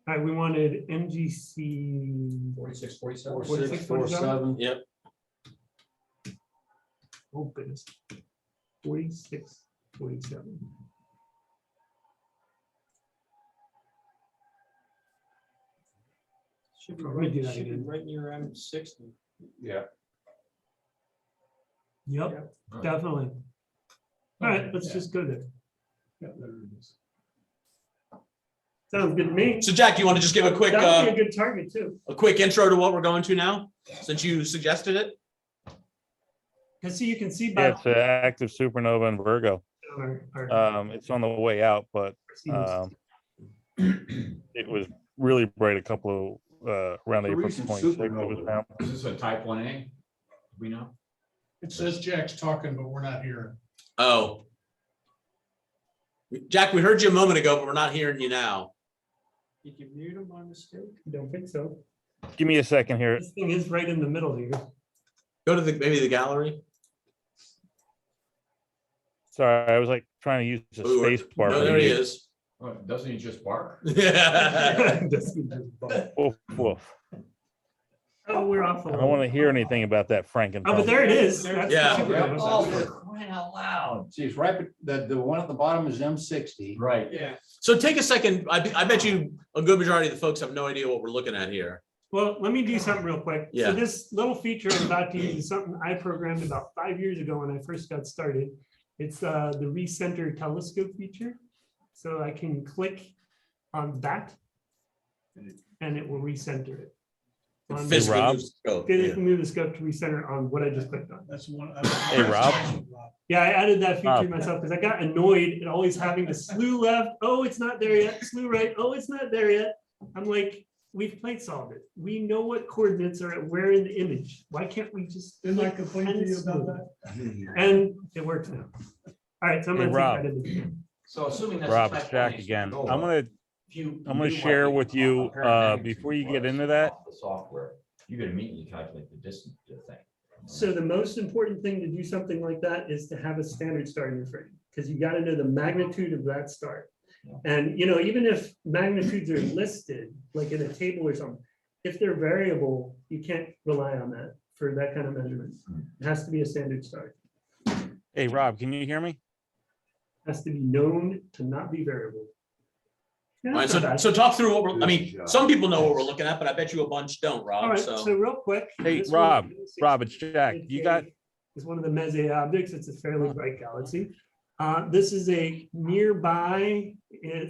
[SPEAKER 1] All right, we wanted MGC
[SPEAKER 4] 46, 47.
[SPEAKER 1] 46, 47.
[SPEAKER 5] Yep.
[SPEAKER 1] Oh, goodness. 46, 47.
[SPEAKER 3] Should be
[SPEAKER 1] Let me do that
[SPEAKER 3] should be
[SPEAKER 1] again.
[SPEAKER 3] right near M60.
[SPEAKER 9] Yeah.
[SPEAKER 1] Yep, definitely. All right, let's
[SPEAKER 2] Yeah.
[SPEAKER 1] just go there.
[SPEAKER 2] Yeah, there it is.
[SPEAKER 1] Sounds good to me.
[SPEAKER 5] So Jack, you want to just give a quick,
[SPEAKER 1] That would be a good target too.
[SPEAKER 5] intro to what we're going to now, since you suggested it?
[SPEAKER 1] Because see, you can see
[SPEAKER 10] Yeah,
[SPEAKER 1] by
[SPEAKER 10] it's an active supernova in Virgo.
[SPEAKER 1] our
[SPEAKER 10] It's on the way out, but it was really bright a couple of around
[SPEAKER 9] The
[SPEAKER 10] April
[SPEAKER 9] recent
[SPEAKER 10] 26th. It was
[SPEAKER 9] supernova.
[SPEAKER 10] found.
[SPEAKER 4] Is this a type 1A? Do we know?
[SPEAKER 2] It says Jack's talking, but we're not hearing.
[SPEAKER 5] Oh. Jack, we heard you a moment ago, but we're not hearing you now.
[SPEAKER 3] Did you mute him by mistake?
[SPEAKER 1] Don't think so.
[SPEAKER 10] Give me a second here.
[SPEAKER 1] This thing is right in the middle here.
[SPEAKER 5] Go to maybe the gallery.
[SPEAKER 10] Sorry, I was like trying to use the
[SPEAKER 5] Ooh,
[SPEAKER 10] space bar.
[SPEAKER 5] No,
[SPEAKER 10] for
[SPEAKER 5] there he
[SPEAKER 10] mute.
[SPEAKER 5] is.
[SPEAKER 4] Oh, doesn't he just bark?
[SPEAKER 5] Yeah.
[SPEAKER 10] Woof, woof.
[SPEAKER 1] Oh, we're off.
[SPEAKER 10] I don't want to hear anything about that Franken.
[SPEAKER 1] Oh, but there it is. That's the
[SPEAKER 5] Yeah.
[SPEAKER 1] supernova.
[SPEAKER 4] Oh, for crying out loud.
[SPEAKER 9] See, it's right, but the one at the bottom is M60.
[SPEAKER 4] Right.
[SPEAKER 3] Yeah.
[SPEAKER 5] So take a second. I bet you a good majority of the folks have no idea what we're looking at here.
[SPEAKER 1] Well, let me do something real quick.
[SPEAKER 5] Yeah.
[SPEAKER 1] So this little feature I'm about to use is something I programmed about 5 years ago when I first got started. It's the recenter telescope feature. So I can click on that and it will recenter it. On-
[SPEAKER 5] Physically
[SPEAKER 10] Rob?
[SPEAKER 5] move the scope,
[SPEAKER 1] Physically
[SPEAKER 5] yeah.
[SPEAKER 1] move the scope to recenter on what I just clicked on.
[SPEAKER 2] That's one.
[SPEAKER 10] Hey, Rob.
[SPEAKER 1] Yeah, I added that feature
[SPEAKER 10] Oh.
[SPEAKER 1] myself because I got annoyed at always having to slew left. Oh, it's not there yet. Slew right. Oh, it's not there yet. I'm like, we've plate solved it. We know what coordinates are at where in the image. Why can't we just?
[SPEAKER 2] Didn't I complain to you about that?
[SPEAKER 1] And it works now. All right, so I'm
[SPEAKER 10] Hey,
[SPEAKER 1] gonna
[SPEAKER 10] Rob.
[SPEAKER 1] take that into.
[SPEAKER 4] So assuming that's. a
[SPEAKER 10] Rob,
[SPEAKER 4] type
[SPEAKER 10] it's Jack
[SPEAKER 4] 1A
[SPEAKER 10] again.
[SPEAKER 4] supernova,
[SPEAKER 10] I'm gonna
[SPEAKER 4] if you
[SPEAKER 10] I'm gonna
[SPEAKER 4] knew what
[SPEAKER 10] share
[SPEAKER 4] the
[SPEAKER 10] with you,
[SPEAKER 4] apparent
[SPEAKER 10] before you
[SPEAKER 4] magnitude
[SPEAKER 10] get into
[SPEAKER 4] was
[SPEAKER 10] that.
[SPEAKER 4] off the software, you could immediately calculate the distance to the thing.
[SPEAKER 1] So the most important thing to do something like that is to have a standard star in your frame, because you got to know the magnitude of that star. And even if magnitudes are listed, like in a table or something, if they're variable, you can't rely on that for that kind of measurement. It has to be a standard star.
[SPEAKER 10] Hey, Rob, can you hear me?
[SPEAKER 1] Has to be known to not be variable. Yeah,
[SPEAKER 5] All right,
[SPEAKER 1] that's not bad.
[SPEAKER 5] so talk through what we're, I mean,
[SPEAKER 9] Good job.
[SPEAKER 5] some people know what we're looking at, but I bet you a bunch don't,
[SPEAKER 1] All
[SPEAKER 5] Rob,
[SPEAKER 1] right,
[SPEAKER 5] so.
[SPEAKER 1] so real quick.
[SPEAKER 10] Hey,
[SPEAKER 1] this
[SPEAKER 10] Rob,
[SPEAKER 1] one,
[SPEAKER 10] Rob, it's Jack. You got,
[SPEAKER 1] It's one of the Messier objects. It's a fairly bright galaxy. This is a nearby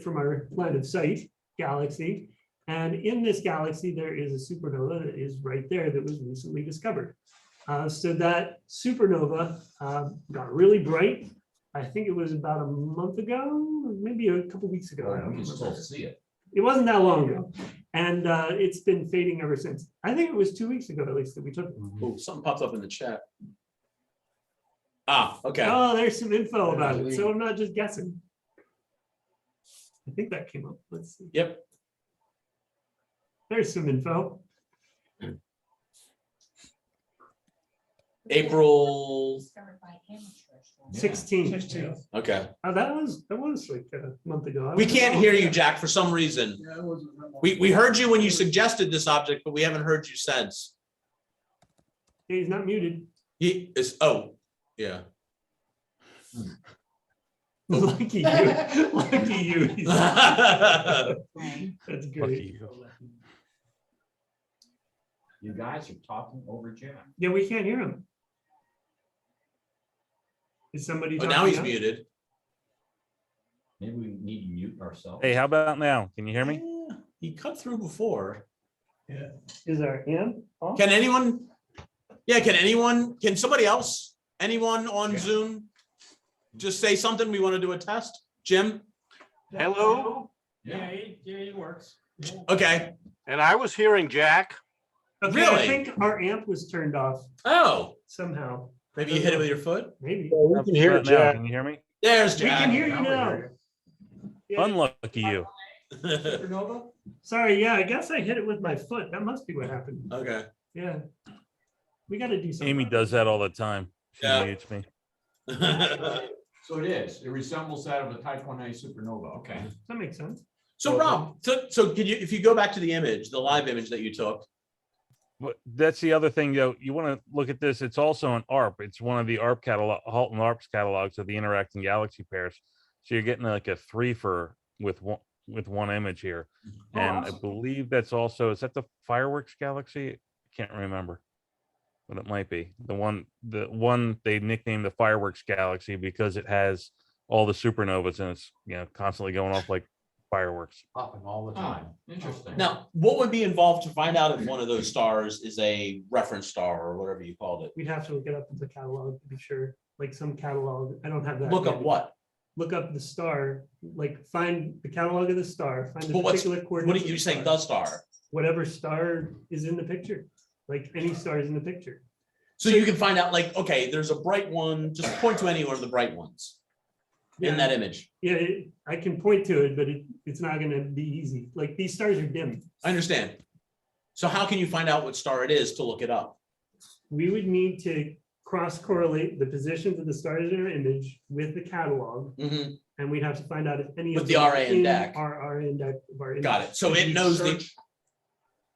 [SPEAKER 1] from our line of sight galaxy. And in this galaxy, there is a supernova that is right there that was recently discovered. So that supernova got really bright. I think it was about a month ago, or maybe a couple weeks ago. I
[SPEAKER 4] Well,
[SPEAKER 1] don't
[SPEAKER 4] we can
[SPEAKER 1] remember.
[SPEAKER 4] still see it.
[SPEAKER 1] It wasn't that long ago. And it's been fading ever since. I think it was 2 weeks ago at least that we took it.
[SPEAKER 5] Oh, something popped up in the chat. Ah, okay.
[SPEAKER 1] Oh, there's some info about it. So I'm not just guessing. I think that came up. Let's see.
[SPEAKER 5] Yep.
[SPEAKER 1] There's some info.
[SPEAKER 5] April,
[SPEAKER 1] 16.
[SPEAKER 5] okay.
[SPEAKER 1] Oh, that was like a month ago.
[SPEAKER 5] We can't hear you, Jack, for some reason. We heard you when you suggested this object, but we haven't heard you since.
[SPEAKER 1] He's not muted.
[SPEAKER 5] He is, oh, yeah.
[SPEAKER 1] Lucky you. Lucky you. That's
[SPEAKER 10] Lucky
[SPEAKER 1] great.
[SPEAKER 10] you.
[SPEAKER 4] You guys are talking over Jack.
[SPEAKER 1] Yeah, we can't hear him. Is somebody?
[SPEAKER 5] Oh, now
[SPEAKER 1] talking
[SPEAKER 5] he's
[SPEAKER 1] up?
[SPEAKER 5] muted.
[SPEAKER 4] Maybe we need to mute ourselves.
[SPEAKER 10] Hey, how about now? Can you hear me?
[SPEAKER 5] Yeah, he cut through before.
[SPEAKER 1] Is our amp off?
[SPEAKER 5] Can anyone? Yeah, can somebody else, anyone on Zoom? Just say something. We want to do a test. Jim?
[SPEAKER 11] Hello,
[SPEAKER 3] Yeah, it works.
[SPEAKER 5] Okay.
[SPEAKER 11] and I was hearing Jack.
[SPEAKER 1] Okay,
[SPEAKER 5] Really?
[SPEAKER 1] I think our amp was turned off
[SPEAKER 5] Oh,
[SPEAKER 1] somehow.
[SPEAKER 5] maybe you hit it with your foot?
[SPEAKER 1] Maybe.
[SPEAKER 11] We can hear
[SPEAKER 10] How about now?
[SPEAKER 11] Jack.
[SPEAKER 10] Can you hear me?
[SPEAKER 5] There's
[SPEAKER 1] We
[SPEAKER 5] Jack.
[SPEAKER 1] can hear you now. Yeah.
[SPEAKER 10] Unlucky you.
[SPEAKER 1] Sorry, yeah, I guess I hit it with my foot. That must be what happened.
[SPEAKER 5] Okay.
[SPEAKER 1] Yeah. We gotta do something.
[SPEAKER 10] Amy does that all the time. She
[SPEAKER 5] Yeah.
[SPEAKER 10] mutes me.
[SPEAKER 8] So it is, it resembles that of a type 1A supernova, okay.
[SPEAKER 1] That makes sense.
[SPEAKER 5] So Rob, so could you, if you go back to the image, the live image that you took,
[SPEAKER 10] But that's the other thing, though. You want to look at this. It's also an ARP. It's one of the ARP catalog, Halton ARP's catalogs of the interacting galaxy pairs. So you're getting like a 3 for with one image here. And I believe that's also, is that the fireworks galaxy? I can't remember, but it might be the one they nicknamed the fireworks galaxy because it has all the supernovas and it's, you know, constantly going off like fireworks.
[SPEAKER 8] Popping all the time, interesting.
[SPEAKER 5] now, what would be involved to find out if one of those stars is a reference star or whatever you called it?
[SPEAKER 1] We'd have to look it up in the catalog to be sure, like some catalog. I don't have that.
[SPEAKER 5] Look up
[SPEAKER 1] handy.
[SPEAKER 5] what?
[SPEAKER 1] Look up the star, like find the catalog of the star, find the
[SPEAKER 5] But what's,
[SPEAKER 1] particular
[SPEAKER 5] what
[SPEAKER 1] coordinates.
[SPEAKER 5] are you
[SPEAKER 1] of
[SPEAKER 5] saying,
[SPEAKER 1] star.
[SPEAKER 5] the star?
[SPEAKER 1] Whatever star is in the picture, like any stars in the picture.
[SPEAKER 5] So you can find out like, okay, there's a bright one, just point to any one of the bright ones in that image.
[SPEAKER 1] Yeah, I can point to it, but it's not gonna be easy. Like these stars are dim.
[SPEAKER 5] I understand. So how can you find out what star it is to look it up?
[SPEAKER 1] We would need to cross correlate the positions of the stars in our image with the catalog.
[SPEAKER 5] Mhm.
[SPEAKER 1] And we'd have to find out if any
[SPEAKER 5] With
[SPEAKER 1] of
[SPEAKER 5] the
[SPEAKER 1] them
[SPEAKER 5] RA
[SPEAKER 1] are in
[SPEAKER 5] index.
[SPEAKER 1] Our RA index of our image.
[SPEAKER 5] Got it. So
[SPEAKER 2] Could
[SPEAKER 5] it
[SPEAKER 2] you
[SPEAKER 5] knows the,
[SPEAKER 2] search-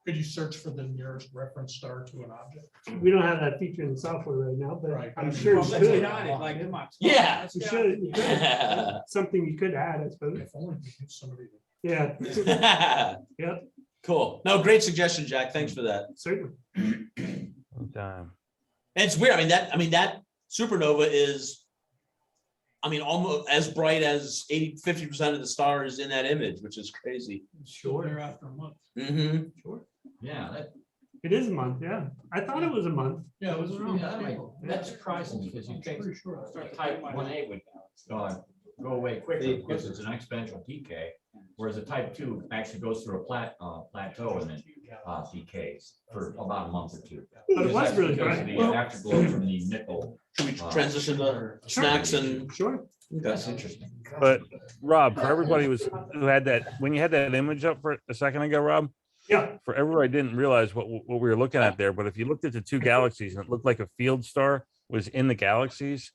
[SPEAKER 2] Could you search for the nearest reference star to an object?
[SPEAKER 1] We don't have that feature in the software right now, but
[SPEAKER 2] Right.
[SPEAKER 1] I'm sure
[SPEAKER 3] Well,
[SPEAKER 1] we
[SPEAKER 3] let's
[SPEAKER 1] could.
[SPEAKER 3] get on it, like, come on.
[SPEAKER 5] Yeah.
[SPEAKER 3] Let's
[SPEAKER 1] You
[SPEAKER 3] get
[SPEAKER 1] should,
[SPEAKER 3] on
[SPEAKER 1] you
[SPEAKER 3] it.
[SPEAKER 1] could. Something you could add, I suppose.
[SPEAKER 2] If only we knew somebody.
[SPEAKER 1] Yeah, yeah,
[SPEAKER 5] cool. No, great suggestion, Jack. Thanks for that.
[SPEAKER 1] certainly.
[SPEAKER 10] Time.
[SPEAKER 5] And it's weird. I mean, that supernova is, I mean, almost as bright as 50% of the stars in that image, which is crazy.
[SPEAKER 2] Sure. After a month.
[SPEAKER 5] Mm-hmm.
[SPEAKER 1] Sure.
[SPEAKER 4] Yeah,
[SPEAKER 1] It is a month, yeah. I thought it was a month.
[SPEAKER 2] Yeah, it was around.
[SPEAKER 4] yeah, that surprised me because you think
[SPEAKER 2] Pretty sure.
[SPEAKER 4] type 1A would go away quicker because it's an exponential decay, whereas a type 2 actually goes through a plateau and then decays for about a month or two.
[SPEAKER 1] But it was really
[SPEAKER 4] Because of
[SPEAKER 1] bright.
[SPEAKER 4] the afterglow from the nickel.
[SPEAKER 5] Should we transition to snacks and?
[SPEAKER 1] Sure.
[SPEAKER 4] That's interesting.
[SPEAKER 10] But Rob, for everybody who had that, when you had that image up for a second ago, Rob,
[SPEAKER 1] Yeah,
[SPEAKER 10] for everybody didn't realize what we were looking at there, but if you looked at the two galaxies and it looked like a field star was in the galaxies,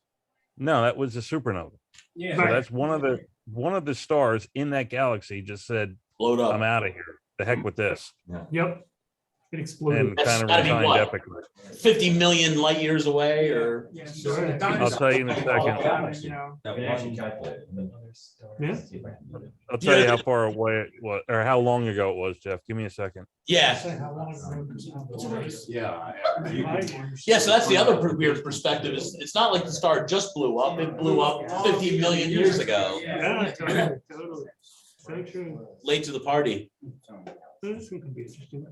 [SPEAKER 10] no, that was a supernova.
[SPEAKER 3] Yeah.
[SPEAKER 10] So
[SPEAKER 1] Right.
[SPEAKER 10] that's one of the stars in that galaxy just said,
[SPEAKER 5] Load up.
[SPEAKER 10] I'm out of here. The heck with this.
[SPEAKER 1] yep. It exploded.
[SPEAKER 10] And
[SPEAKER 5] That's
[SPEAKER 10] kind of
[SPEAKER 5] gotta be
[SPEAKER 10] resigned
[SPEAKER 5] what?
[SPEAKER 10] epically.
[SPEAKER 5] 50 million light years away or?
[SPEAKER 3] Yeah,
[SPEAKER 1] Sure.
[SPEAKER 3] so the
[SPEAKER 1] I'll
[SPEAKER 3] dinosaurs
[SPEAKER 10] tell you in a
[SPEAKER 3] all
[SPEAKER 10] second.
[SPEAKER 3] down, you know.
[SPEAKER 4] That we actually calculate.
[SPEAKER 1] Yeah.
[SPEAKER 10] I'll tell you
[SPEAKER 5] Yeah.
[SPEAKER 10] how far away it was, or how long ago it was, Jeff. Give me a second.
[SPEAKER 5] Yeah.
[SPEAKER 9] Yeah.
[SPEAKER 5] Yeah, so that's the other weird perspective is it's not like the star just blew up. It blew up 50 million years ago,
[SPEAKER 1] Yeah, totally, totally. So true.
[SPEAKER 5] late to the party.
[SPEAKER 1] This one could be interesting.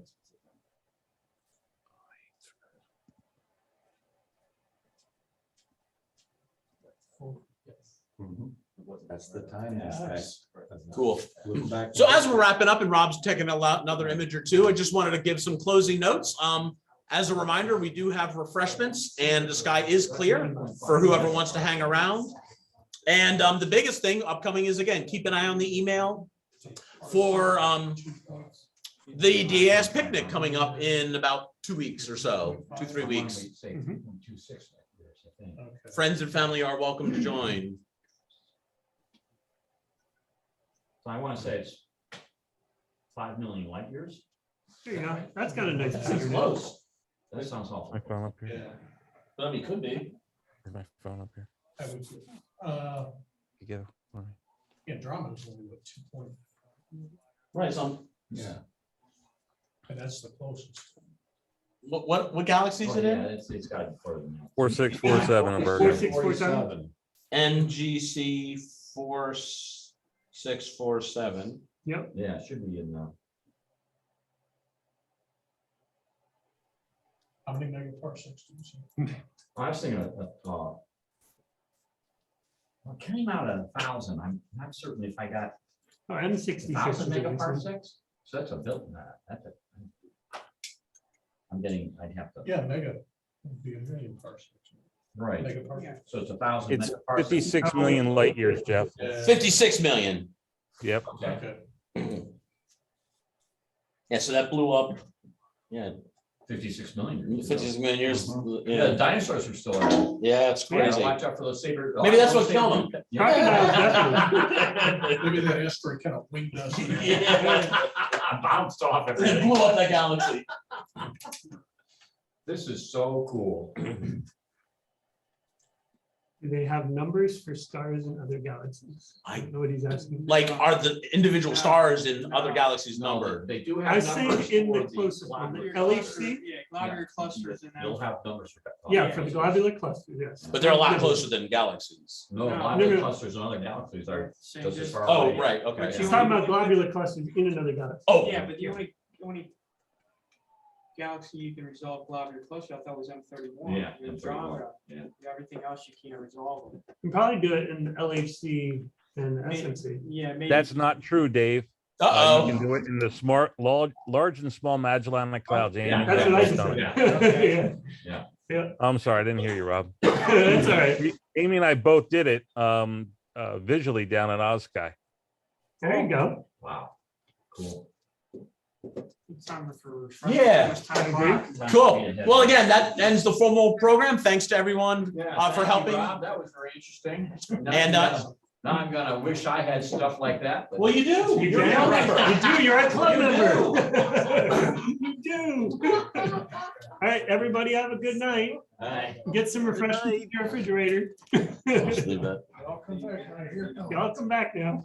[SPEAKER 9] That's the time.
[SPEAKER 5] Cool. So as we're wrapping up and Rob's taking another image or two, I just wanted to give some closing notes. As a reminder, we do have refreshments and the sky is clear for whoever wants to hang around. And the biggest thing upcoming is, again, keep an eye on the email for the DAS picnic coming up in about 2 weeks or so, 2-3 weeks. Friends and family are welcome to join.
[SPEAKER 4] So I want to say it's 5 million light years.
[SPEAKER 1] There you go. That's kind of nice.
[SPEAKER 4] That's close. That sounds
[SPEAKER 10] My
[SPEAKER 4] awful.
[SPEAKER 10] phone up here.
[SPEAKER 2] Yeah.
[SPEAKER 5] But I mean, could be.
[SPEAKER 10] Where's my phone up here?
[SPEAKER 2] I would,
[SPEAKER 10] You get it for me.
[SPEAKER 2] yeah, drama is only what 2 point,
[SPEAKER 5] Right, so
[SPEAKER 9] Yeah.
[SPEAKER 2] and that's the closest.
[SPEAKER 5] what galaxy is
[SPEAKER 4] Oh,
[SPEAKER 5] it
[SPEAKER 4] yeah,
[SPEAKER 5] in?
[SPEAKER 4] it's got to be further than that.
[SPEAKER 10] 4647 in Virgo.
[SPEAKER 1] 4647.
[SPEAKER 5] NGC 4647.
[SPEAKER 1] Yep.
[SPEAKER 4] Yeah, it should be in,
[SPEAKER 2] How many megaparsecs do you say?
[SPEAKER 4] I was thinking well, it came out at 1,000. I'm not certain if I got
[SPEAKER 1] Oh, M66.
[SPEAKER 4] 1,000 megaparsecs. So that's a billion. That's a. I'm getting, I'd have to,
[SPEAKER 2] Yeah, mega would be a million parsecs.
[SPEAKER 4] right.
[SPEAKER 2] Megaparsec.
[SPEAKER 4] So it's 1,000
[SPEAKER 10] It's
[SPEAKER 4] megaparsecs.
[SPEAKER 10] 56 million light years, Jeff.
[SPEAKER 2] Yeah.
[SPEAKER 5] 56 million.
[SPEAKER 10] Yep.
[SPEAKER 4] Okay.
[SPEAKER 2] Okay.
[SPEAKER 5] Yeah, so that blew up. Yeah,
[SPEAKER 4] 56 million.
[SPEAKER 5] 56 million years.
[SPEAKER 4] Yeah, the
[SPEAKER 5] Yeah,
[SPEAKER 4] dinosaurs are still around.
[SPEAKER 5] yeah, it's
[SPEAKER 4] Yeah,
[SPEAKER 5] crazy.
[SPEAKER 4] watch out for those saber.
[SPEAKER 5] Maybe that's what killed them.
[SPEAKER 1] Crocodiles,
[SPEAKER 2] Maybe that asteroid kind of winged us.
[SPEAKER 4] Bounced off.
[SPEAKER 5] It blew up that galaxy.
[SPEAKER 4] This is so cool.
[SPEAKER 1] Do they have numbers for stars in other galaxies?
[SPEAKER 5] I-
[SPEAKER 1] don't know what he's asking.
[SPEAKER 5] Like, are the individual stars in other galaxies numbered?
[SPEAKER 4] They do
[SPEAKER 1] I
[SPEAKER 4] have
[SPEAKER 1] was saying
[SPEAKER 4] numbers
[SPEAKER 1] in the
[SPEAKER 4] for
[SPEAKER 1] closest one, the
[SPEAKER 4] globular.
[SPEAKER 1] LHC.
[SPEAKER 3] Yeah, globular clusters and
[SPEAKER 4] They'll have numbers for.
[SPEAKER 1] Yeah, for the globular clusters, yes.
[SPEAKER 5] But they're a lot closer than galaxies.
[SPEAKER 4] No,
[SPEAKER 3] No.
[SPEAKER 4] globular
[SPEAKER 1] No.
[SPEAKER 4] clusters and other galaxies are
[SPEAKER 3] Same
[SPEAKER 4] just as
[SPEAKER 3] distance.
[SPEAKER 4] far.
[SPEAKER 5] Oh,
[SPEAKER 4] away.
[SPEAKER 5] right, okay.
[SPEAKER 3] But
[SPEAKER 1] He's
[SPEAKER 3] you-
[SPEAKER 1] talking about globular clusters in another galaxy.
[SPEAKER 5] Oh,
[SPEAKER 3] Yeah, but the only galaxy you can resolve globular cluster, I thought was M31.
[SPEAKER 4] Yeah,
[SPEAKER 3] with
[SPEAKER 4] M31,
[SPEAKER 3] Andromeda.
[SPEAKER 4] yeah.
[SPEAKER 3] Everything else you can't resolve.
[SPEAKER 1] You can probably do it in the LHC and
[SPEAKER 3] Maybe.
[SPEAKER 1] SMC.
[SPEAKER 3] Yeah, maybe.
[SPEAKER 10] That's not true, Dave. You
[SPEAKER 5] uh-oh.
[SPEAKER 10] can do it in the large and small Magellanic Clouds.
[SPEAKER 4] Yeah,
[SPEAKER 10] and
[SPEAKER 1] That's what I
[SPEAKER 10] you've done
[SPEAKER 1] said.
[SPEAKER 10] it.
[SPEAKER 1] Yeah.
[SPEAKER 10] I'm sorry, I didn't hear you, Rob.
[SPEAKER 1] That's all right.
[SPEAKER 10] Amy and I both did it visually down at OzSky.
[SPEAKER 1] There you go.
[SPEAKER 4] Wow, cool.
[SPEAKER 3] It's time for.
[SPEAKER 5] Yeah.
[SPEAKER 3] It's time
[SPEAKER 1] I agree.
[SPEAKER 3] for-
[SPEAKER 5] Cool. Well, again, that ends the formal program. Thanks to everyone for
[SPEAKER 4] Thank you,
[SPEAKER 5] helping.
[SPEAKER 4] Rob. That was very interesting.
[SPEAKER 5] And,
[SPEAKER 4] Now I'm gonna wish I had stuff like that. but-
[SPEAKER 5] Well, you do.
[SPEAKER 1] You
[SPEAKER 5] You're a
[SPEAKER 1] do.
[SPEAKER 5] club member.
[SPEAKER 1] You do. You're a club
[SPEAKER 5] You
[SPEAKER 1] member.
[SPEAKER 5] do.
[SPEAKER 1] You do. All right, everybody have a good night.
[SPEAKER 4] All right.
[SPEAKER 1] Get some refreshments in your refrigerator.
[SPEAKER 5] Just leave that.
[SPEAKER 2] I'll come back right here.
[SPEAKER 1] Y'all come back now.